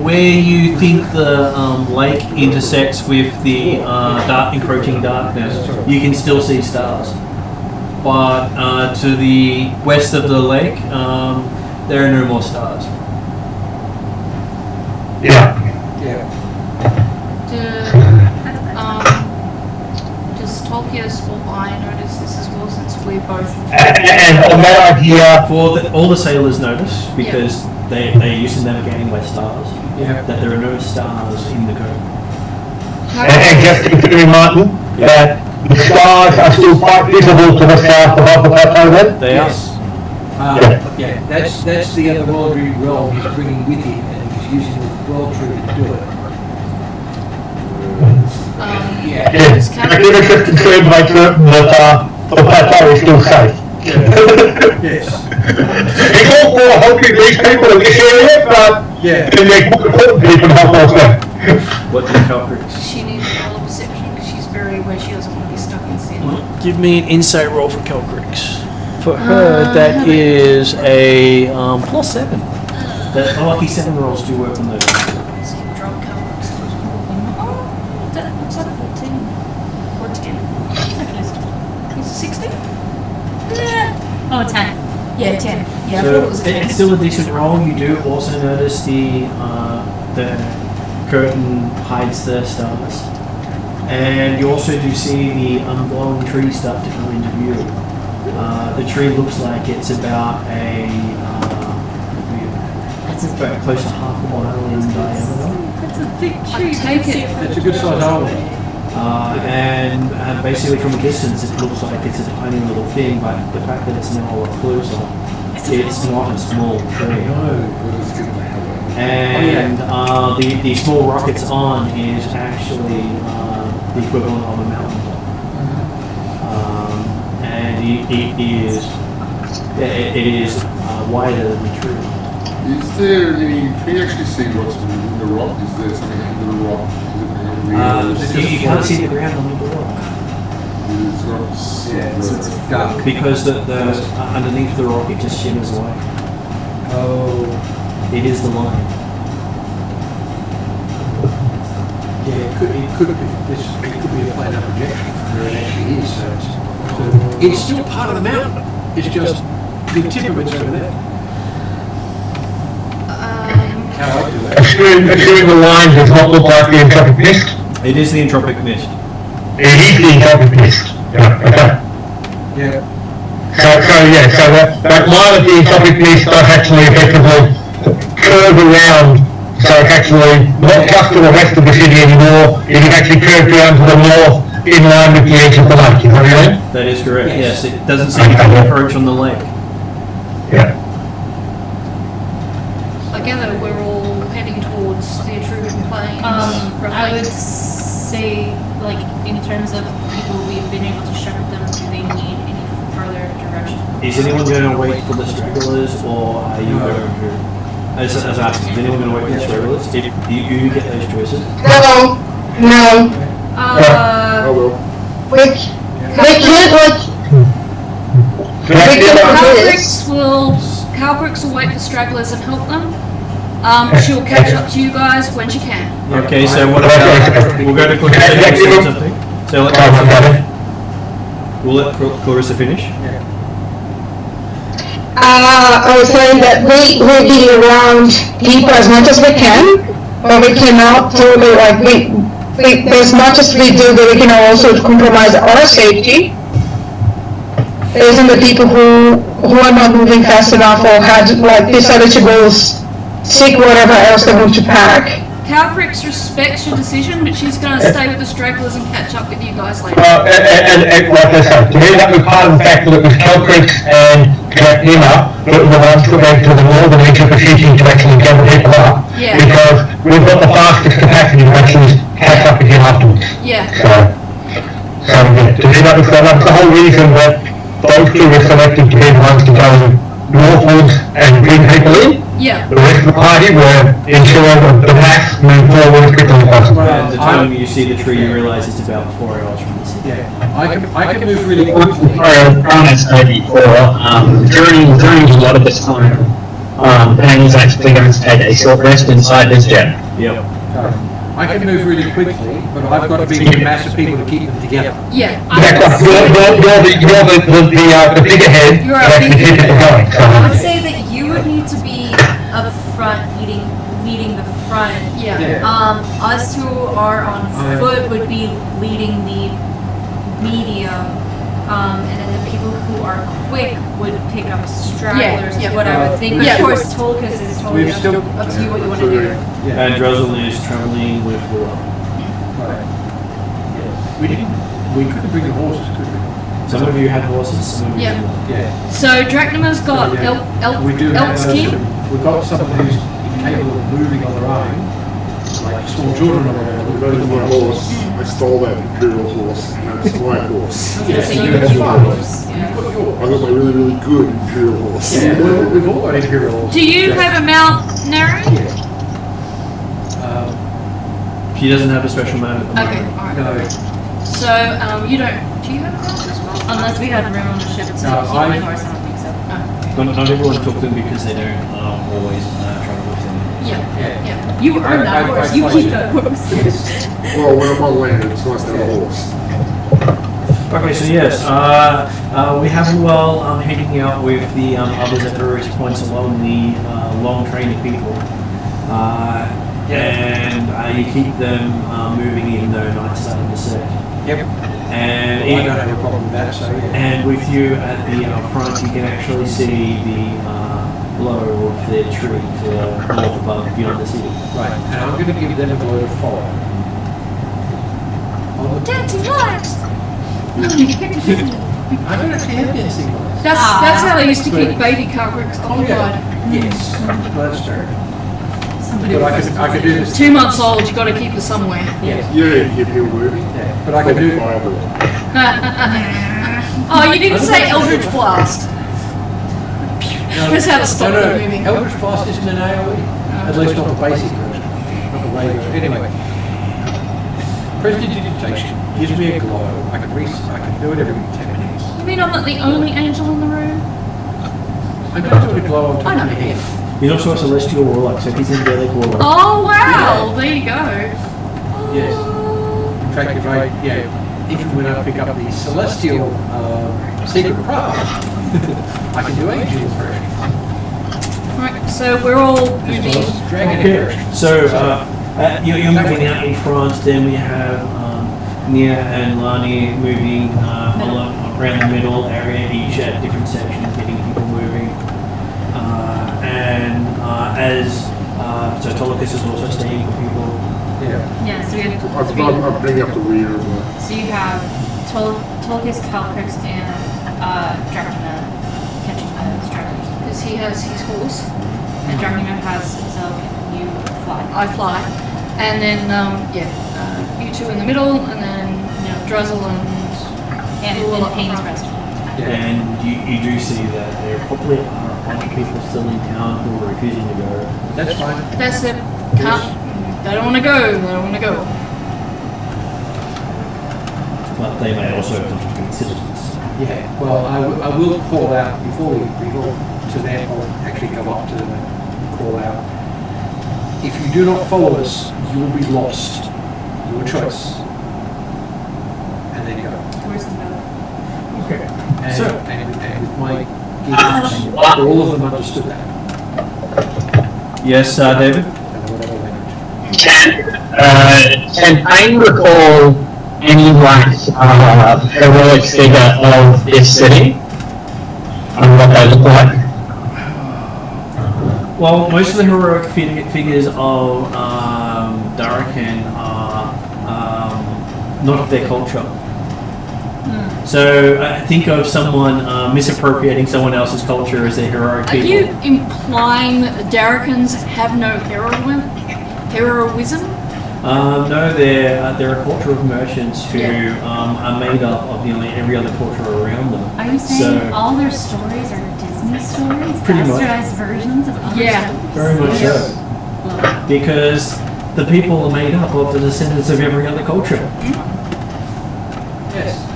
where you think the lake intersects with the encroaching darkness, you can still see stars. But to the west of the lake, there are no more stars. Yeah. Yeah. Does Tolkien's or I notice this as well, since we both... And on that idea, All the sailors notice, because they used to navigating by stars, Yeah. that there are no stars in the cove. and just to confirm, Martin, that the stars are still quite visible to the south above the plateau then? They Yes. Yeah. Yeah, that's the other worldly realm he's bringing with him and he's using the world tree to do it. Yeah, Does I think it's just concerned to make certain that the plateau is still safe. Yes. It's all for helping these people in this area, but Yeah. then there's more important people to help us there. What did Calcrix? She needs a roll of perception because she's very aware she doesn't want to be stuck in sin. Give me an insight roll for Calcrix. For her, that is a +7. The lucky 7 rolls do work on those. So you drop Calrix. Oh, that looks like a 14. Or 10. Is it 16? Oh, 10. Yeah, 10. Yeah, I thought it So was a 10. it's still a decent roll. You do also notice the curtain hides the stars, and you also do see the unglowing tree start to come into view. The tree looks like it's about close to half a mile in diameter, That's a big I tree. take it. That's a good size owl. and basically from a distance it looks like it's a tiny little thing, but the fact that it's now a lot closer, it's not a small tree. And the small rock it's on is actually the equivalent of a mountain top. And it is wider than the tree. Is there any, can you actually see what's within the rock? Is there something under the rock? Is it You can't see the ground under the rock It's not. Yeah, it's dark. because the underneath the rock it just shimmers away. Oh, It is the line. yeah, it could be a planar projection where it actually is. So it's still part of the mountain. It's just the tip of it's over there. How I do it. Assuming the line does not look like the entropic mist, It is the entropic mist. it is the entropic mist. Yeah, okay. Yeah. So that while the ectopic beast does actually effectively curve around, so it's actually not just to the west of the city anymore, it is actually curved around to the north in line with the edge of the lake, is that right? That is correct, yes. It doesn't seem to be an approach on the lake. Yeah. I gather we're all heading towards the Atruaghin Plains. I would say, like, in terms of people we've been able to shepherd them, do they need any further direction? Is anyone going to wait for the stragglers, or are you going to... As I asked, is anyone going to wait for the stragglers? If you get those choices. No. We can't Calbrix will wait for stragglers and help them. She'll catch up to you guys when she can. Okay, so what about... We'll go to Clarissa and say something. So let Clarissa... We'll let Clarissa finish. I was saying that we'll be around people as much as we can, but we cannot totally, as much as we do, that we can also compromise our safety. There isn't the people who are not moving fast enough or had decided to go seek whatever else they want to pack. Calbrix respects your decision, but she's going to stay with the stragglers and catch up with you guys later. And like I said, to me that was part of the fact that it was Calbrix and Nima that were the ones who went to the northern edge of the city to actually gather people up. Yeah. Because we've got the fastest capacity to actually catch up again afterwards. Yeah. So yeah, to me that was the whole reason that those two were selected to be the ones to go northwards and bring people in. Yeah. The rest of the party were ensuring that the mass moved forward as quickly as possible. And the time you see the tree, you realise it's about 4 hours from the city. Yeah, I can move really quickly. Brown has said before, during a lot of this time, Ben is actually going to take a short rest inside this jet. Yep. I can move really quickly, but I've got to be with a mass of people to keep them together. Yeah. You're the figurehead You're that actually keeps it going. I would say that you would need to be up front, leading the front. Yeah. Us who are on foot would be leading the medium, and then the people who are quick would pick up stragglers. Yeah. Is what I would think. But Yeah. of course, Tolkis is totally We've up still- to you what you want to do. Yeah. And Drozzle is travelling with Willow. Right. We couldn't bring the horses, could we? Some of you had horses, some of you Yeah. didn't. Yeah. So Drachnima's got We do have Elkskin. we've got someone who's capable of moving on their own, like small children or whatever. We've got That is my them horse. I stole that Imperial horse, and that's my horse. Yeah, So so you that's keep fine. yours. I got my really, really good Imperial horse. Yeah, we've all got Imperials. Do you have a mount, Neri? She doesn't have a special mount at the Okay, moment. alright. No, So, you don't... Do you have a mount as well? Unless we had room on the ship to keep my horse, I don't think so. Not everyone took them because they don't always travel with them. Yeah. You earn that horse. You keep that horse. Well, when I'm on land, it's nice to have a horse. Okay, so yes, we have Ruel heading out with the others at various points along the long train of people. And you keep them moving even though night's starting to set. Yep. And I don't have a problem with that, so yeah. And with you at the front, you can actually see the glow of the tree to the north above beyond the city. Right, and I'm going to give them a glow to follow. Dancing lights! I don't actually have dancing lights. That's how they used to keep baby Calbrix occupied. Yes, that's true. But I could do this. 2 months old, you got to keep her somewhere. Yes. Yeah, you get people moving. Yeah, but I could do. Fireball. Oh, you didn't say Eldritch Blast. That's how to stop No, them moving. Eldritch Blast isn't an AoE. At least not the basic version. Not the way version. Anyway. Prestidigitation gives me a glow. I can do it every 10 minutes. You mean I'm not the only angel in the room? I'm going to do a glow on top I know. of your head. He's also a celestial warlock, so he's in Gaelic warlock. Oh, wow! There you go. Yes. In fact, if when I pick up the celestial secret craft, I can do angel impressions. Right, so we're all moving. Dragon Okay, impressions. so you're moving out in front, then we have Nia and Lani moving along around the middle area, each at different sections, getting people moving. So Tolicus is also staying for people. Yeah, so we have I'm bringing up the rear. So you have Tolicus, Calcrix, and Dracula catching the stragglers. Because he has his horse. And Dracula has his own, you fly. I fly. And then, you two in the middle, and then Druzzle and Payne's rest. And you do see that there probably are a bunch of people still in town who are refusing to go. That's fine. that's it. They don't want to go. They don't want to go. But they may also have contributed citizens. Yeah, well, I will call out, before we go to that, I'll actually go up to them and call out. If you do not follow us, you will be lost. Your choice. And then you go. Where's the boat? Okay. And, So- and with my gauge, all of them understood that. Yes, David? And whatever language. Can I recall any heroic figure of this city? And what they look like? Well, most of the heroic figures of Darkin are not of their culture. So think of someone misappropriating someone else's culture as their heroic Are people. you implying that the Darrikans have no heroism? No, they're a culture of merchants who are made up of nearly every other culture around them. Are you saying So- all their stories are Disney stories? Pretty much. Bastardized versions of other stories? Very much so. Because the people are made up of the descendants of every other culture. Yes.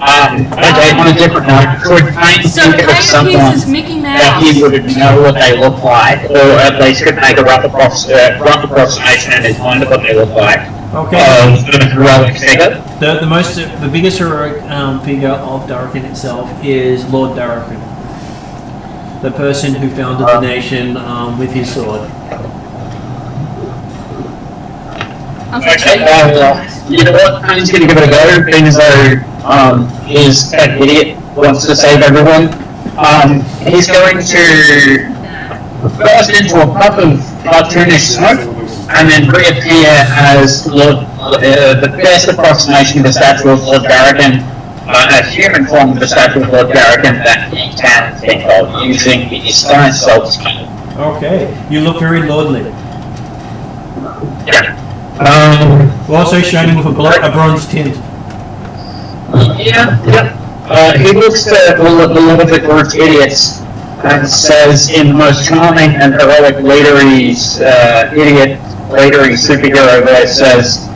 Okay, on a different note, could I So think of Kate someone uses Mickey that Mouse. he would know what they look like, or at least could make a rough approximation in his mind of what they look like, Okay. of a heroic figure? The biggest heroic figure of Darkin itself is Lord Darkin, the person who founded the nation with his sword. Okay, well, you know what? I'm just gonna give it a go, being as though his fat idiot wants to save everyone. He's going to burst into a puff of cartoonish smoke and then reappear as the best approximation of the statue of Lord Garrigan, a human form of the statue of Lord Garrigan that he can think of using his stone self skill. Okay, you look very lordly. Yeah. Also shining with a bronze tint. Yeah. He looks at all of the lot of the group's idiots and says in the most charming and heroic leadery superhero way, says,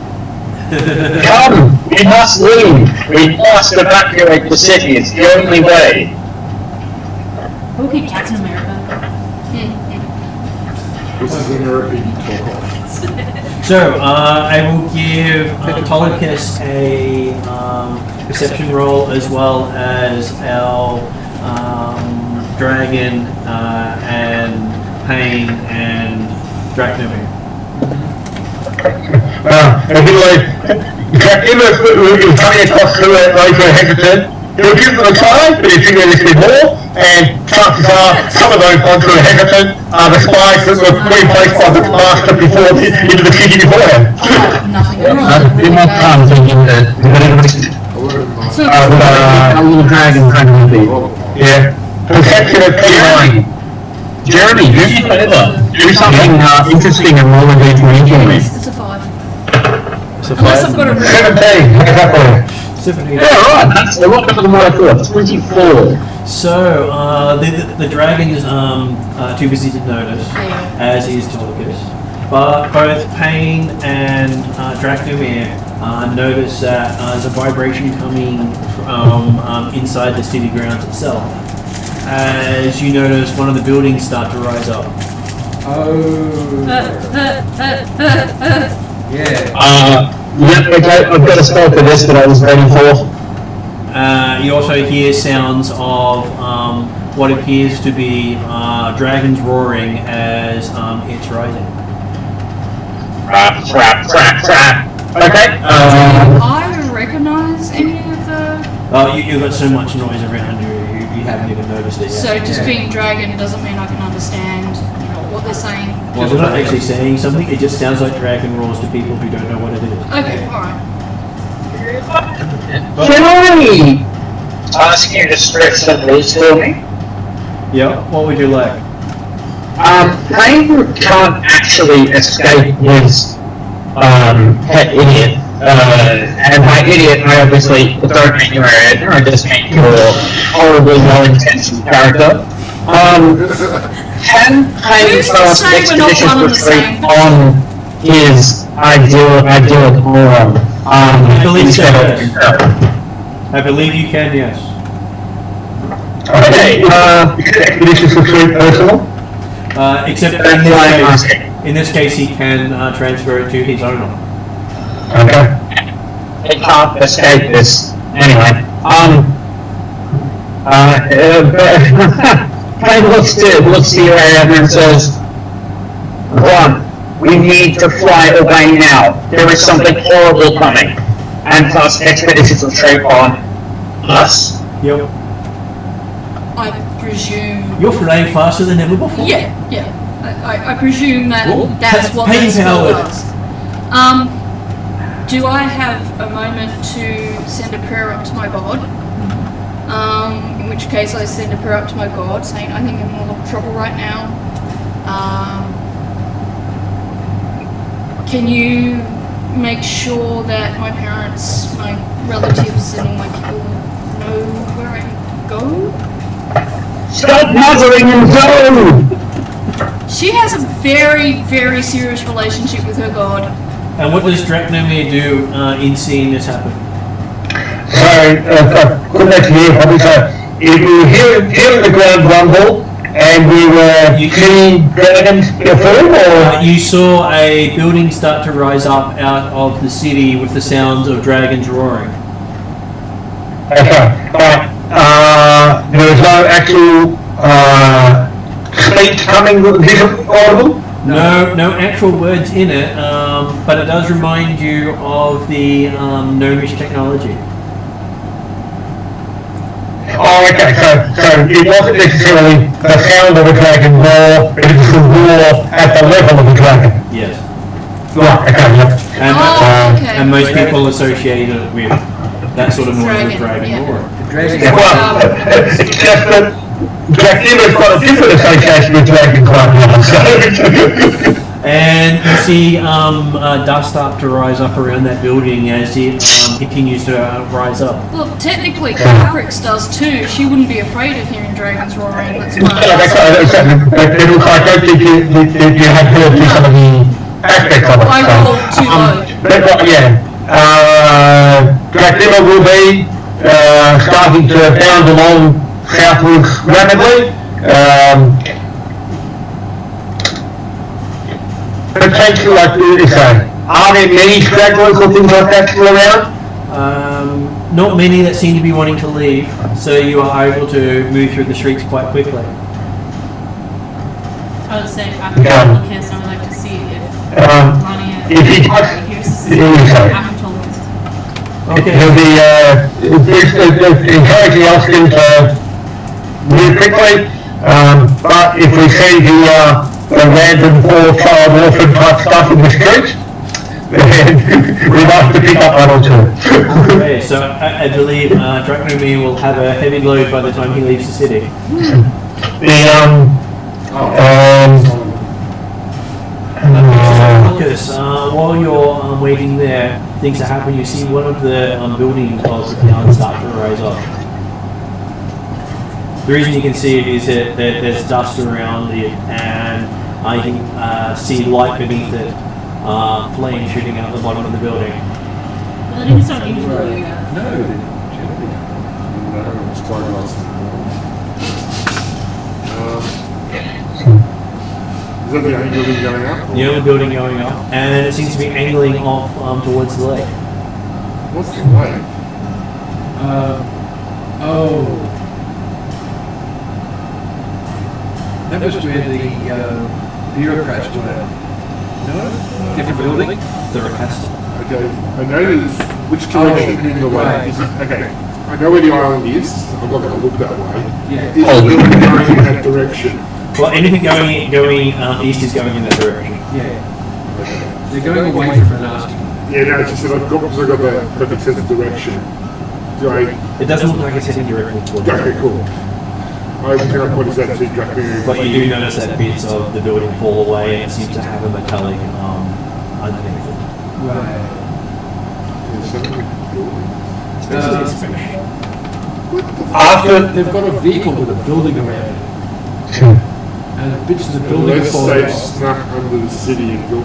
"Come, we must leave. We must evacuate the city. It's the only way." Okay, Captain America. This is an RPG talk. So, I will give Tolicus a perception roll as well as our Dragon and Pain and Dracnomir. He's coming across to it like a hesitant. He'll give them a try, but he's doing a little bit more, and chances are some of those ones who are hesitant are the spies that were replaced by the master before into the city beforehand. Nothing. Immortals little dragon kind of thing. Yeah. Perception of P9. Jeremy, do something interesting and roll a d20. It's a 5. So Unless I've got a 17. How's that for you? 17. Yeah, right. That's a lot better than what I thought. 24. So, the dragon is too busy to notice, as is Tolicus. But both Pain and Dracnomir notice that there's a vibration coming from inside the city grounds itself. As you notice, one of the buildings start to rise up. Yeah. Okay, I've got a spell for this that I was waiting for. You also hear sounds of what appears to be dragons roaring as it's rising. Crap. Okay. recognise any of the... You've got so much noise around you, you haven't even noticed it yet. So just being dragon doesn't mean I can understand what they're saying? Well, they're not actually saying something, it just sounds like dragon roars to people who don't know what it is. Okay, alright. Can I ask you to stretch some rules for me? Yeah, what would you like? Pain can't actually escape his pet idiot. And by idiot, I obviously don't mean your head, I just mean your horribly well-intentioned character. Can Pain cast Expedition Retreat on his ideal moron? I believe so, instead of yes. himself? I believe you can, yes. Okay, Expedition Retreat personal? Except in this case he can transfer it to his owner. Okay. it can't escape this. Anyway, Pain looks to your area and says, "One, we need to fly away now. There is something horrible coming." And plus, Expedition Retreat on us. Yep. I presume... You're flying faster than ever before. Yeah. I presume that Cool. that's what Pain that spell powered. does. Do I have a moment to send a prayer up to my god? In which case I send a prayer up to my god, saying I think I'm in a lot of trouble right now. Can you make sure that my parents, my relatives, and all my people know where I go? Stop muttering and go! She has a very, very serious relationship with her god. And what does Dracnomir do in seeing this happen? So, good night to you, officer. If we hear the ground rumble, and we were killing dragons before, or? You saw a building start to rise up out of the city with the sounds of dragons roaring. Okay, but there was no actual speech coming audible? No actual words in it, but it does remind you of the gnomish technology. Oh, okay, so it wasn't necessarily the sound of a dragon roar, it was the roar at the level of a dragon. Yes. Right, okay, yep. And, okay. and most people associate it with that sort of noise with dragon yeah. roar. Yeah, well, it's just that Dracula's got a different association with dragons right now, so... And you see dust start to rise up around that building as it continues to rise up. Look, technically Caprix does too. She wouldn't be afraid of hearing dragons roaring. That's why. Yeah, that's right, it looks like I don't think you have heard some of the aspects of it. I rolled too low. But, yeah, Dracula will be starting to bound along southwards rapidly. Potentially, like you say, are there many stragglers or things like that still around? Not many that seem to be wanting to leave, so you are able to move through the streets quite quickly. I would say after the kiss, I would like to see if Lonnie if he after told us. Okay. He'll be encouraging Elston to move quickly, but if we see the random child orphan type stuff in the street, then we might have to pick up one or two. Okay, so I believe Dracnomir will have a heavy load by the time he leaves the city. Lucas, while you're waiting there, things that happen, you see one of the buildings of the town start to rise up. The reason you can see it is that there's dust around it, and I can see light beneath it, flame shooting out the bottom of the building. But I think it's not usually No, it's quite awesome. Is that the only building going up? The only building going up, and it seems to be angling off towards the lake. What's the lake? That was where the bureaucrats were. No? Different building? The repast. Okay, I noticed Which direction in the way? Is it, okay, I know where the island is. I'm not going to look that way. Yeah. Is the building going in that direction? Well, anything going east is going in that direction. Yeah. They're going away from the nasty. Yeah, no, it's just that I've got the perfect sense of direction. Do I? It doesn't look like it's heading directly towards. Okay, cool. I can I point that to Draconian. But you do notice that bits of the building fall away and it seems to have a metallic underneath it. Right. After They've got a vehicle with a building around it. And bits of the building Let's fall say off. snuck under the city and built.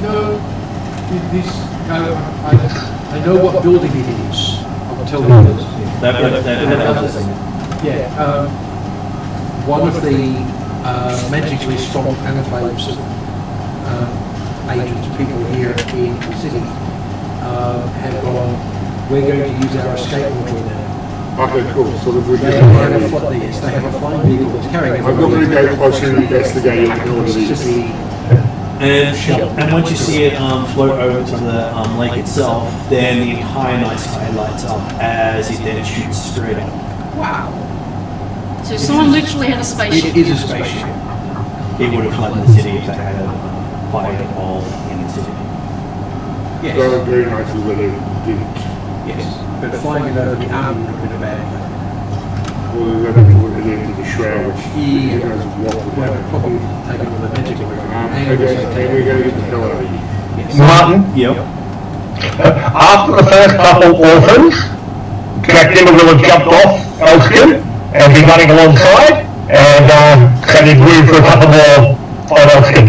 No, I know what building it is. I'll tell you this. That helps us. Yeah, one of the magically strong enclaves of agents, people here in the city, have gone, we're going to use our escape module now. Okay, cool. So we're They getting have ready. a yes, they have a flying vehicle that's carrying I'm not going to go closer and investigate it. I know what it It's is. just the And once you see it float over to the lake itself, then the entire night sky lights up as it then shoots straight up. wow. So someone literally had a spaceship. It is a spaceship. It would have flooded the city if they had a fireball in the city. Yes, So very nicely where they did it. yes. But flying it over the army would have been a bad thing. Well, then they put it into the shroud, which who Yeah. knows what would Well, happen. probably taken with a magic Okay, and we're going to get the hell out of here. Martin, Yep. after the first couple orphans, Dracula will have jumped off Elskin and be running alongside, and so there's room for a couple more on Elskin.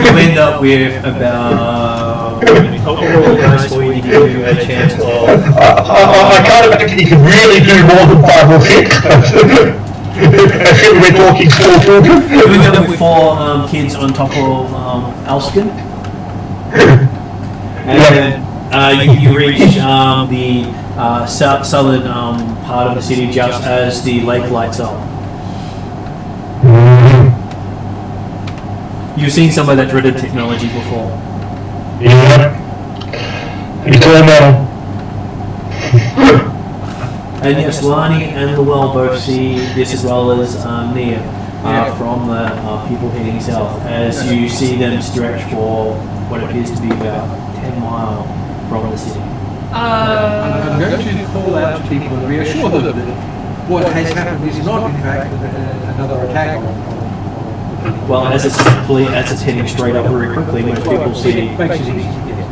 You end up with about guys for you to give you a chance of. I can't imagine you can really do more than 5 or 6. Assuming we're talking small children. You end up with 4 kids on top of Elskin. And then you reach the southern part of the city just as the lake lights up. You've seen some of that dreaded technology before. Yeah. It's all metal. And yes, Lani and Llewell both see this as well as Nia from the people heading south as you see them stretch for what appears to be about 10 miles from the city. I'm going to call out to people and reassure them that what has happened is not, in fact, another attack on Well, as it's heading straight up very quickly, most people see makes it easy, yes.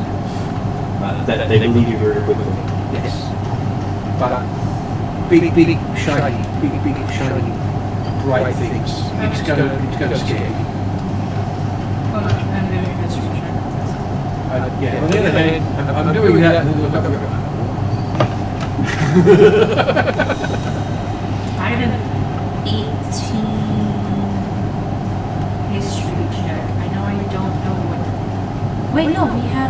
that they believe you very quickly. Yes. But big, shiny, bright things. It's going to scare you. I'm doing a investigation. Yeah. On the other hand, I'm doing that and then look up and go, I have an 18 history check. I know I don't know what. Wait, no, we had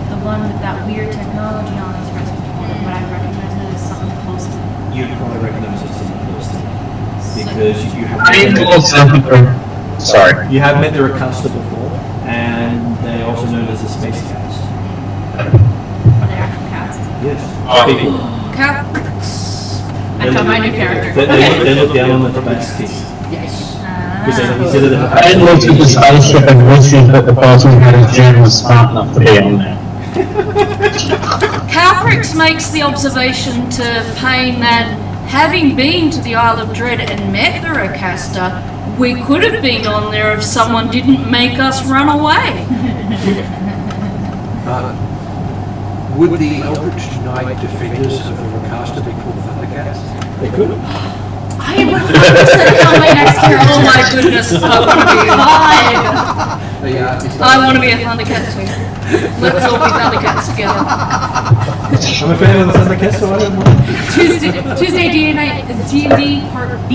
the one with that weird technology on his reservoir, but I recognize it as something close to. You'd probably recognize it as close to because you have Sorry. you have met the Rakasta before, and they also known as the Space Cats. Are they actual cats? Yes. People. Caprix. I found my new character. They look down on the capacity. Yes. Because they consider the I didn't look at the spaceship and see that the person who had his gem was smart enough to be on there. Caprix makes the observation to Payne that having been to the Isle of Dread and met the Rakasta, we could have been on there if someone didn't make us run away. would the Eldritch Knight defenders of the Rakasta be called Thundercats? They could. I am 100% on my next character. Oh my goodness, I want to be fine. I want to be a Thundercat too. Let's all be Thundercats together. I'm a fan of the Thundercats, so I don't mind. Tuesday D&D Part B.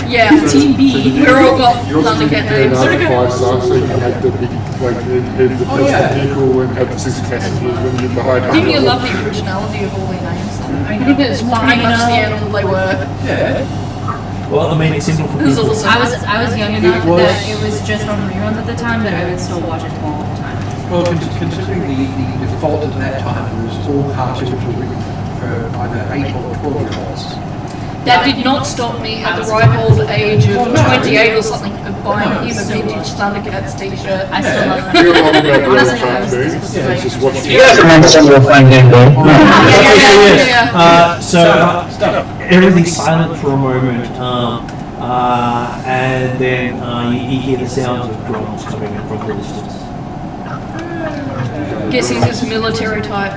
Yeah, Team B. We're all got Yours is Thundercat turn names. out 5 stars so you can make the big, like, the vehicle and have the 6 passengers when you're behind. Give me a lovely originality of all their names. I mean, it's pretty much the animal they were. Well, I mean, it's simple for This is people. awesome. I was young enough that it was just on reruns at the time, but I would still watch it all the time. Well, considering the default at that time was all cartoons were written for either 8 or 12-year-olds. That did not stop me at the ripe old age of 28 or something of buying him a vintage Thundercats t-shirt. I still love that. You're wrong about your Honestly, I was cartoons. just- It's just what's You guys remember some of the fun game though? So everything's silent for a moment, and then you hear the sounds of drums coming in from the distance. Guessing this military type.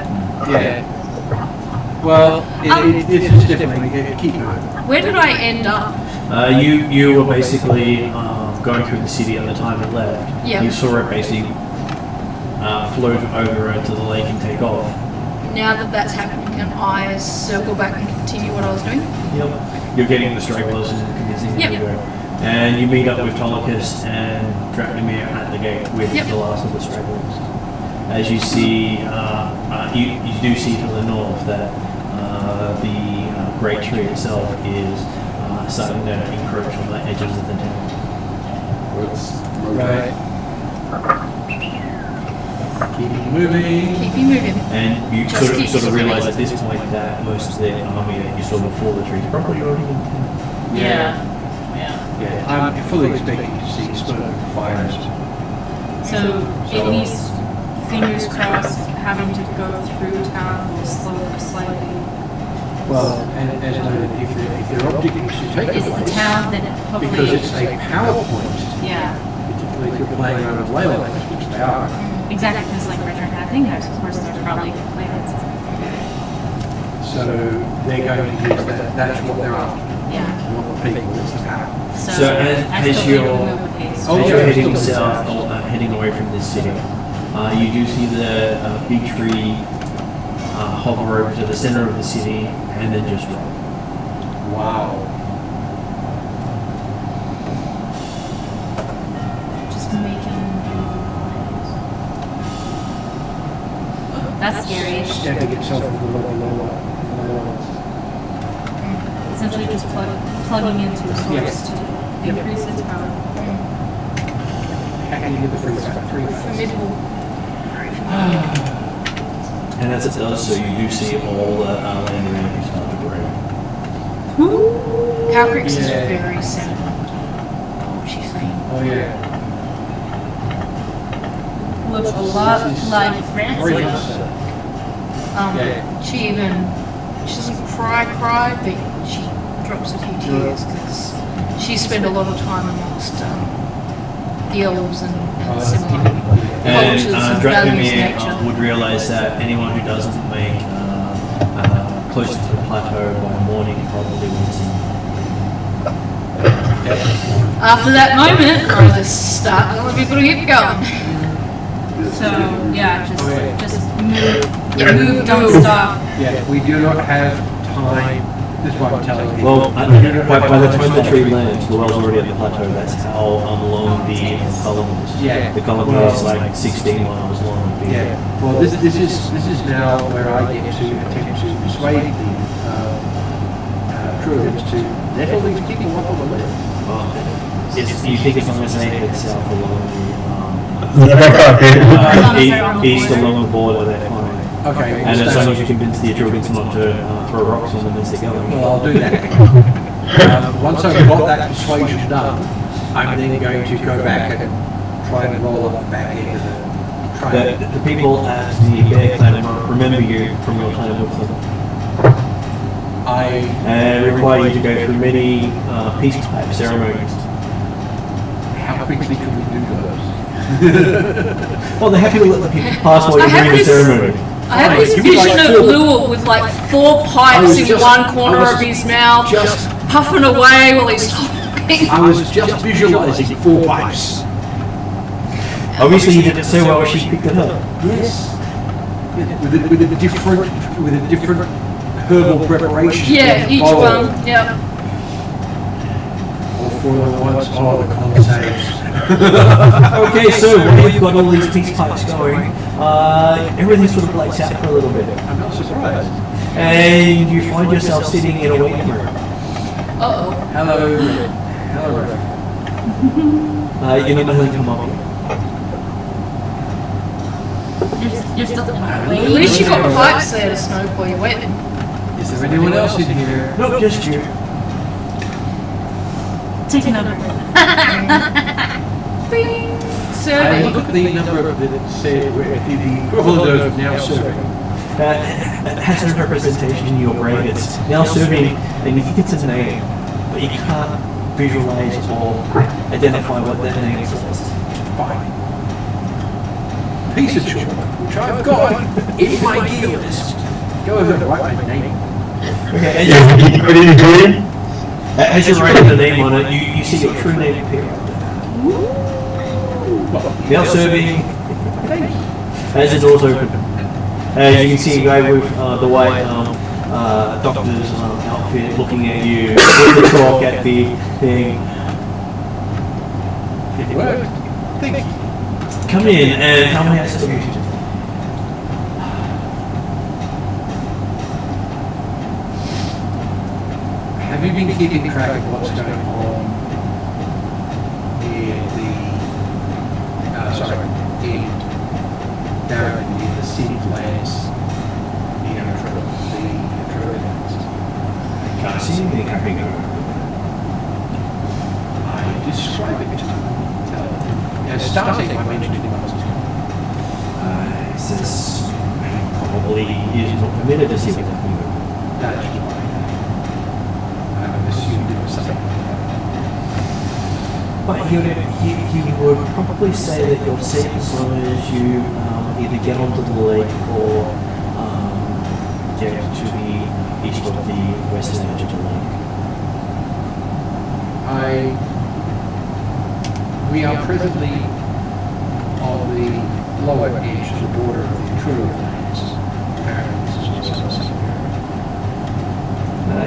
Yeah. Well, it's definitely keep moving. Where did I end up? You were basically going through the city at the time it left. Yeah. You saw it basically float over to the lake and take off. Now that that's happened, can I circle back and continue what I was doing? Yep. You're getting the stragglers and convincing them Yep. to go. And you meet up with Tolicus and Dracnamir at the gate with Yep. the last of the stragglers. As you see, you do see to the north that the great tree itself is starting to encroach on the edges of the town. Right. Keep moving. Keep you moving. And you Just sort keep of moving. realize at this point that most of the army that you saw before the tree is probably already in town. Yeah. Yeah. I'm fully expecting to see smoke and fires. So at least, fingers crossed, having to go through town will slow it slightly. Well, and as noted, if their object is to take It's the the town that hopefully. because it's a PowerPoint, Yeah. particularly if you're playing around with Leylands, which they are. Exactly, because like Richard had a thing house, of course, there's probably plans. So they're going to use that. That's what they're after. Yeah. Not the people, it's the power. So, So as I still think you're- we'll move with haste. Oh, As yeah, you're heading still- south, or heading away from this city, you do see the big tree hover over to the center of the city and then just drop. Wow. Just making. That's scary. Stabbing itself with the lower. Essentially, just plugging into a source Yes. to increase its power. How can you get the free stuff? Formidable. And as it does so, you do see all the land around you start to grow. Calcrix is Yeah. very sentimental. Oh, she's saying. Oh yeah. Looks a lot like Very Francie. much so. Yeah. She doesn't cry, but she drops a few tears because she spent a lot of time amongst the elves and similar And cultures and values Dracnamir nature. would realize that anyone who doesn't make closer to the plateau by morning probably won't see. After that moment, I just start telling people to keep going. So yeah, just move. Yeah, move, Don't move. stop. Yeah, we do not have time. This is what I'm telling you. Well, by the time the tree lands, the well's already at the plateau. That's how long the column is. Yeah. The column Well- is like 16 miles long. Yeah. Well, this is now where I get to attempt to persuade the Atruaghin to let all these people up on the list. You think it's going to make itself along the east along the border, they're fine. Okay. And as so- long as you convince the Atruaghins not to throw rocks on them as they go. Well, I'll do that. Once I've got that persuasion done, I'm then going to go back and try and roll up back into the train. The people at the Bear Clan remember you from your time with them. And require you to go through many peace pipe ceremonies. How quickly can we do those? Well, they're happy to let the people pass while you're doing the ceremony. I have this Give me like vision of four- Lua with like 4 pipes in just- one corner I was of his mouth, just- puffing away while he's talking. I was just visualizing 4 pipes. Obviously, you did it so well she picked it up. Yes. With a different herbal preparation. Yeah, each one. Yep. All 4 at once. Oh, the conversations. Okay, so while you've got all these peace pipes going, everything sort of breaks out for a little bit. I'm not surprised. And you find yourself sitting in a waiting room. Uh-oh. Hello. Hello. You're not going to come up here. You're still in my At way. least you got pipes there to snow while you're waiting. Is there anyone else in here? No, just you. Take another. Bing! I Survey. look at the number that it said where the equivalent of now serving. It has no representation in your brain. It's now serving, and you think it's a name, but you can't visualize or identify what that name is. Fine. Piece of chalk, which I've got in my gear list. Go over and write my name. Okay, Yeah, you put it in green. as you're writing the name on it, you see your true name appear out there. Now serving, as the doors open. As you can see a guy with the white doctor's outfit looking at you with the chalk at the thing. It worked. Thank you. Come in and tell me how to do it. Have you been keeping track of what's going on near the, in Darren, near the city place, near the Atruaghin? Can't see anything happening. I describe it to you. Starting, I mentioned it once. It says probably is not permitted to see what's happening. That's right. I assumed it was something like that. But he would probably say that you're safe as long as you either get onto the lake or get to the east of the western edge of the lake. We are presently on the lower edge of the border of the Atruaghin. Apparently, this is also something.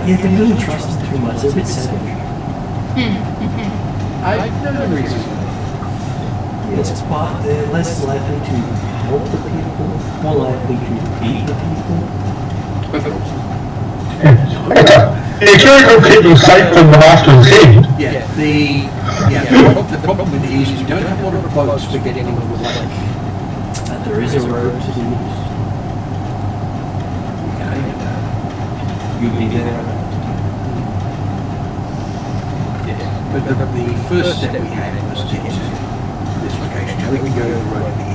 Yeah, they don't trust them too much. They're a bit savage. I know the reason. Yes, but they're less likely to help the people, more likely to beat the people. The Atruaghin people safe from the master's head. Yeah, the problem with it is you don't have a lot of boats for getting on the lake. There is a road to the east. You'll be there. Yes, but the first step we had was to get to this location. Now we can go to the road to the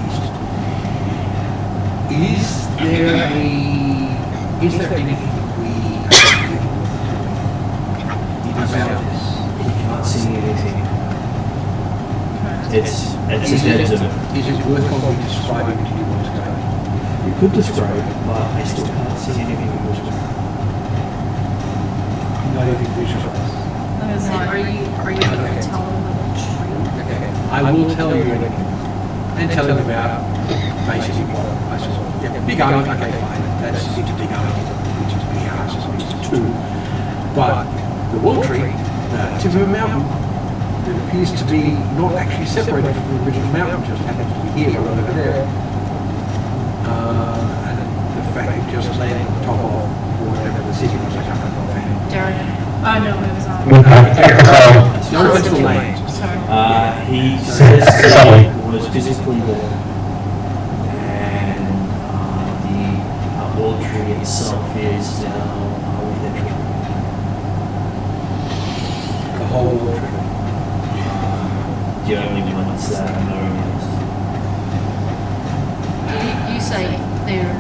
east. Is there anything we about this? You can't see anything. It's a dead zone. Is it worthwhile me describing to you what's going on? You could describe it, but I still can't see anything in this one. Not even visualize. Are you going to tell them about the tree? Okay. I will tell you and tell them about basically what I saw. Yeah, big army, okay, fine. That's into big army, which is big arms, is 2. But the wall tree, tip of a mountain, that appears to be not actually separated from the original mountain, just happens to be here or over there. And the fact it just lay on top of whatever the city was, I can't remember offhand. Darren. Oh no, it was on. It's not official names. He says that he was physically there, and the wall tree itself is now within tree. The whole wall tree. The only ones that are known You say they're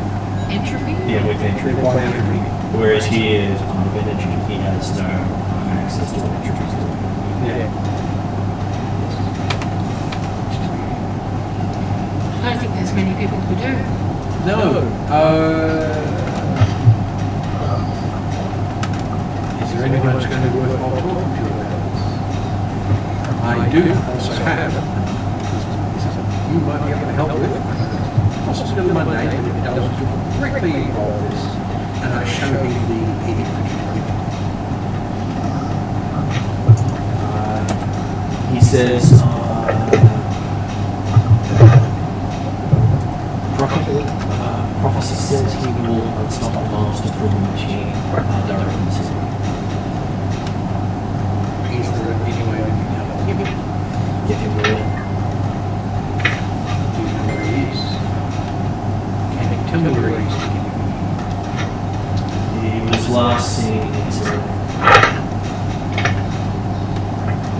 entropy? is with entry. Whereas he is part of energy, he has no access to entropy. Yeah. I don't think there's many people who do. No. Is there anyone who's going to be worthwhile talking to about this? I do also have. You might be able to help with. Possibly my name, but it does directly involve this. And I show him the edict. He says, prophecy says he will unstop the monster from reaching directly in the city. Is there any way we can help him? Get him real. Do you know where he is? me where he's He was last seen in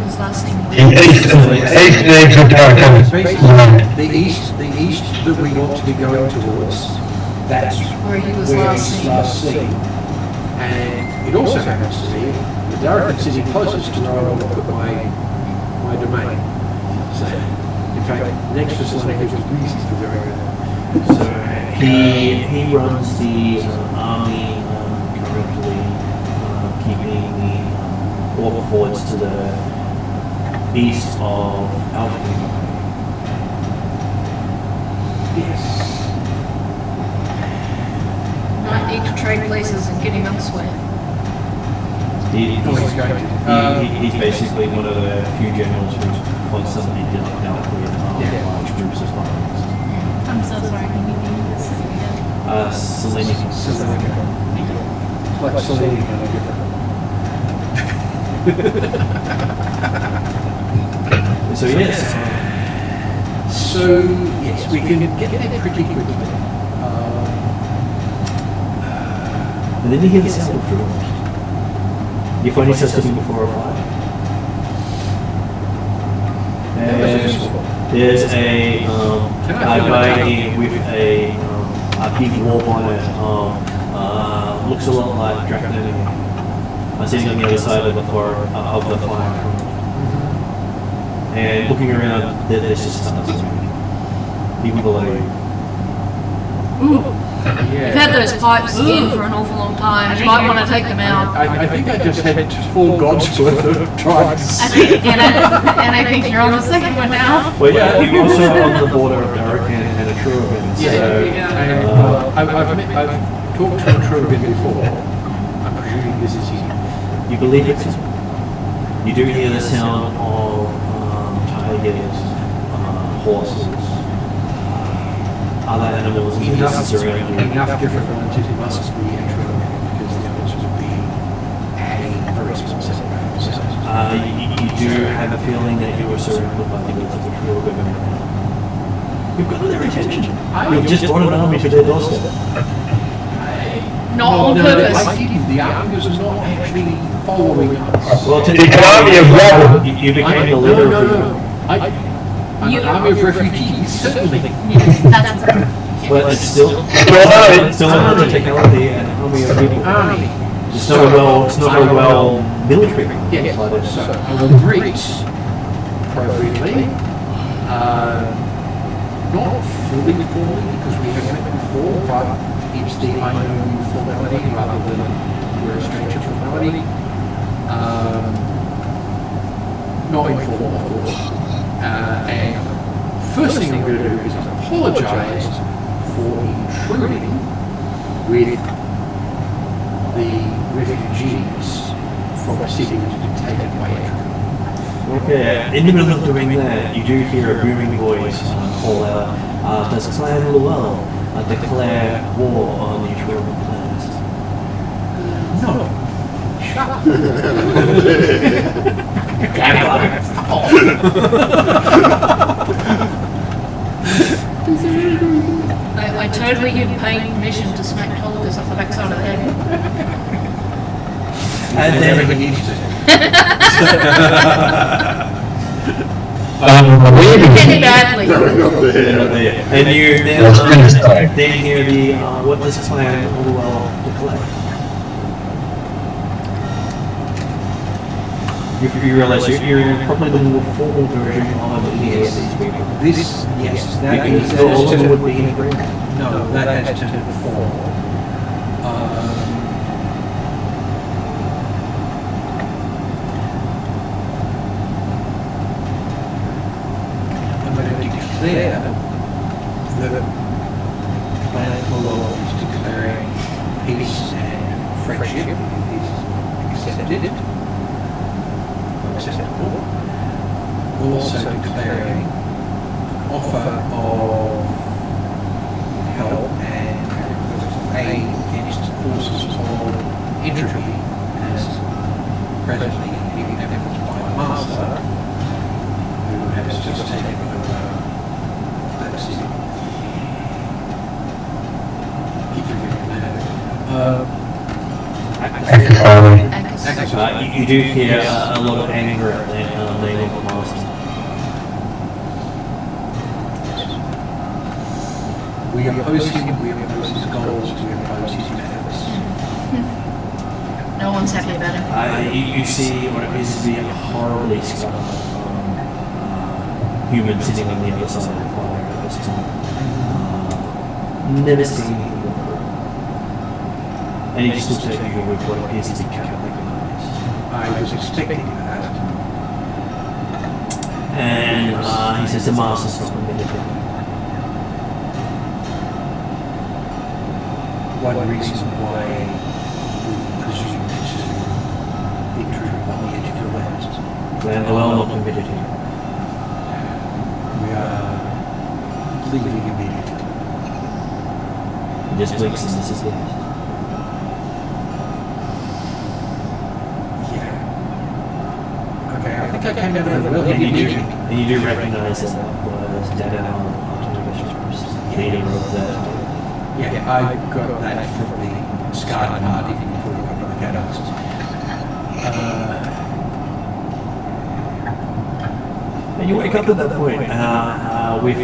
His last name was the east that we want to be going towards, that's where he was where last he's seen. last seen. And it also happens to be the Tyranny city closest to where I want to put my domain. So, in fact, next to Selenium is the reason for going there. So he runs the army currently, keeping the orc hordes to the east of Atruaghin. Yes. Might need to trade places and get him elsewhere. He's basically one of the few generals who's constantly dealt with large groups of foreigners. I'm so sorry. Can you read this again? Selenium. Like Selenium, no different. So yes. So yes, we can get there pretty quickly. And then you hear the sound of drums. You find yourself sitting before a fire. And there's a guy with a big war bonnet. Looks a lot like Atruaghin. Sitting on the other side of the fire. And looking around, there's just stars. People below you. We've had those pipes in for an awful long time. You might want to take them out. I think I just had 4 gods worth of tries. And I think you're on the second one now. Well, yeah, you're also on the border of Atruaghin and Atruaghin. I've talked to Atruaghin before. I'm presuming this is easy. You believe it? You do hear the sound of tigers, horses, other animals and beasts around you. Enough different ones it must be Atruaghin because the others would be a very small set of animals. You do have a feeling that you were surrounded by the Atruaghin around. You've got their attention. You've just brought an army to their doorstep. Not on purpose. I didn't. The army was not actually following us. Well, The army of Robert. you became the leader of the I'm an army of refugees, certainly. Yes, that's but it's still another technology and army of people. Army. It's not a well military. Yes. So I will greet appropriately. Not fully formally because we have met before, but it's the I know you formality rather than we're a stranger formality. Not informal, of course. And first thing I'm going to do is apologise for intruding with the refugees from a city that's been taken by Atruaghin. Okay, in the middle of doing that, you do hear a booming voice call out, does Clan Llewell declare war on the Atruaghin clans? No. Shut up. I totally give Payne permission to smack Tolkien off the backside of the head. And then Pretty badly. and you then hear the what does Clan Llewell declare? You realise you're in probably the more formal version of these people. That is all of them would be in agreement. No, that has turned formal. I'm going to declare that Planet Hello is declaring peace and friendship is accepted. Acceptable. Also declaring offer of help and aid against forces of entropy as presently being evidenced by Mystara, who has just taken over that city. You do hear a lot of anger at the name of the master. We oppose him, we oppose his goals, we oppose his methods. No one's happy about him. You see what appears to be a horribly scarred human sitting on the other side of the fire at this time. Never seen anything before. And he just looks at you with what appears to be cat-like eyes. I was expecting that. And he says the master's not permitted. One reason why we presume to intrude on the edge of your lands. Land the well not permitted here. We are legally immediate. He just blinks and this is it. Yeah. Okay, I think I came out of the well. And you do recognize that was Atruaghin, leader of the... Yeah, I got that from the Scarlet Party before we got the Cataracts. And you wake up at that point with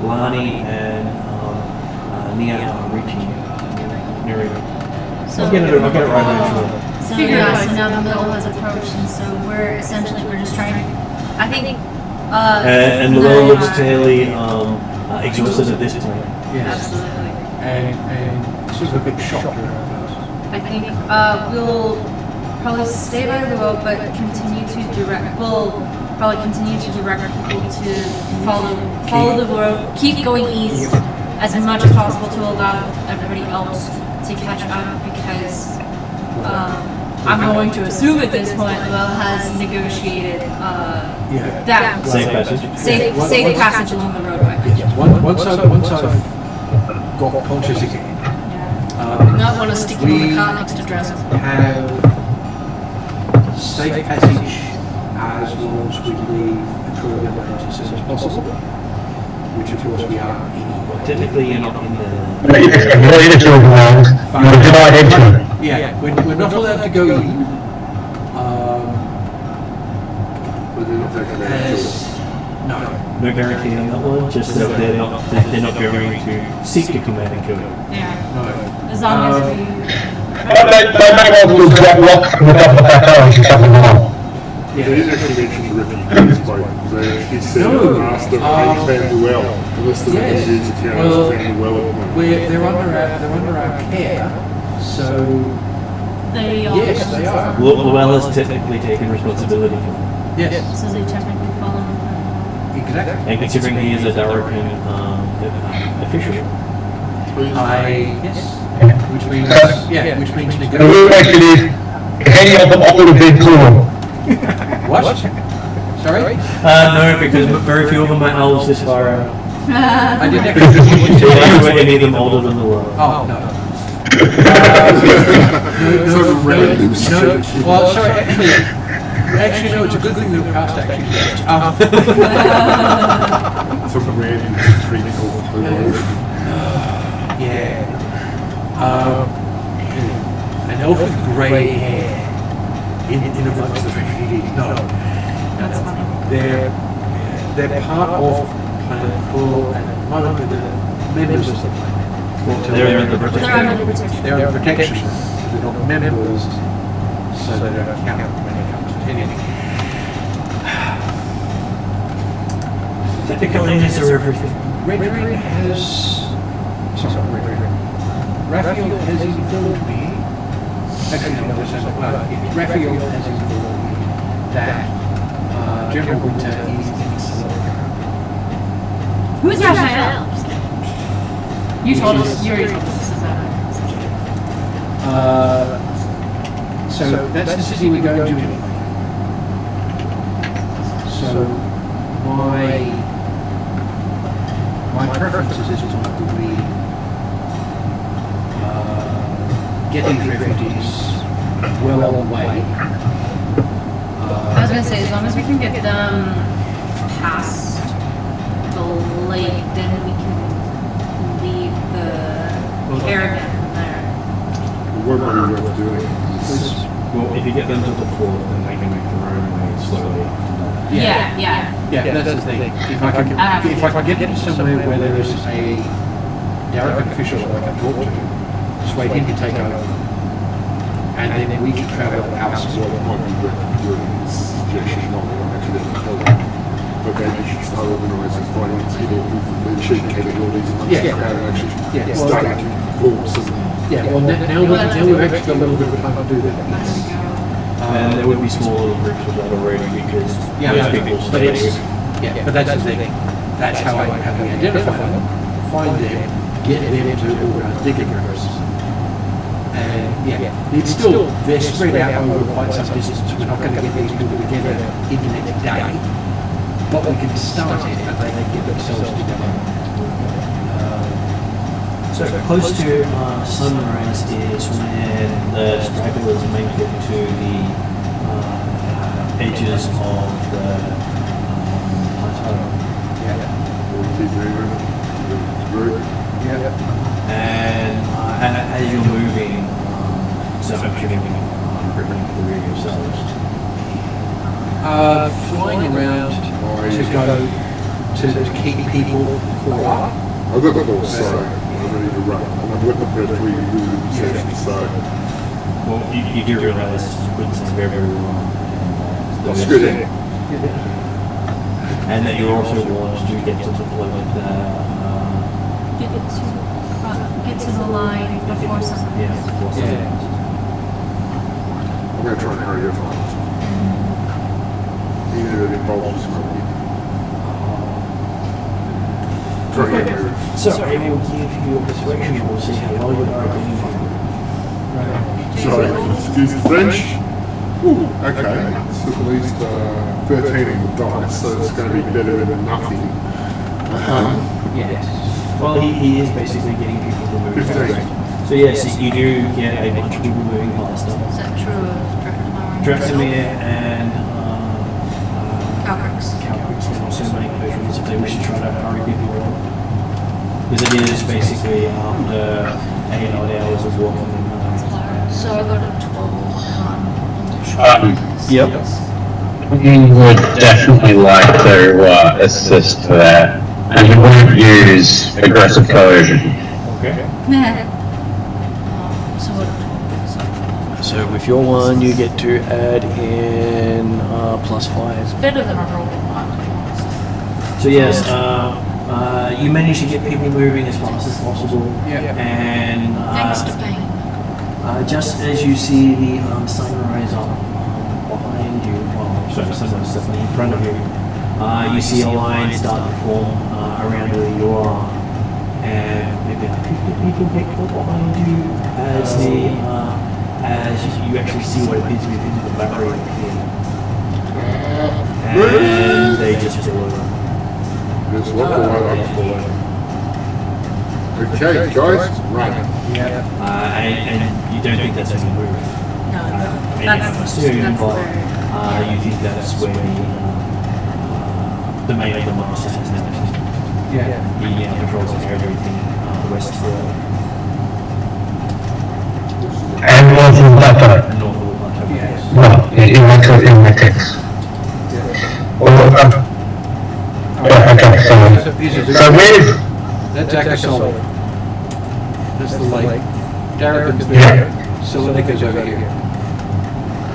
Lani and Nia reaching Neri. So, I'll get it right now. so yeah, so now the middle has approached, and so we're just trying to. I think. And the middle looks fairly exhausted at this point. Yes. Absolutely. And sort of a bit shocked around us. I think we'll probably stay by the road, but we'll probably continue to direct people to follow the road, keep going east as much as possible to allow everybody else to catch up, because I'm going to assume at this point Will has negotiated that Safe passage. safe passage along the roadway. Yes. Once I've got conscious again, Not want to stick him on the car next to Dresden. have safe passage as long as we leave Atruaghin as soon as possible, which of course we are anyway. Technically, you're not in the... Yeah, we're not allowed to go in. No. No guarantee on that one, just that they're not going to seek to come out and kill you. Yeah. No. As long as we. They may well do that rock from the top of that car and shove them on. They didn't actually mention the refugees part, because they actually said asked them how you found the well. The list of refugees accounts found the well at one. They're under our care, so They yes, they are. Well has technically taken responsibility for them. Yes, So they technically follow. exactly. And considering he is a Tyranny official, Yes. Which means The real question is, any of them all have been cool? what? Sorry? no, because very few of them are elves this far out. I didn't So actually. that's where any of them older than the world. Oh no. No. Well, sorry. Actually, no. It's a good thing that the cast actually left. Some random training over for the Yeah. An elf with grey hair in amongst the refugees. No. That's funny. They're part of Planet Cool, and at the moment they're the members of the planet. They're under the They're under protection. They're under protection. They're not members, so they don't count when it comes to anything. Technically, it's a everything. Red has... Sorry, Raphael has informed me... Actually, no, Raphael has informed me that General Winter is in Saloka. Who's Raphael? You told us. You already told us this is So that's the city we're going to anyway. So my preference at this point would be get these refugees well away. I was gonna say, as long as we can get them past the lake, then we can leave the caravan might be worth doing. Well, if you get them to the floor, then they can make their own way slowly. Yeah. Yeah, that's the thing. If I can get to somewhere where there is a direct official I can talk to, persuade him to take over, and then we can travel our That's what might be worth doing. Suggestion, not that I'm actually going to tell them. But maybe you should start organising finance people who've been cheap capabilities and understand how to actually start to form some. Yeah, well, now we've actually got a little bit of time to do that. And there would be small little groups of that already because most people but stay it's, but that's the thing. That's how we identify them, find them, get them to organise digging groups. And it's still, they're spread out over quite some distance. We're not going to get these people together in the next day, but we can start it and they can get themselves together. So close to sunrise is when the stragglers make it to the edges of the plateau. And as you're moving, so I'm shooting gripping through yourselves. Flying around to go to keep people caught up. I've got the sorry. I'm ready to run. And I've got the bread for you to do session, so. Well, you do realise this is very, very long. That's good, isn't it? And that you also want to get to the Get to the line before sunrise. before sunrise. I'm going to try and hurry up. Even if it involves something. So I will give you a persuasion. We'll see how well you are getting Sorry, excuse the French. Ooh, okay, it's at least 13 in the dice, so it's going to be better than nothing. Yes. Well, he is basically getting people to move 15. fast. So yes, you do get a bunch of people moving faster. Is that true of Draxamir and Calcrix? Calcrix can also make measurements if they wish to try to hurry people along. Because it is basically after 8 odd hours of walking. So I got a 12 Yep. We would definitely like to assist that, and we won't use aggressive coercion. Okay. So I got a 12. So with your one, you get to add in +5. Better than I rolled in mine. So yes, you manage to get people moving as fast as possible. And Thanks to pain. just as you see the sunrise up behind you, well, sorry, sunrise definitely in front of you, you see a line start to form around where you are, and maybe 50 people get caught behind you as as you actually see what appears to be the barrier appear. And they just fall over. There's one for one, I'm falling. Okay, guys, run. And you don't think that's going to move. No, That's soon, but you think that's where the main of the master has now. He controls everything west of And north of the plateau. the north of the plateau. Yes. No, in the text. Okay, so where's... That's Akasol. That's the lake. Darragon's there. Silenika's over here.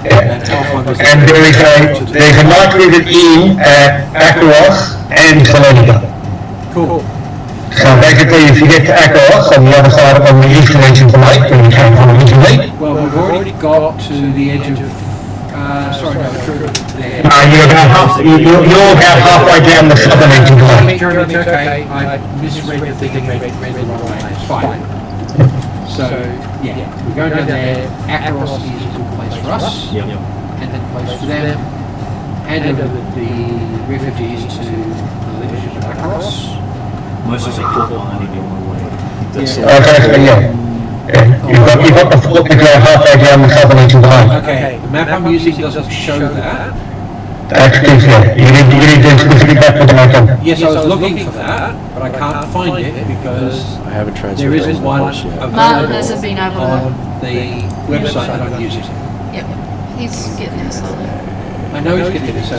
And Alphonse is And there's a night visit in at Akaros and Salonica. Cool. So basically, if you get to Akaros on the other side on the eastern edge of the lake, when you came from originally, Well, we've already got to the edge of, sorry, no, true, there. you're about halfway down the southern edge of the lake. Jeremy, it's okay, I misread the thing and read the wrong way, it's fine. So, yeah, we're going down there, Akaros is a good place for us, Yep. and a good place for them. Hand over the refugees to the leadership of Akaros. Most of the caught behind you on the way. That's Okay, so you've got the fort to go halfway down the southern edge of the lake. Okay, the map I'm using doesn't show that. That's good, yeah. You need to specific back to the map. Yes, I was looking for that, but I can't find it because I haven't transferred there isn't those one numbers yet. Martin hasn't been able on to. the website that I'm using. Yep, he's getting there slowly. I know he's getting it, so...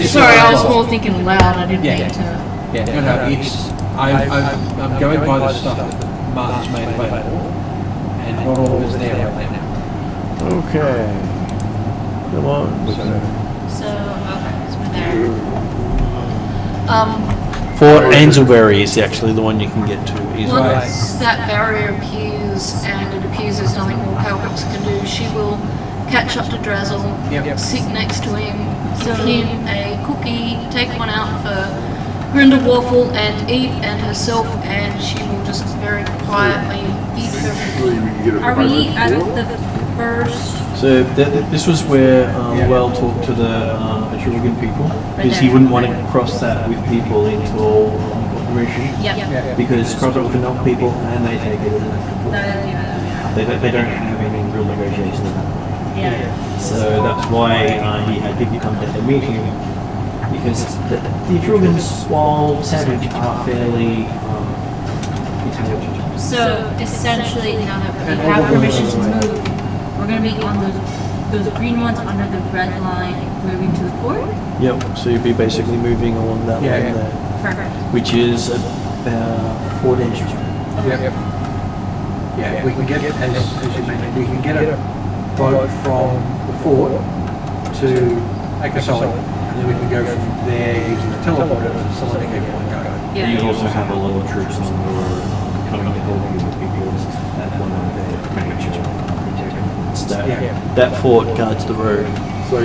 Sorry, I was more thinking loud, I didn't mean to. Yeah, no, it's... I'm going by the stuff that Martin's made available, and not all of it's there right now. Okay. Come on. So, okay, so we're there. Fort Anselberry is actually the one you can get to easily. Once that barrier appears and it appears there's nothing more Calrix can do, she will catch up to Drazzle, sit next to him, give him a cookie, take one out for Grindelwafel and eat, and herself, and she will just very quietly eat her. Are we at the first? So this was where Well talked to the Atruaghin people, because he wouldn't want to cross that with people until confirmation. Yep. Because cross it with enough people and they take it as an actual. They don't have any real negotiations at that point. Yeah. So that's why he had people come down to meet him, because the Atruaghins, while savage, are fairly intelligent. So essentially, now that we have permission to move, we're going to be on those green ones under the red line, moving to the fort. Yep. So you'd be basically moving along that line there, Perfect. which is about 4 days. Yeah, we can get, as you mentioned, we can get a boat from the fort to Akasoli, and then we can go from there using the teleporter to Salonic in one go. Yeah. You also have a lot of troops on who are coming to help you because that's one of their major protections. That fort guards the road. So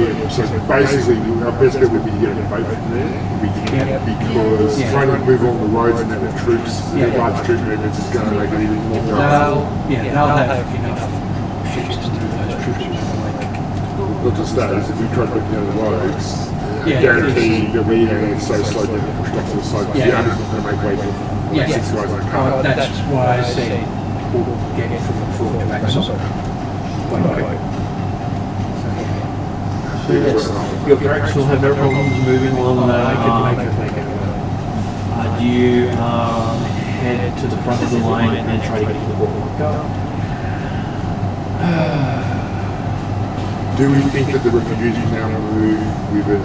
basically, our best bet would be to get a boat from there. We can't because trying to move on the roads and have troops, large troop movements is going to make it even more difficult. They'll have enough ships to move those troops. Not just that, is if we try to put down the roads, guarantee that we are so slow to get pushed off to the side. The army's not going to make way for 6 guys on a car. That's why I said we'll get from the fort to Akasoli. So yes, your tracks will have no problems moving along that. Do you head to the front of the line and then try to get to the border? Do we think that the refugees now move with an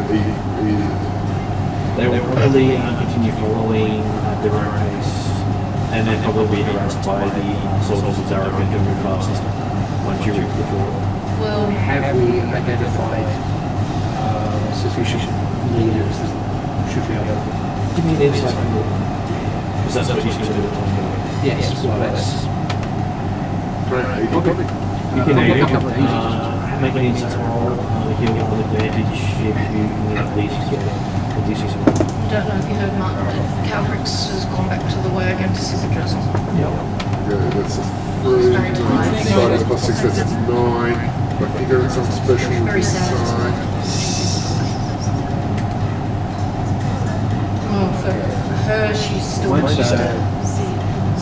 They will probably continue following their own pace, and then probably be harassed by the soldiers of Zarafin to move faster once you reach the fort. Well, have we identified sufficient leaders that should be able to... Give me an insight, because that's what you should do. Yes, well that's... You can make an insight roll, he'll get an advantage if you can at least get a decent one. I don't know if you heard Martin, but Calrix has gone back to the wagon to see the Drazzle. Yep. Yeah, that's 3, 9, so that's plus 6, that's 9. I think there is something special with Very this sad. side. Oh, for her, she's still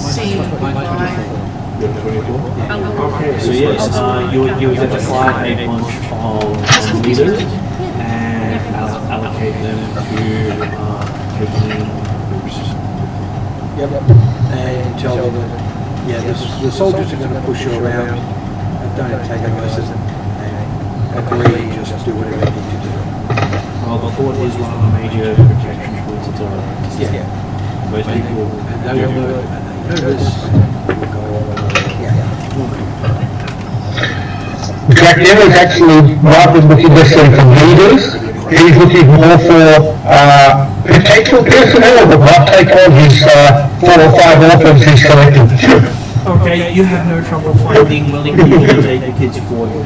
seen by. Okay, so yes, you identify a bunch of leaders and allocate them to taking groups. And tell them that, the soldiers are going to push you around and don't antagonize them and agree, just do whatever they need to do. Well, the fort is one of the major protection points of Tyranny. Most people and they will know, and they know this, and will go all the way. Jack is actually, rather than looking necessarily for leaders, he's looking more for potential personnel that might take on his 4 or 5 orphans he's collected. Okay, you have no trouble finding willing people to take the kids for you.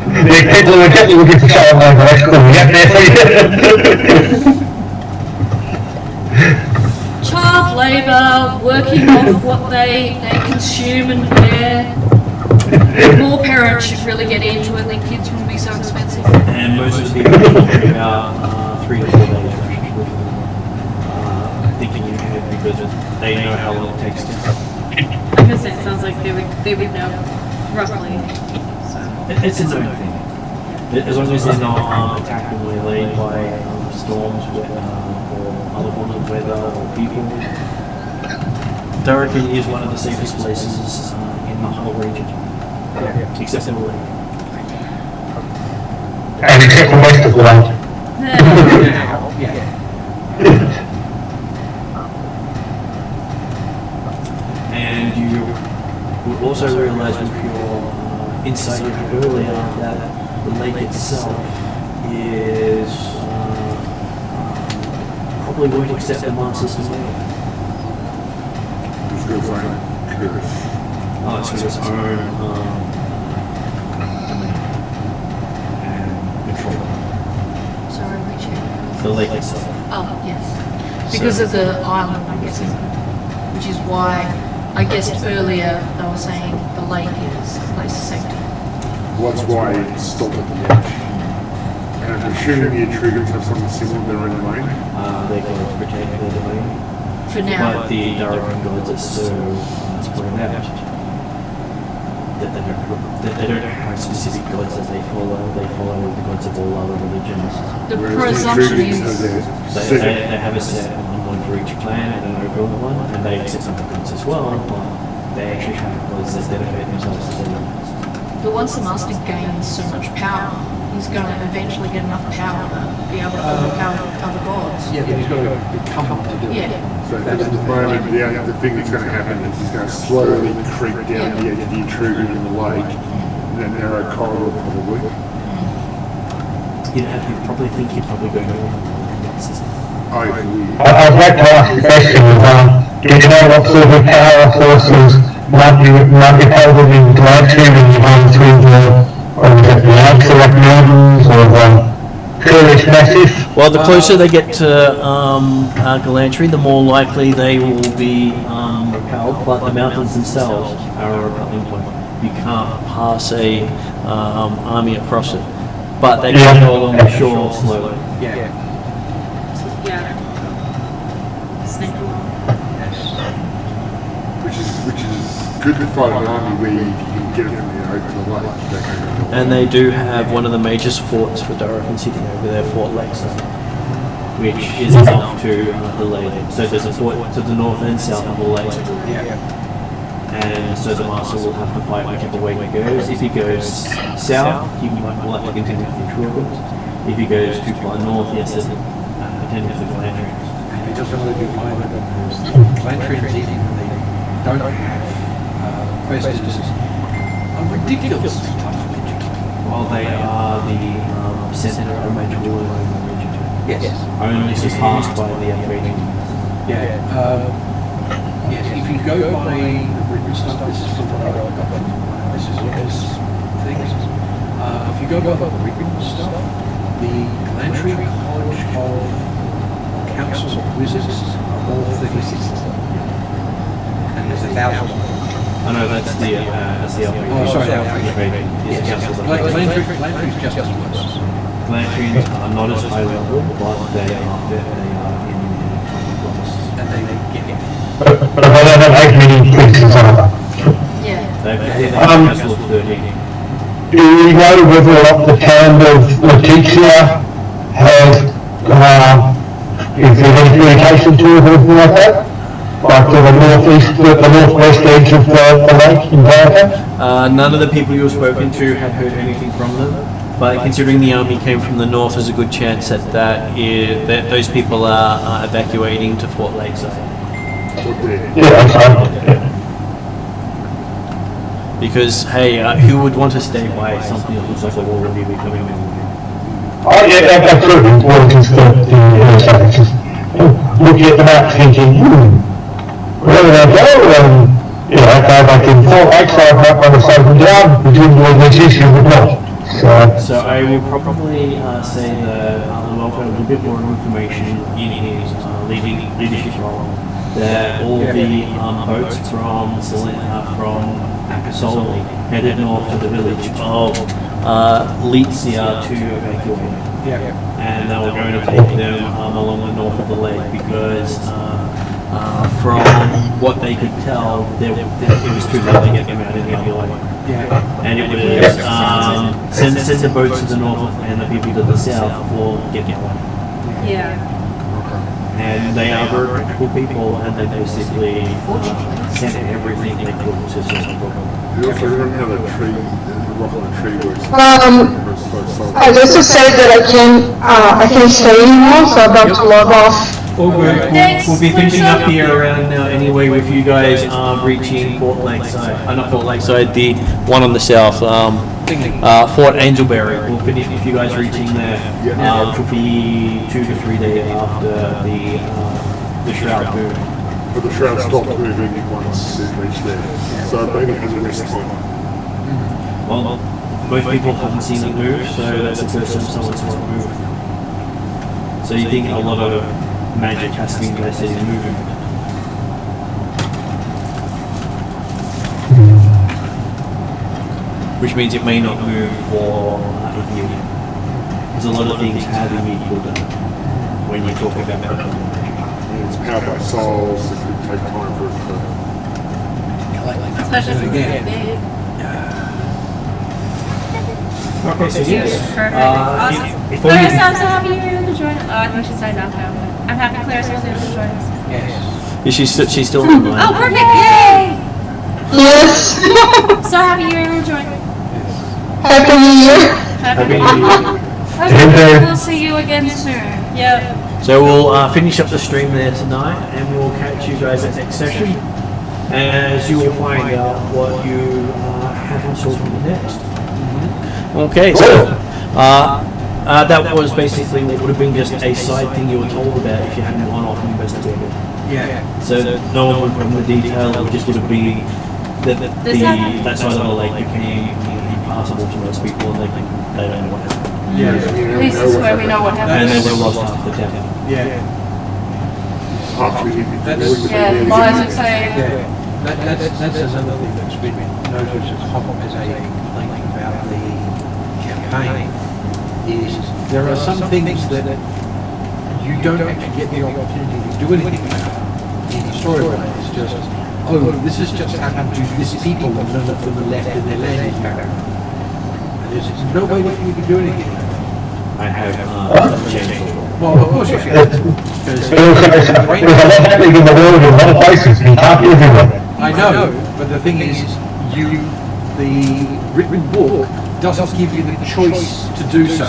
The people who are definitely looking for child labour, that's cool. We get there for you. Child labour, working off what they consume and wear. More parents should really get into it, then kids wouldn't be so expensive. And most of the people are talking about 3 to 4 days rations with them, thinking you have because they know how long it takes to. I guess it sounds like they would know roughly. So. It's a known thing. As long as they're not attacked and waylaid by storms or other forms of weather or people. Tyranny is one of the safest places in the whole region, except for the lake. And except for most of the land. And you would also realize with your insight you had earlier that the lake itself is probably going to accept the Masters as well. It's got its own curse. Oh, it's got its own domain and control. Sorry, which area? The lake itself. Oh, yes. Because of the island, I'm guessing. Which is why I guessed earlier they were saying the lake is a place of safety. Well, that's why it's stopped at the edge. And I'm assuming the Atruaghin have something similar in their own domain. They're going to protect their domain. For now. But the Tyranny gods are so spread out that they don't have specific gods that they follow. They follow the gods of all other religions. The Whereas presumption Atruaghin is They have a set one for each clan and an overall one, and they accept some gods as well, but they actually have gods that dedicate themselves to their gods. but once the master gains so much power, he's going to eventually get enough power to be able to overpower other gods. Yeah, but he's got to become to do it. Yeah. So at the moment, the thing that's going to happen is he's going to slowly creep down the edge of the Atruaghin in the lake, in a narrow corridor probably. You'd probably think you'd probably go north. I'd like to ask a question. Do you know what sort of power sources might be held in Gladstone when you go through the Atruaghin Mountains or the Kurdish Massif? Well, the closer they get to Galantry, the more likely they will be repelled, but the mountains themselves are a repelling point. You can't pass a army across it, but they can go along the shore slowly. Yeah. Snake along. Which is good to fight an army where you can get it from the open the lake. And they do have one of the major forts for Tyranny sitting over there, Fort Lakeside, which is off to the lake. So there's a fort to the north and south of the lake. And so the master will have to fight whichever way he goes. If he goes south, he will have to contend with the Atruaghin. If he goes too far north, he has to contend with the Galantrians. And he doesn't want to do either because Galantrians, even when they don't have questions, are ridiculous tough. While they are the centre of major war in the region. Yes. Only surpassed by the Atruaghin. Yes, if you go by the written stuff, this is from what I got from this is things. If you go by the written stuff, the Galantry College of Council of Wizards are all 36. And there's 1,000. I know that's the Alfred. Oh, sorry, Alfred. Is Council of Galantry's just as worse. Galantrians are not as high level, but they are in the And they get it. But I don't have as many places either. Yeah. They've Council of 13. Do you know whether or not the town of Letitia has, is there any communication to it or anything like that? Like to the northwest edge of the lake in Barca? None of the people you've spoken to have heard anything from them, but considering the army came from the north, there's a good chance that those people are evacuating to Fort Lakeside. Yeah, okay. Because, hey, who would want to stay by something that looks like a war review coming in? Oh yeah, absolutely. Well, just just looking at the map thinking, where do they go? If they're back in Fort Lakeside, might want to slow them down, presumably this issue would not. So I will probably say that I'll offer a little bit more information in his leadership role. That all the boats from Akasoli headed north to the village of Lizia to evacuate. And they were going to take them along the north of the lake because from what they could tell, it was too late to get them out in the other lake. And it was send the boats to the north and the people to the south or get away. Yeah. And they are very practical people, and they basically sent everything they could to solve the problem. You also learn how the tree, the rock on the tree works. I just to say that I can't stay anymore, so I'm about to log off. We'll be finishing up here around now anyway with you guys reaching Fort Lakeside. Not Fort Lakeside, the one on the south. Fort Angelberry. We'll finish with you guys reaching there. Which will be 2 to 3 days after the Shroud Moon. But the Shroud stopped moving once it reached there. So it maybe has a rest time. Well, most people haven't seen it move, so that's the first time someone's not moved. So you think a lot of magic has to be invested in moving. Which means it may not move for a year. There's a lot of things have immediately done when you talk about magic. It's powered by souls, it could take time for it to... Especially if it's big. Okay, so yes. Perfect. Awesome. Clarice, I'm so happy you're able to join us. Oh, I think she signed off now. I'm happy Clarice was able to join us. Yes. Is she's still online? Oh, perfect! Yay! Yes. So happy you're able to join. Happy New Year. Happy New Year. Okay, we'll see you again soon. Yep. So we'll finish up the stream there tonight, and we'll catch you guys at next session, as you will find out what you have in store for next. Okay, so that was basically what would have been just a side thing you were told about if you hadn't gone off and investigated. Yeah. So no one would from the detail, it just would have been that side of the lake became impassable to most people, and they don't know what happened. Yeah. At least this is where we know what And happened. they would have lost half the town. Yeah. Yeah, lies would say. Yeah. That's another thing that's been noticed as a complaint about the campaign is there are some things that you don't actually get the opportunity to do anything about in the storyline. It's just, oh, this has just happened to this people and none of them are left in their land is barren. And there's no way that you can do anything about it. I have changed. Well, of course you can. There's a lot happening in the world in a lot of places, and you can't do everywhere. I know, but the thing is, the written book doesn't give you the choice to do so.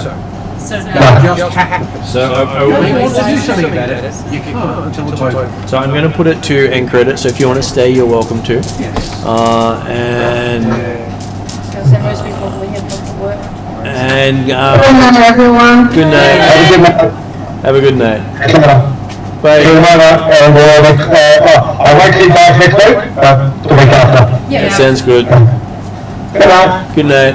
So It now. just happens. So If you want to do something about it, you can't until it's over. So I'm going to put it to end credit. So if you want to stay, you're welcome to. Yes. And So send those people we have to work. and Good night, everyone. good night. Have a good night. Bye. I'll wait till you guys next week, the week after. Yeah. Sounds good. Good night. Good night.